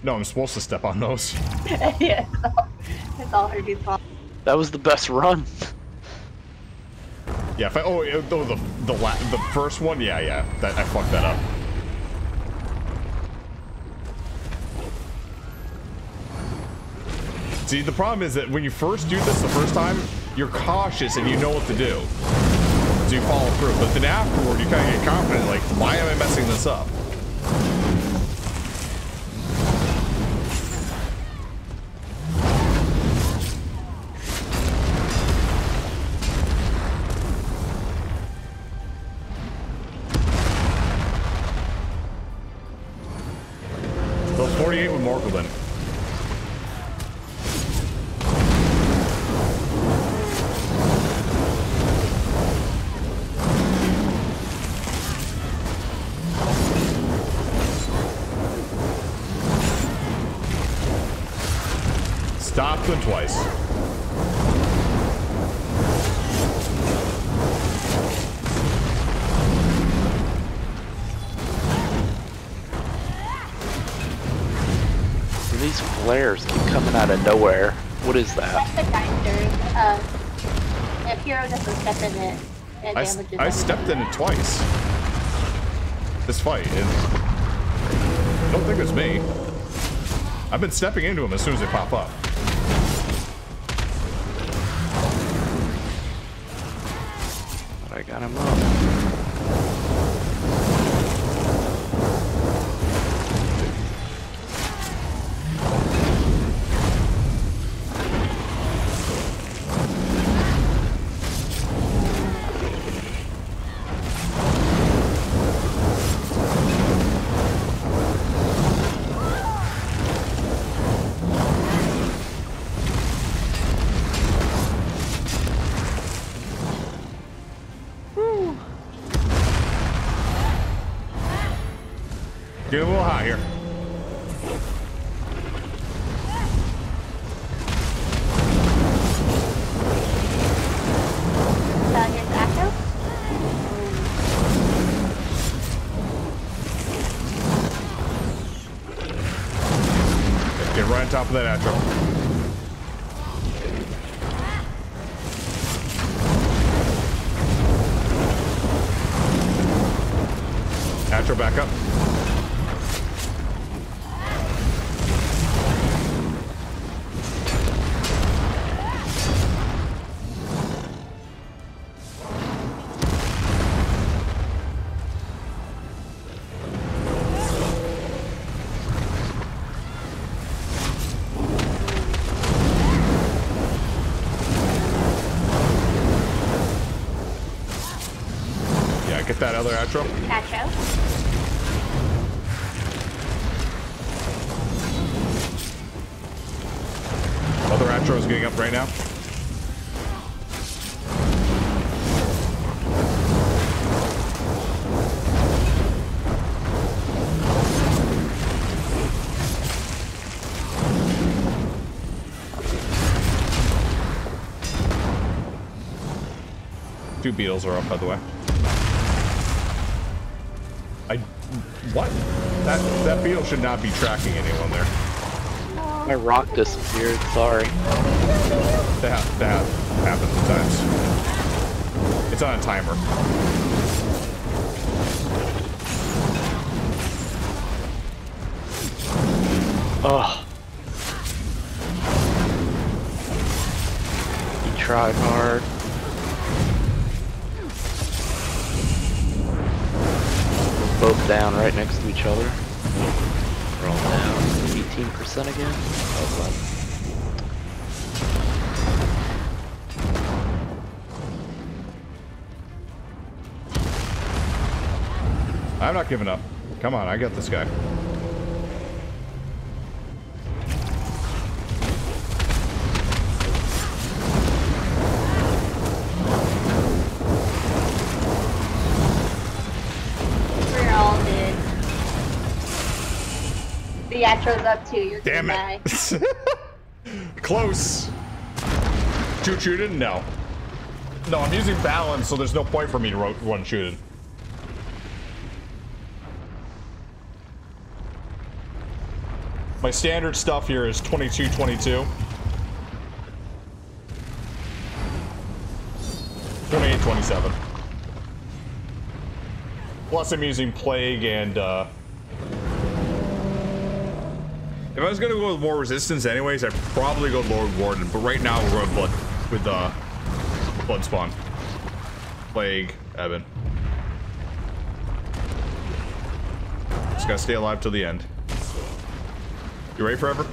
No, I'm supposed to step on those. Yeah, it's all Hershey's fault. That was the best run. Yeah, if I, the first one, yeah, that I fucked that up. See, the problem is that when you first do this the first time, you're cautious and you know what to do, so you follow through. But then afterward, you kind of get confident, like, why am I messing this up? So 48 with Morkel then. Stop them twice. These flares keep coming out of nowhere. What is that? That's the grinders. If Hero doesn't step in it, it damages I everything. stepped in it twice. This fight is... I don't think it's me. I've been stepping into them as soon as they pop up. But I got him up. Get a little hot here. Here's the Acto. Get right on top of that Atro. Atro back up. Get that other Atro. Atro. Other Atro is getting up right now. Two beetles are up, by the way. What? That beetle should not be tracking anyone there. My rock disappeared, sorry. That happens sometimes. It's on a timer. Ugh. He tried hard. Both down right next to each other. We're all down 18% again. Oh, I'm not giving up. Come on, I got this guy. We're all dead. Theatro's up too. You're Damn gonna it. Close. Shoot it? No. No, I'm using balance, so there's no point for me to run shooting. My standard stuff here is 22-22. 28-27. Plus I'm using Plague and, if I was gonna go with more resistance anyways, I'd probably go Lord Warden, but right now we're going Blood Spawn. Plague, Evan. Just gotta stay alive till the end. You ready forever?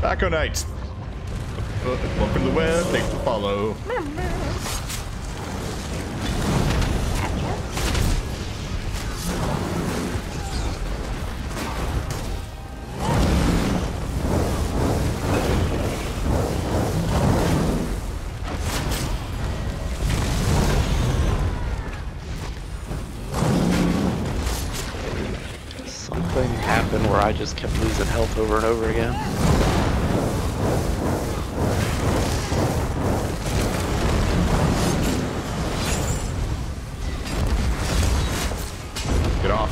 Taco Knights. Welcome to the web. Thanks for follow. Something happened where I just kept losing health over and over again. Get off.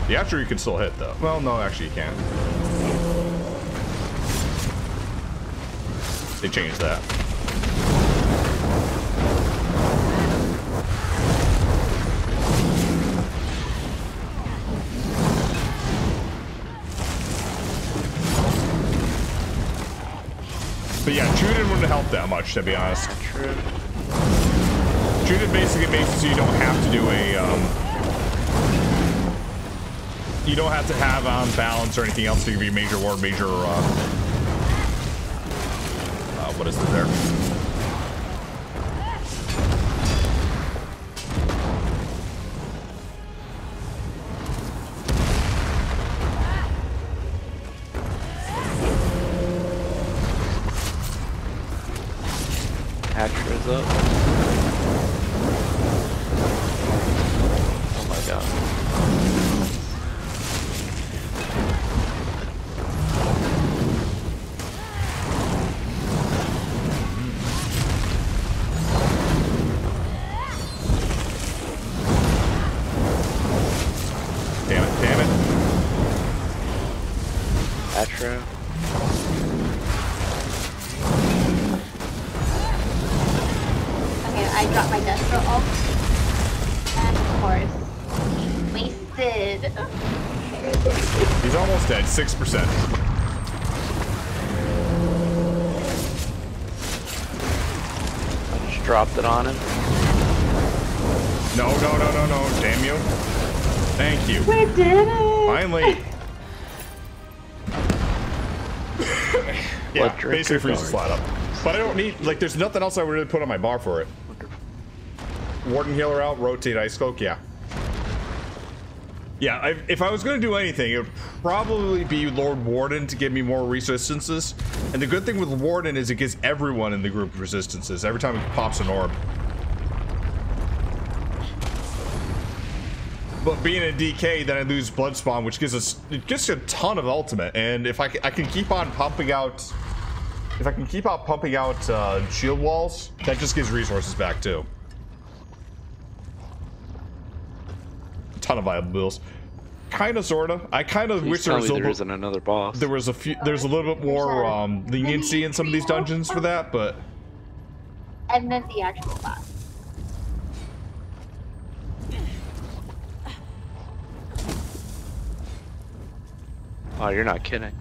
The Atcher you can still hit though. Well, no, actually you can't. They changed that. But yeah, Juden wouldn't help that much, to be honest. True. Juden basically makes it so you don't have to do a, you don't have to have on balance or anything else to give you major war, major, what is it there? Hatcher's up. Oh my god. Damn it, damn it. Hatcher. I dropped my Destro ult. And of course, wasted. He's almost dead, 6%. I just dropped it on him. No, no, no, no, no, damn you. Thank you. We did it! Finally. Yeah, What drink basically or freeze the slot up. But I don't need, like, there's nothing else I would really put on my bar for it. Warden healer out, rotate ice cloak, yeah. Yeah, if I was going to do anything, it would probably be Lord Warden to give me more resistances. And the good thing with Warden is it gives everyone in the group resistances every time it pops an orb. But being a DK, then I lose Blood Spawn, which gives us a ton of ultimate. And if I can keep on pumping out, shield walls, that just gives resources back too. A ton of viable bills. Kind of, sorta. I kind of wish there was isn't another boss. There's a little bit more leniency in some of these dungeons for that, but. And then the actual boss. Oh, you're not kidding.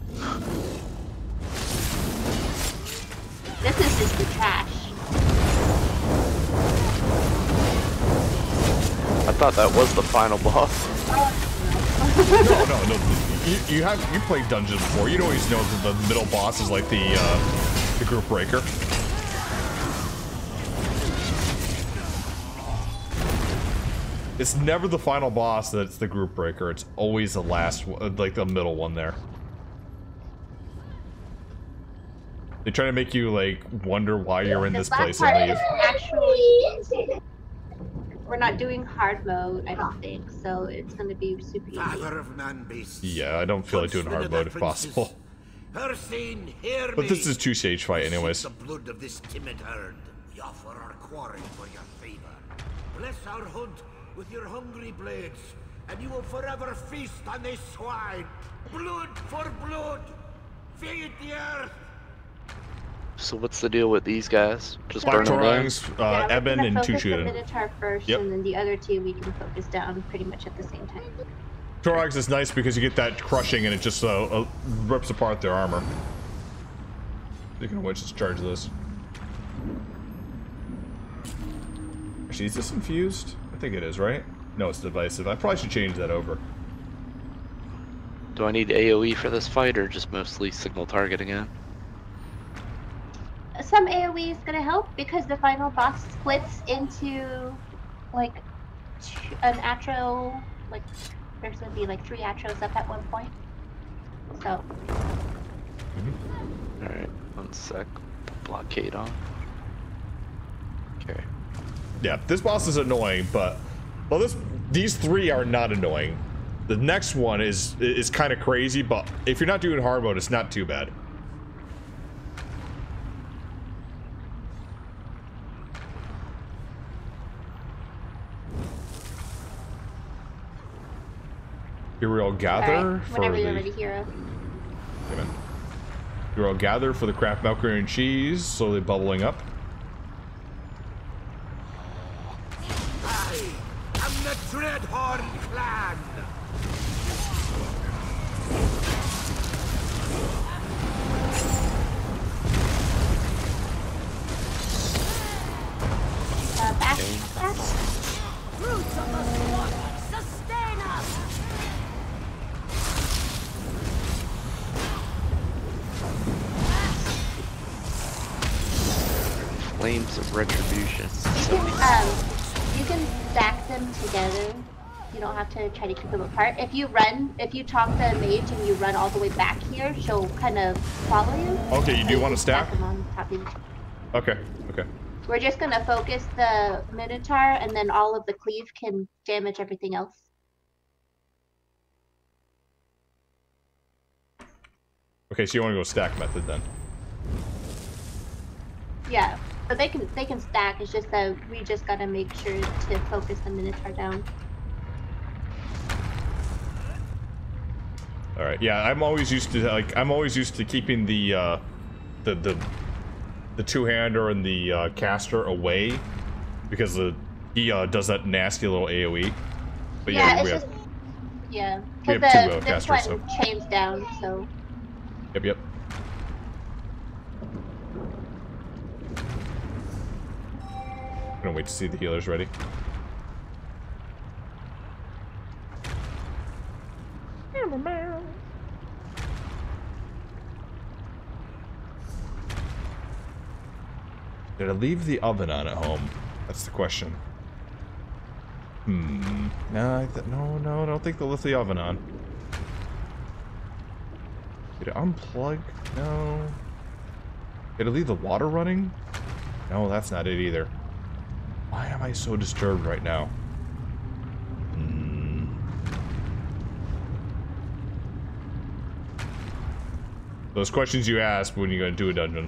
This is just the trash. I thought that was the final boss. No. You played dungeons before. You always know that the middle boss is like the group breaker. It's never the final boss that's the group breaker. It's always the last one, like the middle one there. They try to make you like wonder why you're in this place and leave. Actually, we're not doing hard mode, I don't think, so it's gonna be super easy. Yeah, I don't feel like doing hard mode if possible. But this is 2-stage fight anyways. The blood of this timid herd. We offer our quarry for your favor. Bless our hunt with your hungry blades, and you will forever feast on this swine. Blood for blood. Feed the earth. So what's the deal with these guys? Just burn them down? Eben and Tuchuden. Tuchuden. The Minotaur first, and then the other two we can focus down pretty much at the same time. Torag's is nice because you get that crushing and it just rips apart their armor. Speaking of which, let's charge this. Actually, is this infused? I think it is, right? No, it's divisive. I probably should change that over. Do I need AoE for this fight or just mostly signal target again? Some AoE is gonna help because the final boss splits into like an atro, like there's gonna be like 3 atros up at one point. So. Alright, 1 sec. Blockade on. Okay. Yeah, this boss is annoying, but well, these 3 are not annoying. The next one is kind of crazy, but if you're not doing hard mode, it's not too bad. Here we all gather for whenever the. you're ready, hero. Amen. Here we all gather for the craft macaroni and cheese, slowly bubbling up. I am the Dreadhorn clan. Back. Roots of the swamp, sustain us! Flames of Retribution. You can stack them together. You don't have to try to keep them apart. If you talk to a mage and you run all the way back here, she'll kind of follow you. Okay, you do want to stack? Them on top of you. Okay, okay. We're just gonna focus the Minotaur, and then all of the cleave can damage everything else. Okay, so you want to go stack method then? Yeah, but they can stack. It's just that we just gotta make sure to focus the Minotaur down. All right. Yeah, I'm always used to keeping the two-hander and the caster away because he does that nasty little AoE. But yeah, we have two this casters, one so. chains down, so. Yep. I'm gonna wait to see the healers ready. Did I leave the oven on at home? That's the question. No, no, I don't think they left the oven on. Did it unplug? No. Did I leave the water running? No, that's not it either. Why am I so disturbed right now? Those questions you ask when you're gonna do a dungeon.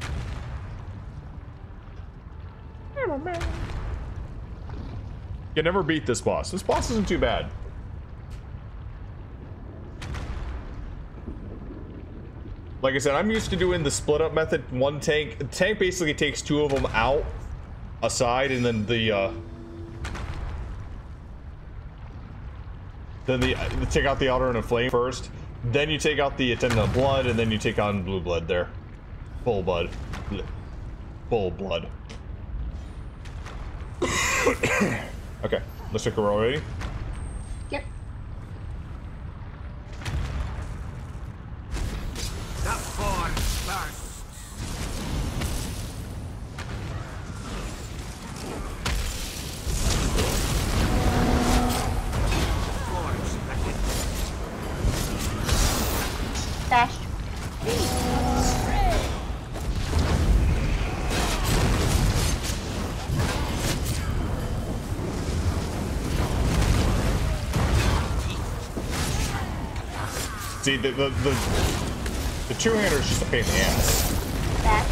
You never beat this boss. This boss isn't too bad. Like I said, I'm used to doing the split up method. One tank. The tank basically takes two of them out, aside, and then take out the outer and the flame first. Then you take out the attendant blood, and then you take on blue blood there. Full blood. Full blood. Okay, looks like we're all ready. Yep. The forge bursts. Dash. See, the two-hander is just a pain in the ass. Dash.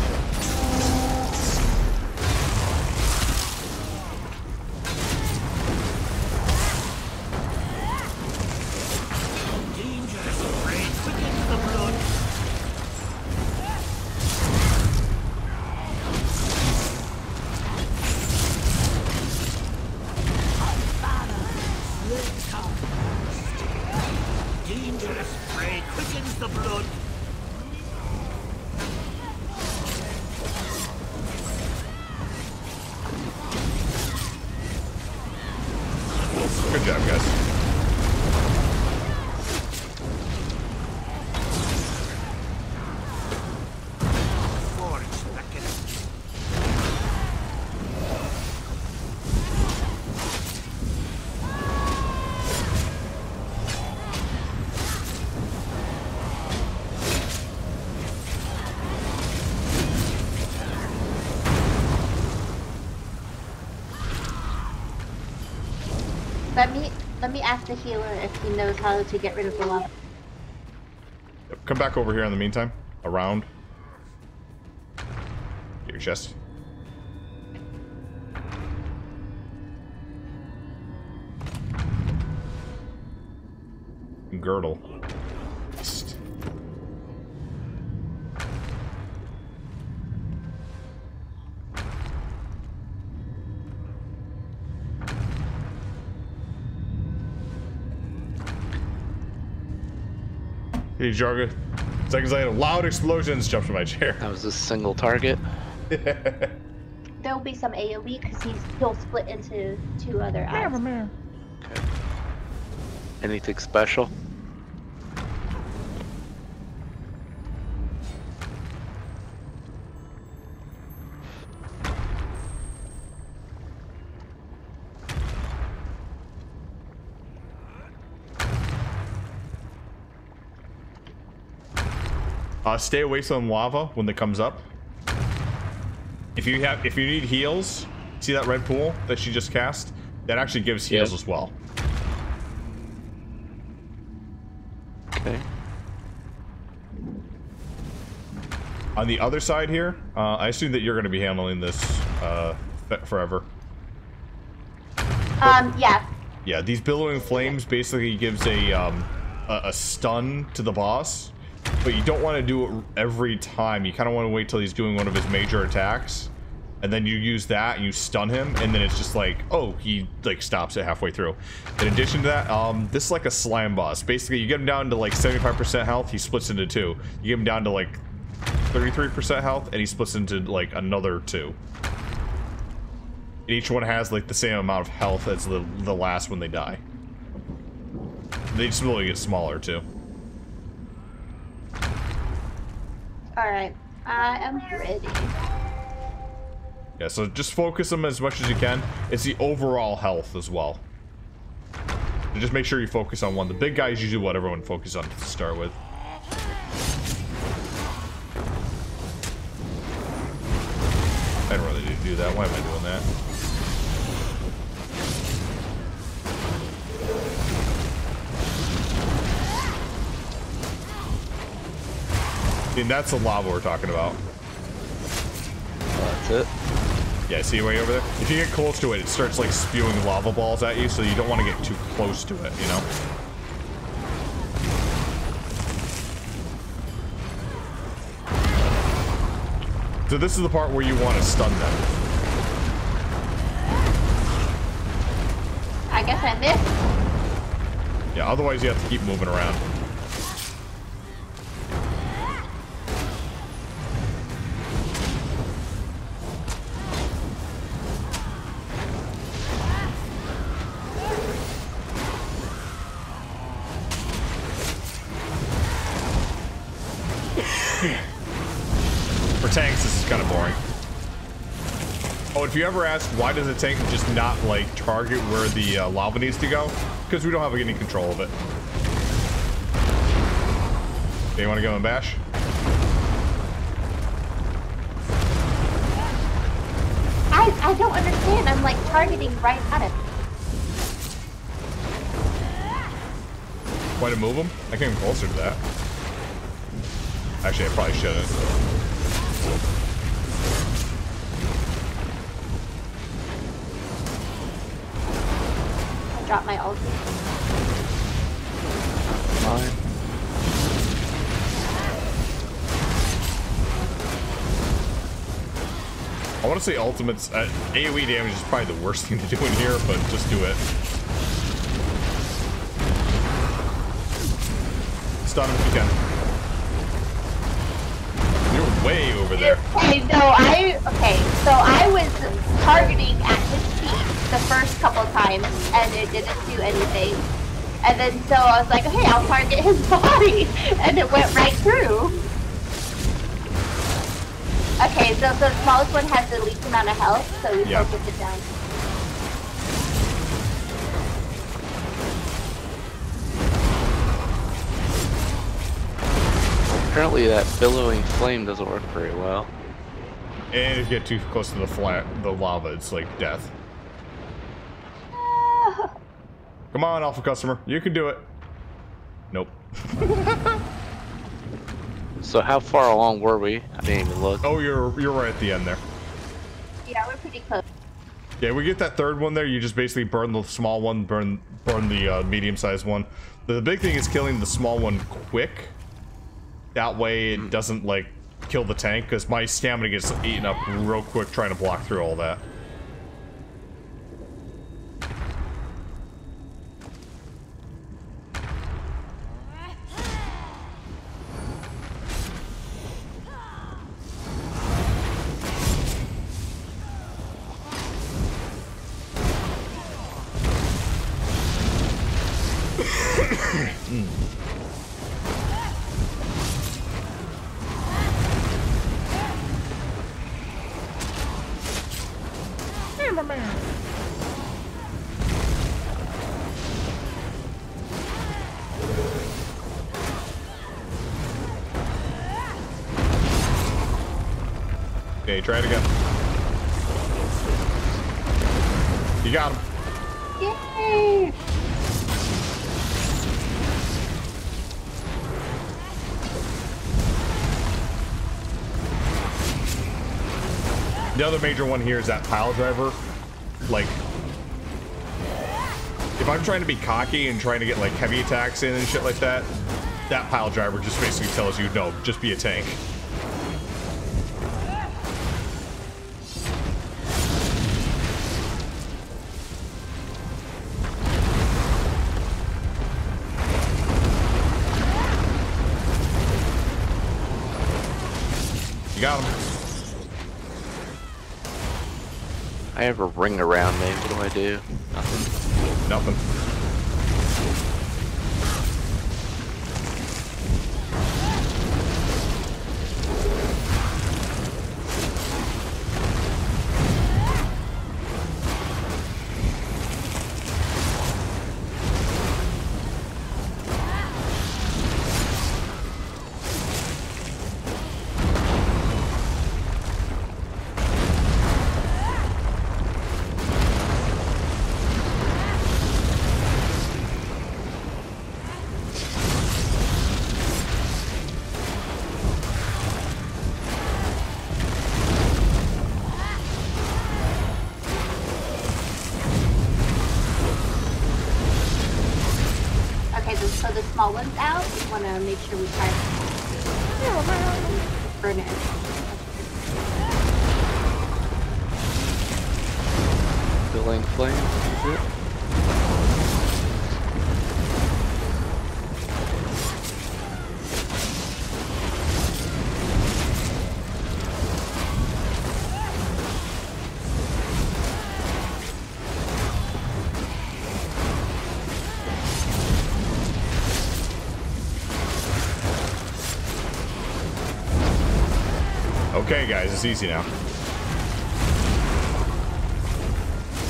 Good job, guys. Let me ask the healer if he knows how to get rid of the lava. Come back over here in the meantime. Around. Get your chest. Girdle. Hey, Jarga. Seconds later, loud explosions jumps from my chair. That was a single target. There'll be some AoE because he'll split into two other eyes. Okay. Anything special? Stay away from lava when it comes up. If you need heals, see that red pool that she just cast? That actually gives heals as well. Okay. On the other side here, I assume that you're going to be handling this forever. Yeah. Yeah, these billowing flames basically gives a stun to the boss. But you don't want to do it every time. You kind of want to wait till he's doing one of his major attacks, and then you use that and you stun him, and then it's just like, oh, he like stops it halfway through. In addition to that, this is like a slime boss. Basically, you get him down to like 75% health, he splits into two. You get him down to like 33% health, and he splits into like another two. And each one has like the same amount of health as the last when they die. They just really get smaller too. Alright, I am ready. Yeah, so just focus them as much as you can. It's the overall health as well. So just make sure you focus on one. The big guy is usually what everyone focuses on to start with. I don't really need to do that. Why am I doing that? I mean, that's the lava we're talking about. That's it. Yeah, see way over there? If you get close to it, it starts like spewing lava balls at you, so you don't want to get too close to it, you know? So this is the part where you want to stun them. I guess I missed. Yeah, otherwise you have to keep moving around. For tanks, this is kind of boring. Oh, if you ever ask why does a tank just not like target where the lava needs to go? Because we don't have any control of it. Okay, you want to go and bash? I don't understand. I'm like targeting right at it. Why to move him? I came closer to that. Actually, I probably shouldn't. I dropped my ulti. Fine. I want to say ultimates. AoE damage is probably the worst thing to do in here, but just do it. Stun him if you can. You're way over there. Okay, so I was targeting at his feet the first couple times, and it didn't do anything. And then so I was like, okay, I'll target his body, and it went right through. Okay, so the smallest one has the least amount of health, so we focus it down. Apparently that billowing flame doesn't work very well. And if you get too close to the lava, it's like death. Come on, alpha customer, you can do it. Nope. So how far along were we? I didn't even look. Oh, you're right at the end there. Yeah, we're pretty close. Yeah, we get that third one there. You just basically burn the small one, burn the medium-sized one. The big thing is killing the small one quick. That way it doesn't like kill the tank, because my stamina gets eaten up real quick trying to block through all that. Okay, try it again. You got him. Yay! The other major one here is that pile driver. Like, if I'm trying to be cocky and trying to get like heavy attacks in and shit like that, that pile driver just basically tells you, no, just be a tank. You got him. I have a ring around me. What do I do? Nothing. Nothing. Okay, so the small one's out. We want to make sure we try to burn it. Filling flame, is it? Okay, guys, it's easy now.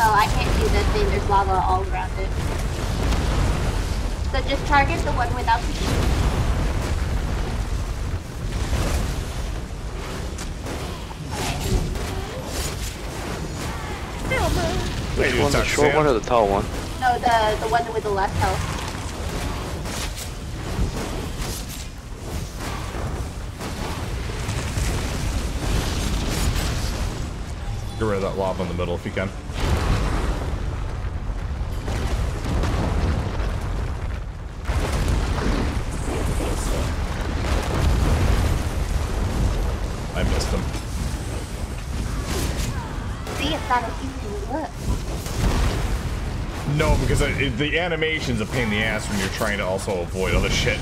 Oh, I can't do this thing. There's lava all around it. So just target the one without the shield. Which one's the short one or the tall one? No, the one with the less health. Get rid of that lava in the middle if you can. I missed him. See, it's not as easy as it looks. No, because the animation's a pain in the ass when you're trying to also avoid other shit.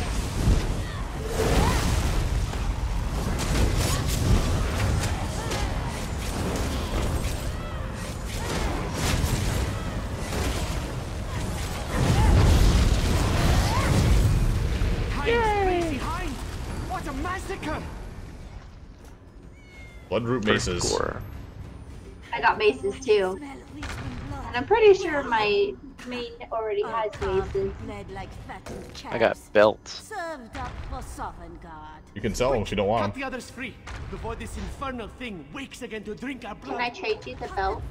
Bloodroot maces. I got maces too. And I'm pretty sure my main already has maces. I got belts. You can sell them if you don't want Cut them. the others free before this infernal thing wakes again to drink our blood. Can I trade you the belt?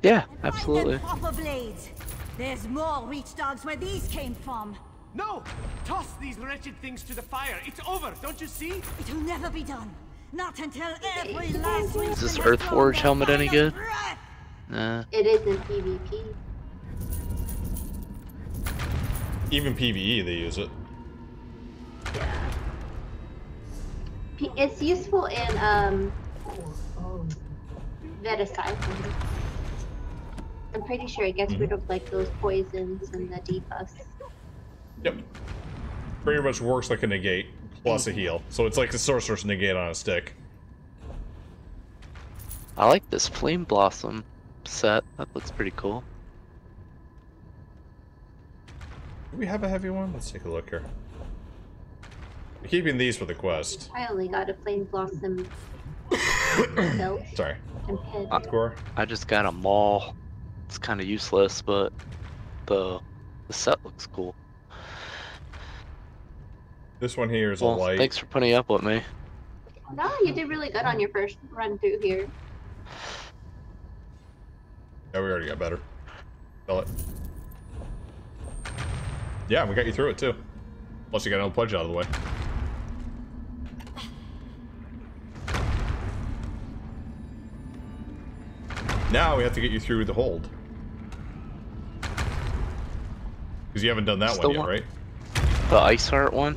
Yeah, absolutely. Proper blades. There's more reach dogs where these came from. No! Toss these wretched things to the fire. It's over, don't you see? It'll never be done. Not until every last Is this Earthforge helmet any good? Nah. It is in PvP. Even PvE, they use it. It's useful in Veticide. I'm pretty sure it gets rid of like those poisons and the debuffs. Yep. Pretty much works like a negate plus a heal. So it's like a sorcerer's negate on a stick. I like this Flame Blossom set. That looks pretty cool. Do we have a heavy one? Let's take a look here. We're keeping these for the quest. I only got a Flame Blossom belt. Sorry. And pin. I just got a maul. It's kind of useless, but the set looks cool. This one here is a light. Thanks for putting up with me. No, you did really good on your first run through here. Yeah, we already got better. Sell it. Yeah, we got you through it too. Plus you got another pledge out of the way. Now we have to get you through the hold. Because you haven't done that one yet, right? The Ice Heart one?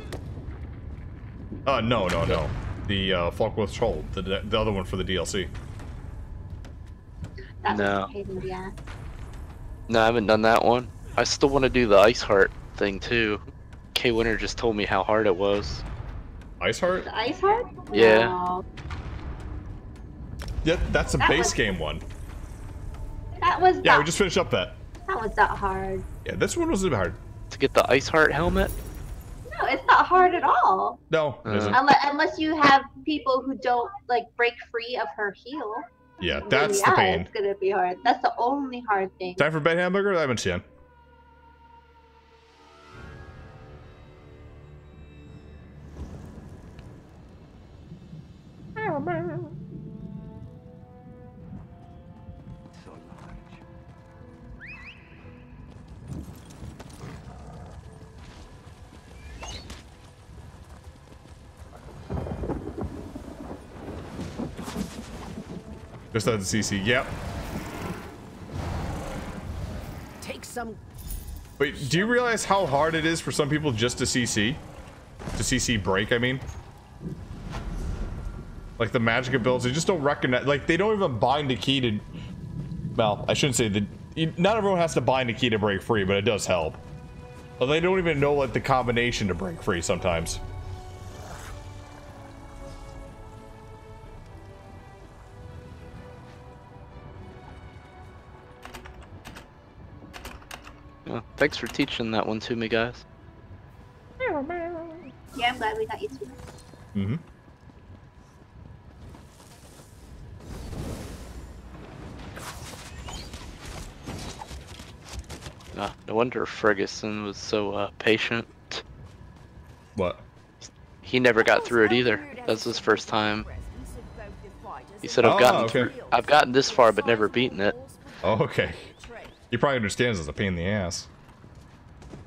No. The Falkworth's Hold, the other one for the DLC. No. No, I haven't done that one. I still want to do the Ice Heart thing too. K Winter just told me how hard it was. Ice Heart? The Ice Heart? Yeah. No. Yeah, that's a That base was- game one. That was Yeah, not, we just finished up that. that was not hard. Yeah, this one wasn't hard. To get the Ice Heart helmet? No, it's not hard at all. No, it isn't. Unless you have people who don't like break free of her heal. Yeah, Then that's yeah, the pain. It's gonna be hard. That's the only hard thing. Time for bed hamburger? I haven't seen. So large. Just out the CC. Yep. Take some Wait, do you realize how hard it is for some people just to CC? To CC break, I mean? Like the magic builds, they just don't recognize, like they don't even bind a key to, well, I shouldn't say that, not everyone has to bind a key to break free, but it does help. But they don't even know like the combination to break free sometimes. Well, thanks for teaching that one to me, guys. Yeah, I'm glad we got you to. Mm-hmm. No wonder Ferguson was so patient. What? He never got through it either. That's his first time. He said, I've gotten this far but never beaten it. Oh, okay. He probably understands it's a pain in the ass.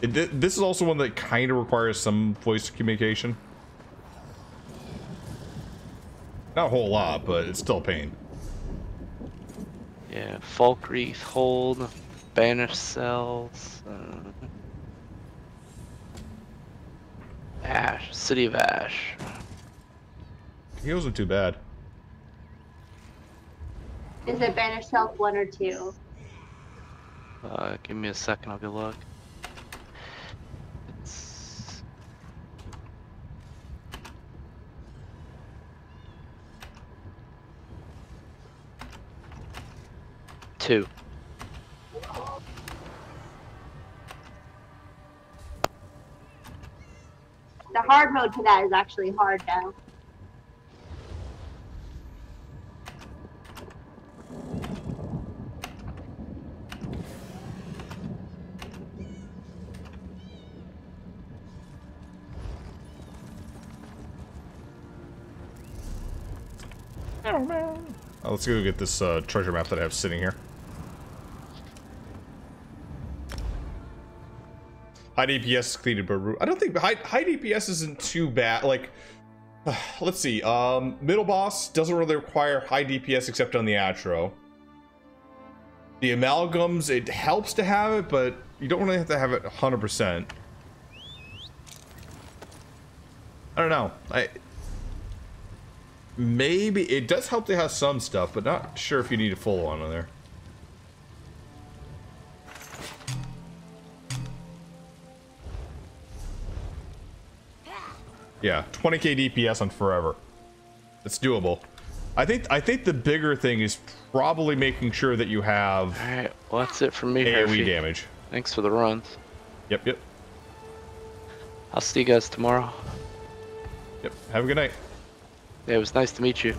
This is also one that kind of requires some voice communication. Not a whole lot, but it's still a pain. Yeah, Falkreath, Hold, Banish Cells, Ash, City of Ash. He wasn't too bad. Is it Banish Self 1 or 2? Give me a second, I'll get a look. It's... two. The hard mode to that is actually hard now. Let's go get this treasure map that I have sitting here. High DPS is cleated by root. I don't think high DPS isn't too bad. Like, let's see. Middle boss doesn't really require high DPS except on the Atro. The amalgams, it helps to have it, but you don't really have to have it 100%. I don't know. Maybe it does help to have some stuff, but not sure if you need a full one on there. Yeah, 20k DPS on forever. It's doable. I think the bigger thing is probably making sure that you have. All right, well that's it from me. AoE Hershey. damage. Thanks for the runs. Yep. I'll see you guys tomorrow. Yep. Have a good night. Yeah, it was nice to meet you.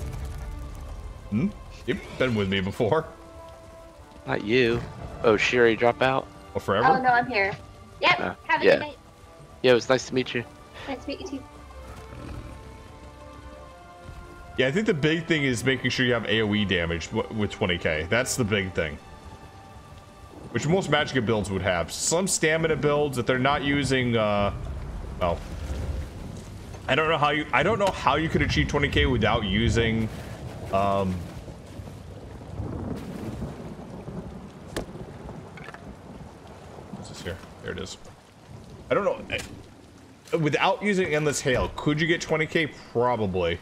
You've been with me before. Not you. Oh, Sherry, drop out. Oh, forever? Oh no, I'm here. Yep. Have a good night. Yeah, it was nice to meet you. Nice to meet you too. Yeah, I think the big thing is making sure you have AoE damage with 20k. That's the big thing. Which most Magicka builds would have. Some stamina builds, if they're not using, well, I don't know how you could achieve 20k without using, what's this here? There it is. I don't know. Without using Endless Hail, could you get 20k? Probably.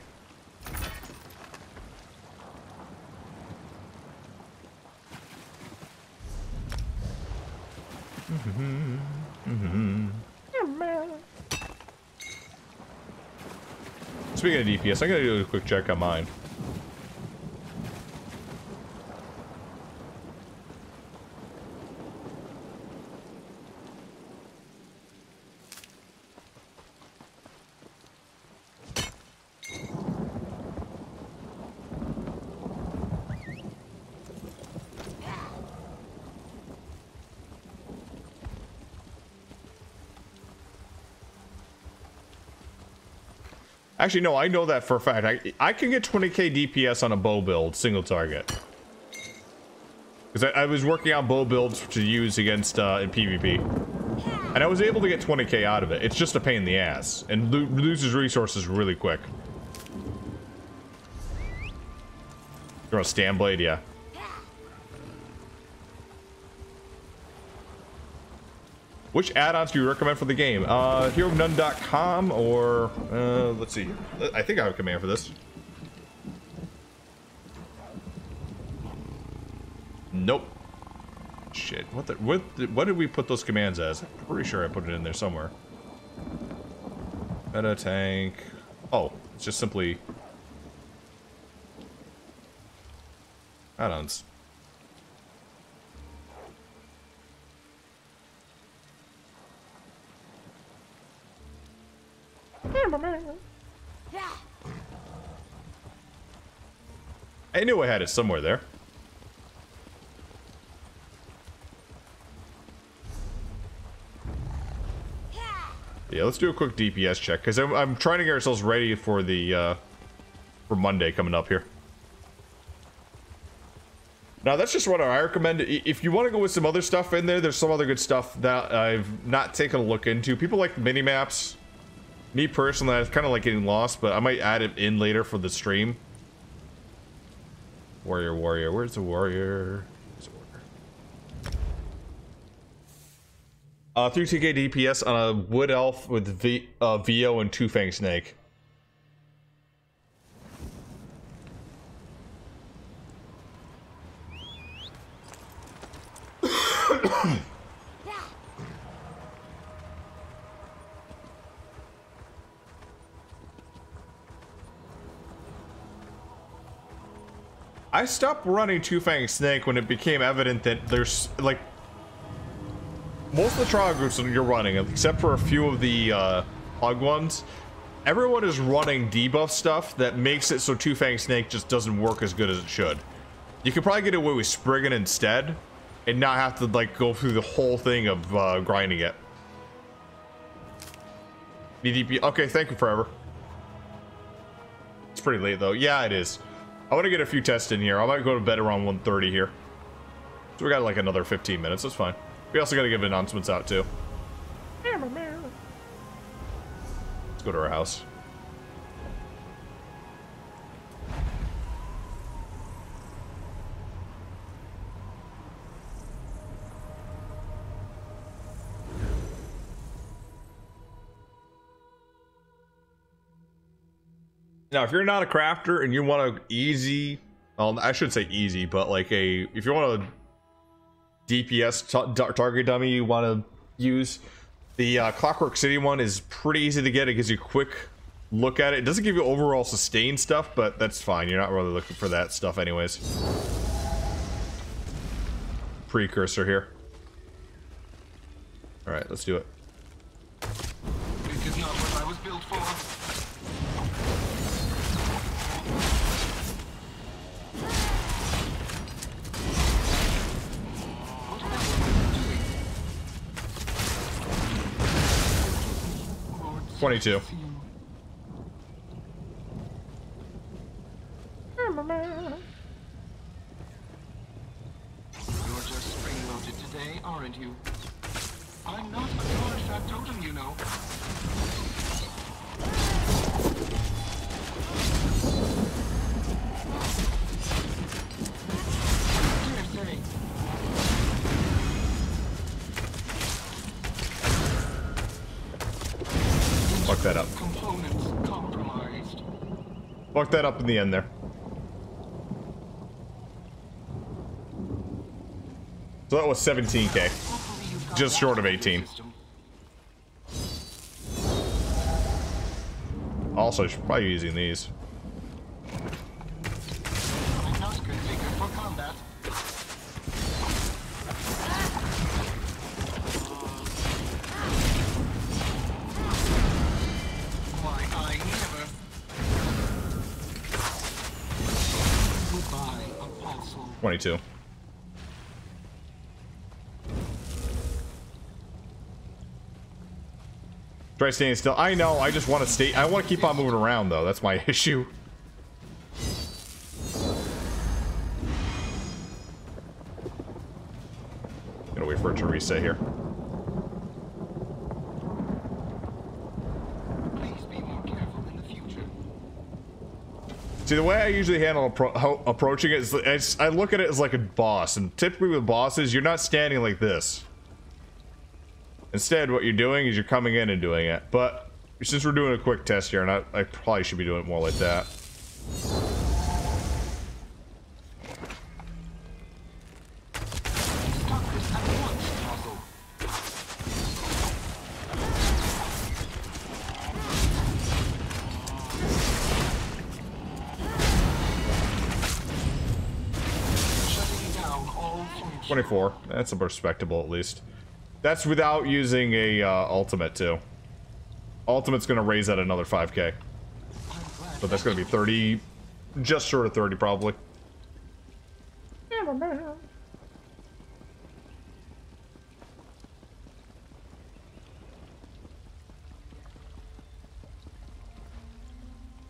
Speaking of DPS, I'm gonna do a quick check on mine. Actually, no, I know that for a fact. I can get 20k DPS on a bow build, single target. Because I was working on bow builds to use against in PvP. And I was able to get 20k out of it. It's just a pain in the ass. And loses resources really quick. You're on Stand Blade, yeah. Which add-ons do you recommend for the game? HeroNone.com or let's see. I think I have a command for this. Nope. Shit. What did we put those commands as? I'm pretty sure I put it in there somewhere. Meta tank. Oh, it's just simply add-ons. I knew I had it somewhere there. Yeah, let's do a quick DPS check because I'm trying to get ourselves ready for the for Monday coming up here. Now that's just what I recommend. If you want to go with some other stuff in there, there's some other good stuff that I've not taken a look into. People like mini maps. Me personally, I was kind of like getting lost, but I might add it in later for the stream. Warrior, where's the warrior? 3TK DPS on a wood elf with VO and 2-Fang Snake. I stopped running 2-Fang Snake when it became evident that there's, like, most of the trial groups that you're running, except for a few of the hug ones, everyone is running debuff stuff that makes it so 2-Fang Snake just doesn't work as good as it should. You could probably get away with Spriggan instead, and not have to, like, go through the whole thing of grinding it. BDP, okay, thank you, Forever. It's pretty late, though. Yeah, it is. I want to get a few tests in here. I might go to bed around 1:30 here. So we got like another 15 minutes. That's fine. We also got to give announcements out too. Let's go to our house. Now, if you're not a crafter and you want a easy, well, I should say easy, but like if you want a DPS target dummy you want to use, the Clockwork City one is pretty easy to get. It gives you a quick look at it. It doesn't give you overall sustain stuff, but that's fine. You're not really looking for that stuff anyways. Precursor here. All right, let's do it. This is not what I was built for. 22. You're just spring-loaded today, aren't you? I'm not a large fat totem, you know. Fuck that up. Fuck that up in the end there. So that was 17k. Just short of 18. Also, I should probably be using these. I'm not configured for combat. Why, I never. Goodbye, Apostle. 22. Try staying still. I know, I just want to stay. I want to keep on moving around, though. That's my issue. Gonna wait for it to reset here. Please be more careful in the future. See, the way I usually handle approaching it is I look at it as like a boss. And typically with bosses, you're not standing like this. Instead, what you're doing is you're coming in and doing it. But since we're doing a quick test here, and I probably should be doing it more like that. Down all functions. 24. That's a respectable at least. That's without using a ultimate too. Ultimate's gonna raise that another 5k. But that's gonna be 30, just short of 30 probably.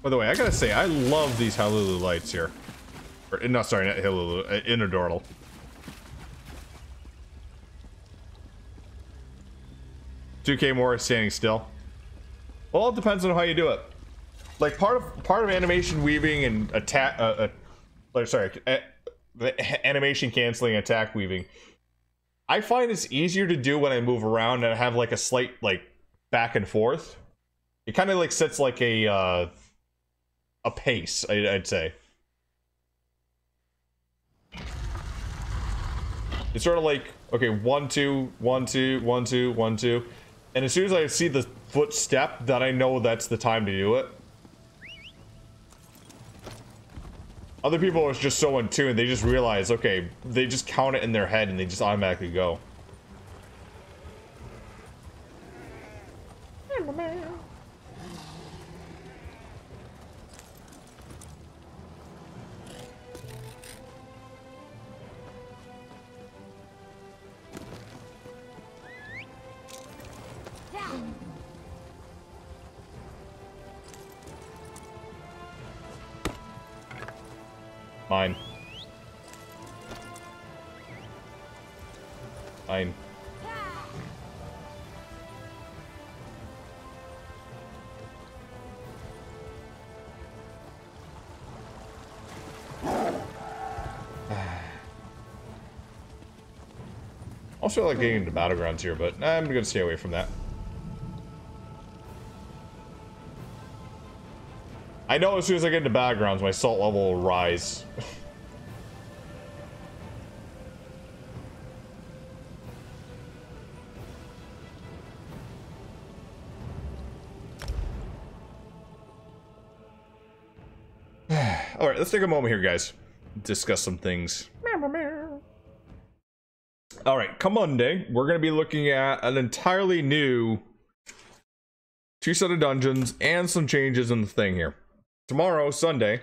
By the way, I gotta say, I love these Halulu lights here. Or, no, sorry, not Halulu, Inodortal. $2K more standing still. Well, it depends on how you do it. Like part of animation weaving and attack, the animation canceling, attack weaving. I find it's easier to do when I move around and I have like a slight like back and forth. It kind of like sets like a pace, I'd say. It's sort of like, okay, 1 2 1 2 1 2 1 2, and as soon as I see the footstep, then I know that's the time to do it. Other people are just so in tune, they just realize, okay, they just count it in their head and they just automatically go. Mine. Mine. Also, like getting into battlegrounds here, but I'm gonna stay away from that. I know as soon as I get into battlegrounds, my salt level will rise. Alright, let's take a moment here, guys. Discuss some things. Alright, come Monday, we're going to be looking at an entirely new 2 set of dungeons and some changes in the thing here. Tomorrow, Sunday,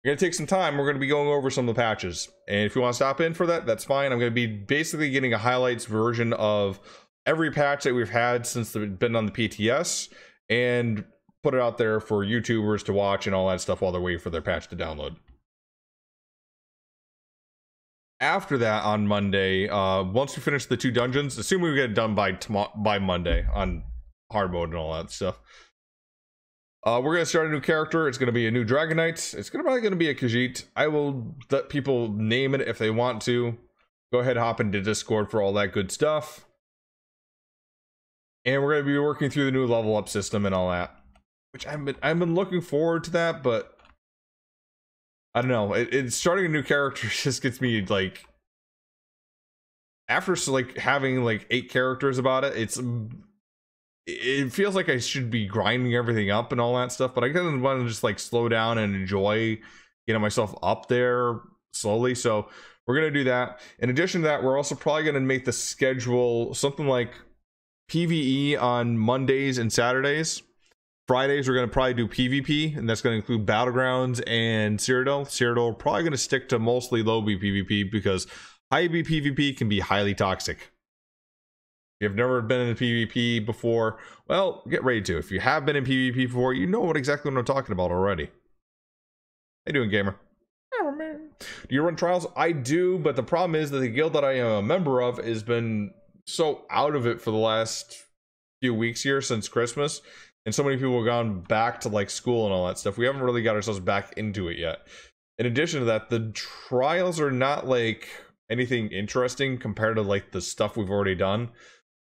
we're going to take some time. We're going to be going over some of the patches. And if you want to stop in for that, that's fine. I'm going to be basically getting a highlights version of every patch that we've had since it's been on the PTS and put it out there for YouTubers to watch and all that stuff while they're waiting for their patch to download. After that, on Monday, once we finish the 2 dungeons, assuming we get it done by Monday on hard mode and all that stuff, we're going to start a new character. It's going to be a new Dragon Knight. It's probably going to be a Khajiit. I will let people name it if they want to. Go ahead, hop into Discord for all that good stuff. And we're going to be working through the new level up system and all that. Which I've been looking forward to that, but I don't know. It's starting a new character just gets me like, after like having like 8 characters about it, it feels like I should be grinding everything up and all that stuff, but I kind of want to just like slow down and enjoy getting myself up there slowly. So we're going to do that. In addition to that, we're also probably going to make the schedule something like PvE on Mondays and Saturdays. Fridays, we're going to probably do PvP, and that's going to include Battlegrounds and Cyrodiil. Cyrodiil probably going to stick to mostly low B PvP because high B PvP can be highly toxic. If you've never been in PvP before, well, get ready to. If you have been in PvP before, you know exactly what I'm talking about already. How you doing, gamer? Do you run trials? I do, but the problem is that the guild that I am a member of has been so out of it for the last few weeks here since Christmas. And so many people have gone back to like school and all that stuff. We haven't really got ourselves back into it yet. In addition to that, the trials are not like anything interesting compared to like the stuff we've already done.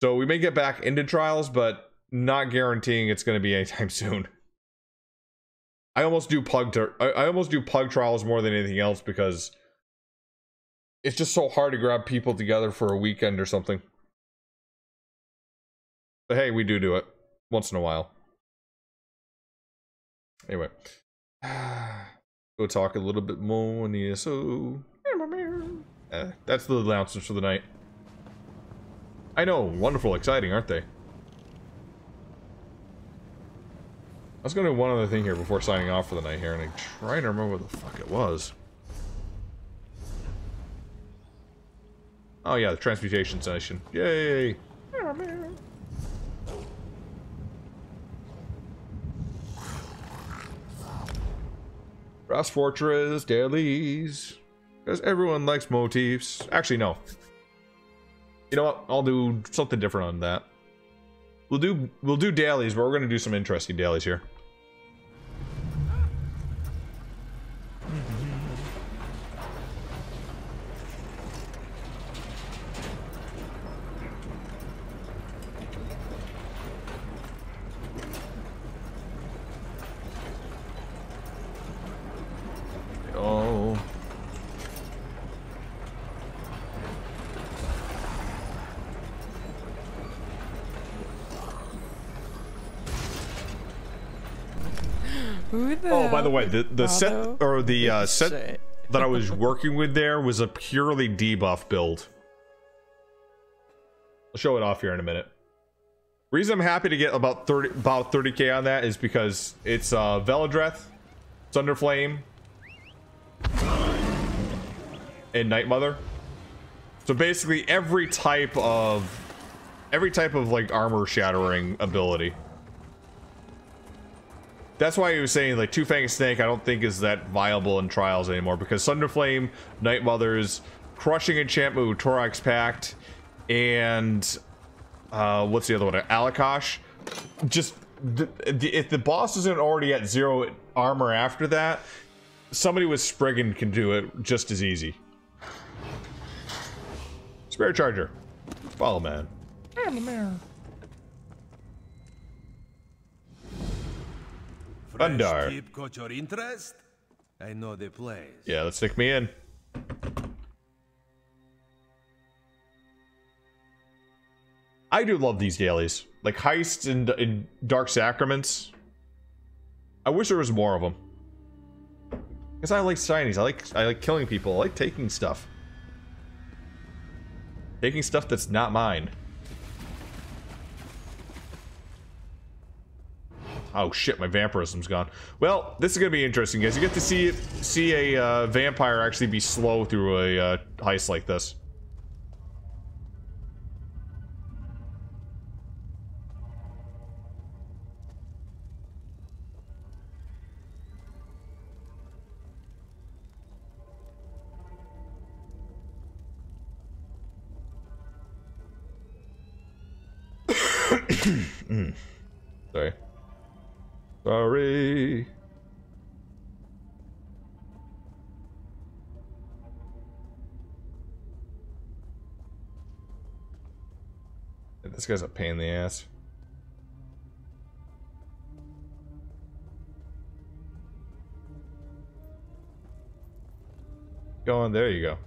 So we may get back into trials, but not guaranteeing it's going to be anytime soon. I almost do pug trials more than anything else because it's just so hard to grab people together for a weekend or something. But hey, we do it once in a while. Anyway, go talk a little bit more on the ESO. That's the announcements for the night. I know, wonderful, exciting, aren't they? I was gonna do one other thing here before signing off for the night here, and I'm trying to remember what the fuck it was. Oh yeah, the transmutation session. Yay! Brass Fortress, dalies. Because everyone likes motifs. Actually, no. You know what? I'll do something different on that. We'll do dailies, but we're gonna do some interesting dailies here. Oh. Oh, by the way, the set or the set that I was working with there was a purely debuff build. I'll show it off here in a minute. Reason I'm happy to get about 30k on that is because it's Veladreth, Thunderflame, and Night Mother. So basically every type of like armor shattering ability. That's why he was saying like Two-Fanged Snake I don't think is that viable in trials anymore, because Thunderflame, Night Mothers, Crushing Enchantment with Thorax Pact, and what's the other one? Alakosh. Just if the boss isn't already at 0 armor after that, somebody with Spriggan can do it just as easy. Spare Charger. Follow man. Undar. Keep caught your interest? I know the place. Yeah, let's stick me in. I do love these dailies. Like heists and Dark Sacraments. I wish there was more of them. Because I like shinies. I like killing people. I like taking stuff. Taking stuff that's not mine. Oh shit, my vampirism's gone. Well, this is gonna be interesting, guys. You get to see a vampire actually be slow through a heist like this. Sorry. Sorry. This guy's a pain in the ass. Go on, there you go.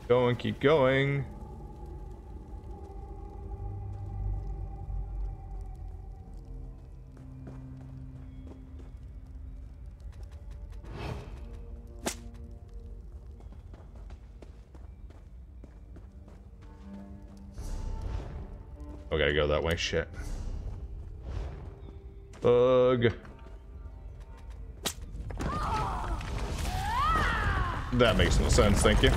Going, keep going. Oh, gotta go that way. Shit. Bug. That makes no sense, thank you.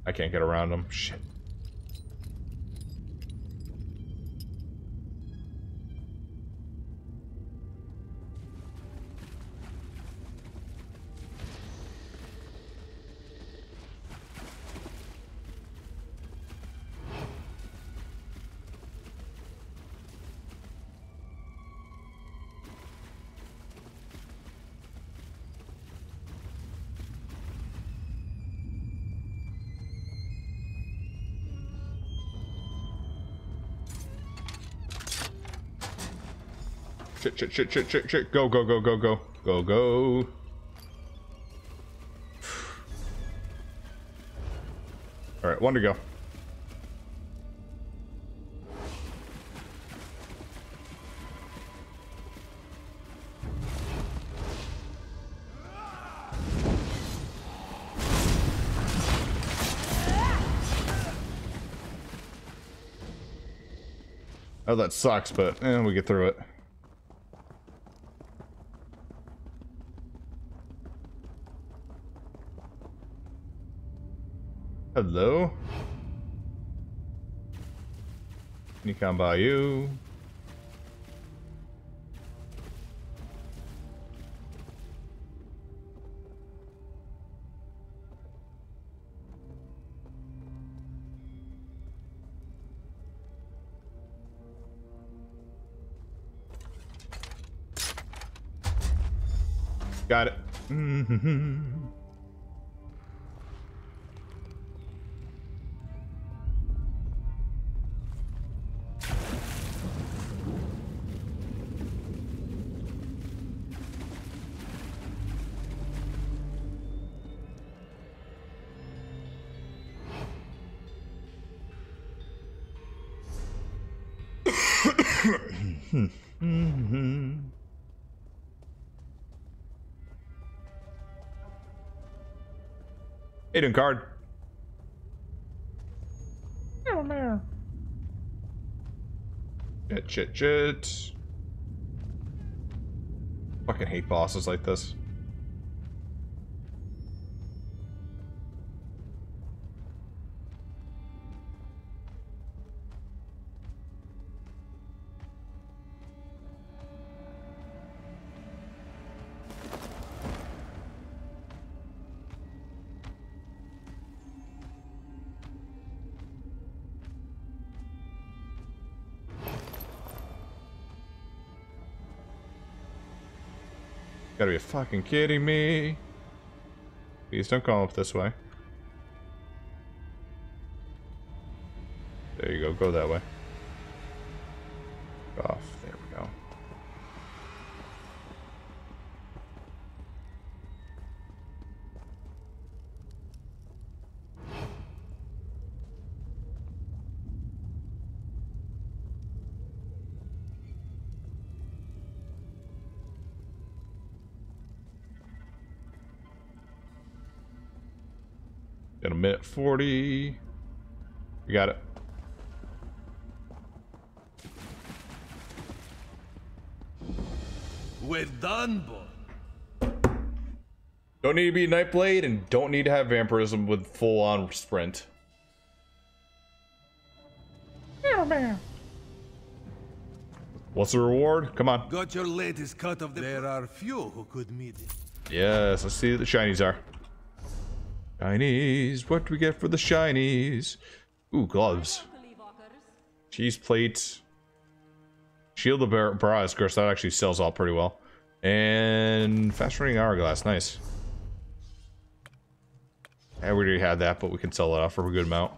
I can't get around them. Shit. Shit. Go. Alright, one to go. Oh, that sucks, but we get through it. Hello? Can you come by you? Got it. Hey, doing card. Oh, man. Shit. Fucking hate bosses like this. Gotta be fucking kidding me. Please don't come up this way. There you go, go that way. Off, there we go. Got a minute 40. We got it. We're done, boy. Don't need to be Nightblade and don't need to have vampirism with full-on sprint. What's the reward? Come on. Got your latest cut of the... There are few who could meet it. Yes, let's see what the shinies are. Shinies, what do we get for the shinies? Ooh, gloves. Cheese plate. Shield of Barras, of course, that actually sells all pretty well. And fast running hourglass, nice. Yeah, we already had that, but we can sell it off for a good amount.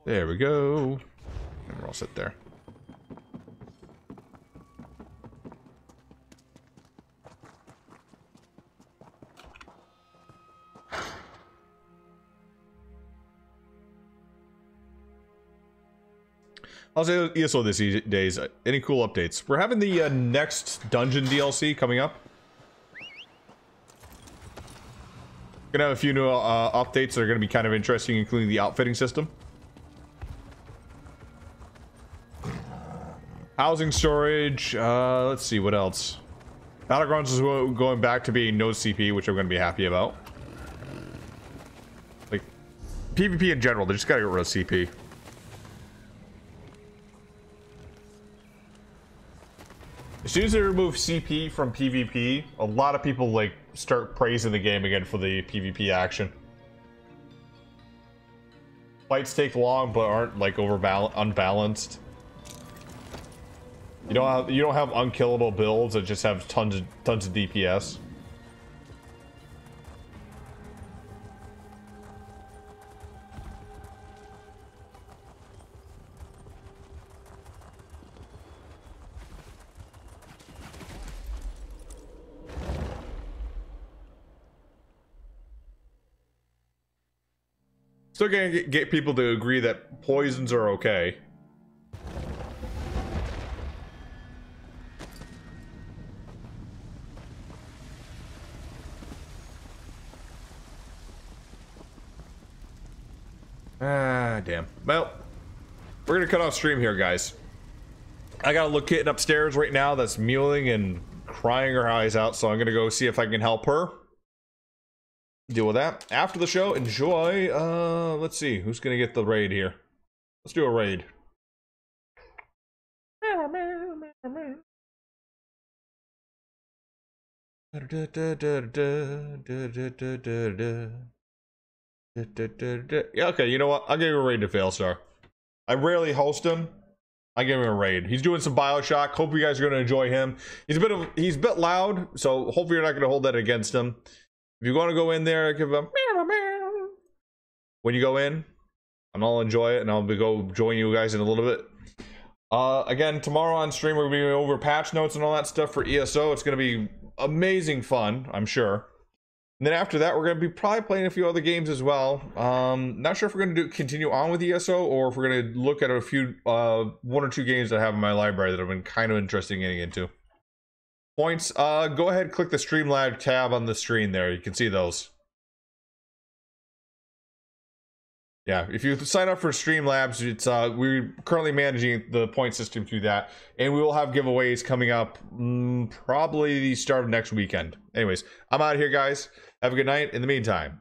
There we go. And we're all set there. How's ESO these days? Any cool updates? We're having the next dungeon DLC coming up. Gonna have a few new updates that are gonna be kind of interesting, including the outfitting system. Housing storage. Let's see what else. Battlegrounds is going back to being no CP, which I'm gonna be happy about. Like PvP in general, they just gotta get rid of CP. As soon as they remove CP from PvP, a lot of people like start praising the game again for the PvP action. Fights take long, but aren't like unbalanced. You don't have unkillable builds that just have tons of DPS. Still gonna get people to agree that poisons are okay. Ah, damn. Well, we're gonna cut off stream here, guys. I got a little kitten upstairs right now that's mewling and crying her eyes out, so I'm gonna go see if I can help her deal with that. After the show, enjoy. Let's see who's gonna get the raid here. Let's do a raid. Yeah, okay, you know what? I'll give him a raid to Failstar. I rarely host him. I give him a raid. He's doing some Bioshock. Hope you guys are gonna enjoy him. He's a bit loud, so hopefully you're not gonna hold that against him. If you want to go in there, give him when you go in, and I'll enjoy it, and I'll go join you guys in a little bit. Again, tomorrow on stream we're gonna be over patch notes and all that stuff for ESO. It's gonna be amazing fun, I'm sure. And then after that, we're gonna be probably playing a few other games as well. Not sure if we're gonna continue on with ESO or if we're gonna look at a few, one or two games that I have in my library that I've been kind of interested in getting into. Points. Go ahead, click the Streamlabs tab on the screen there. You can see those. Yeah, if you sign up for Streamlabs, it's we're currently managing the point system through that, and we will have giveaways coming up probably the start of next weekend. Anyways, I'm out of here, guys. Have a good night. In the meantime.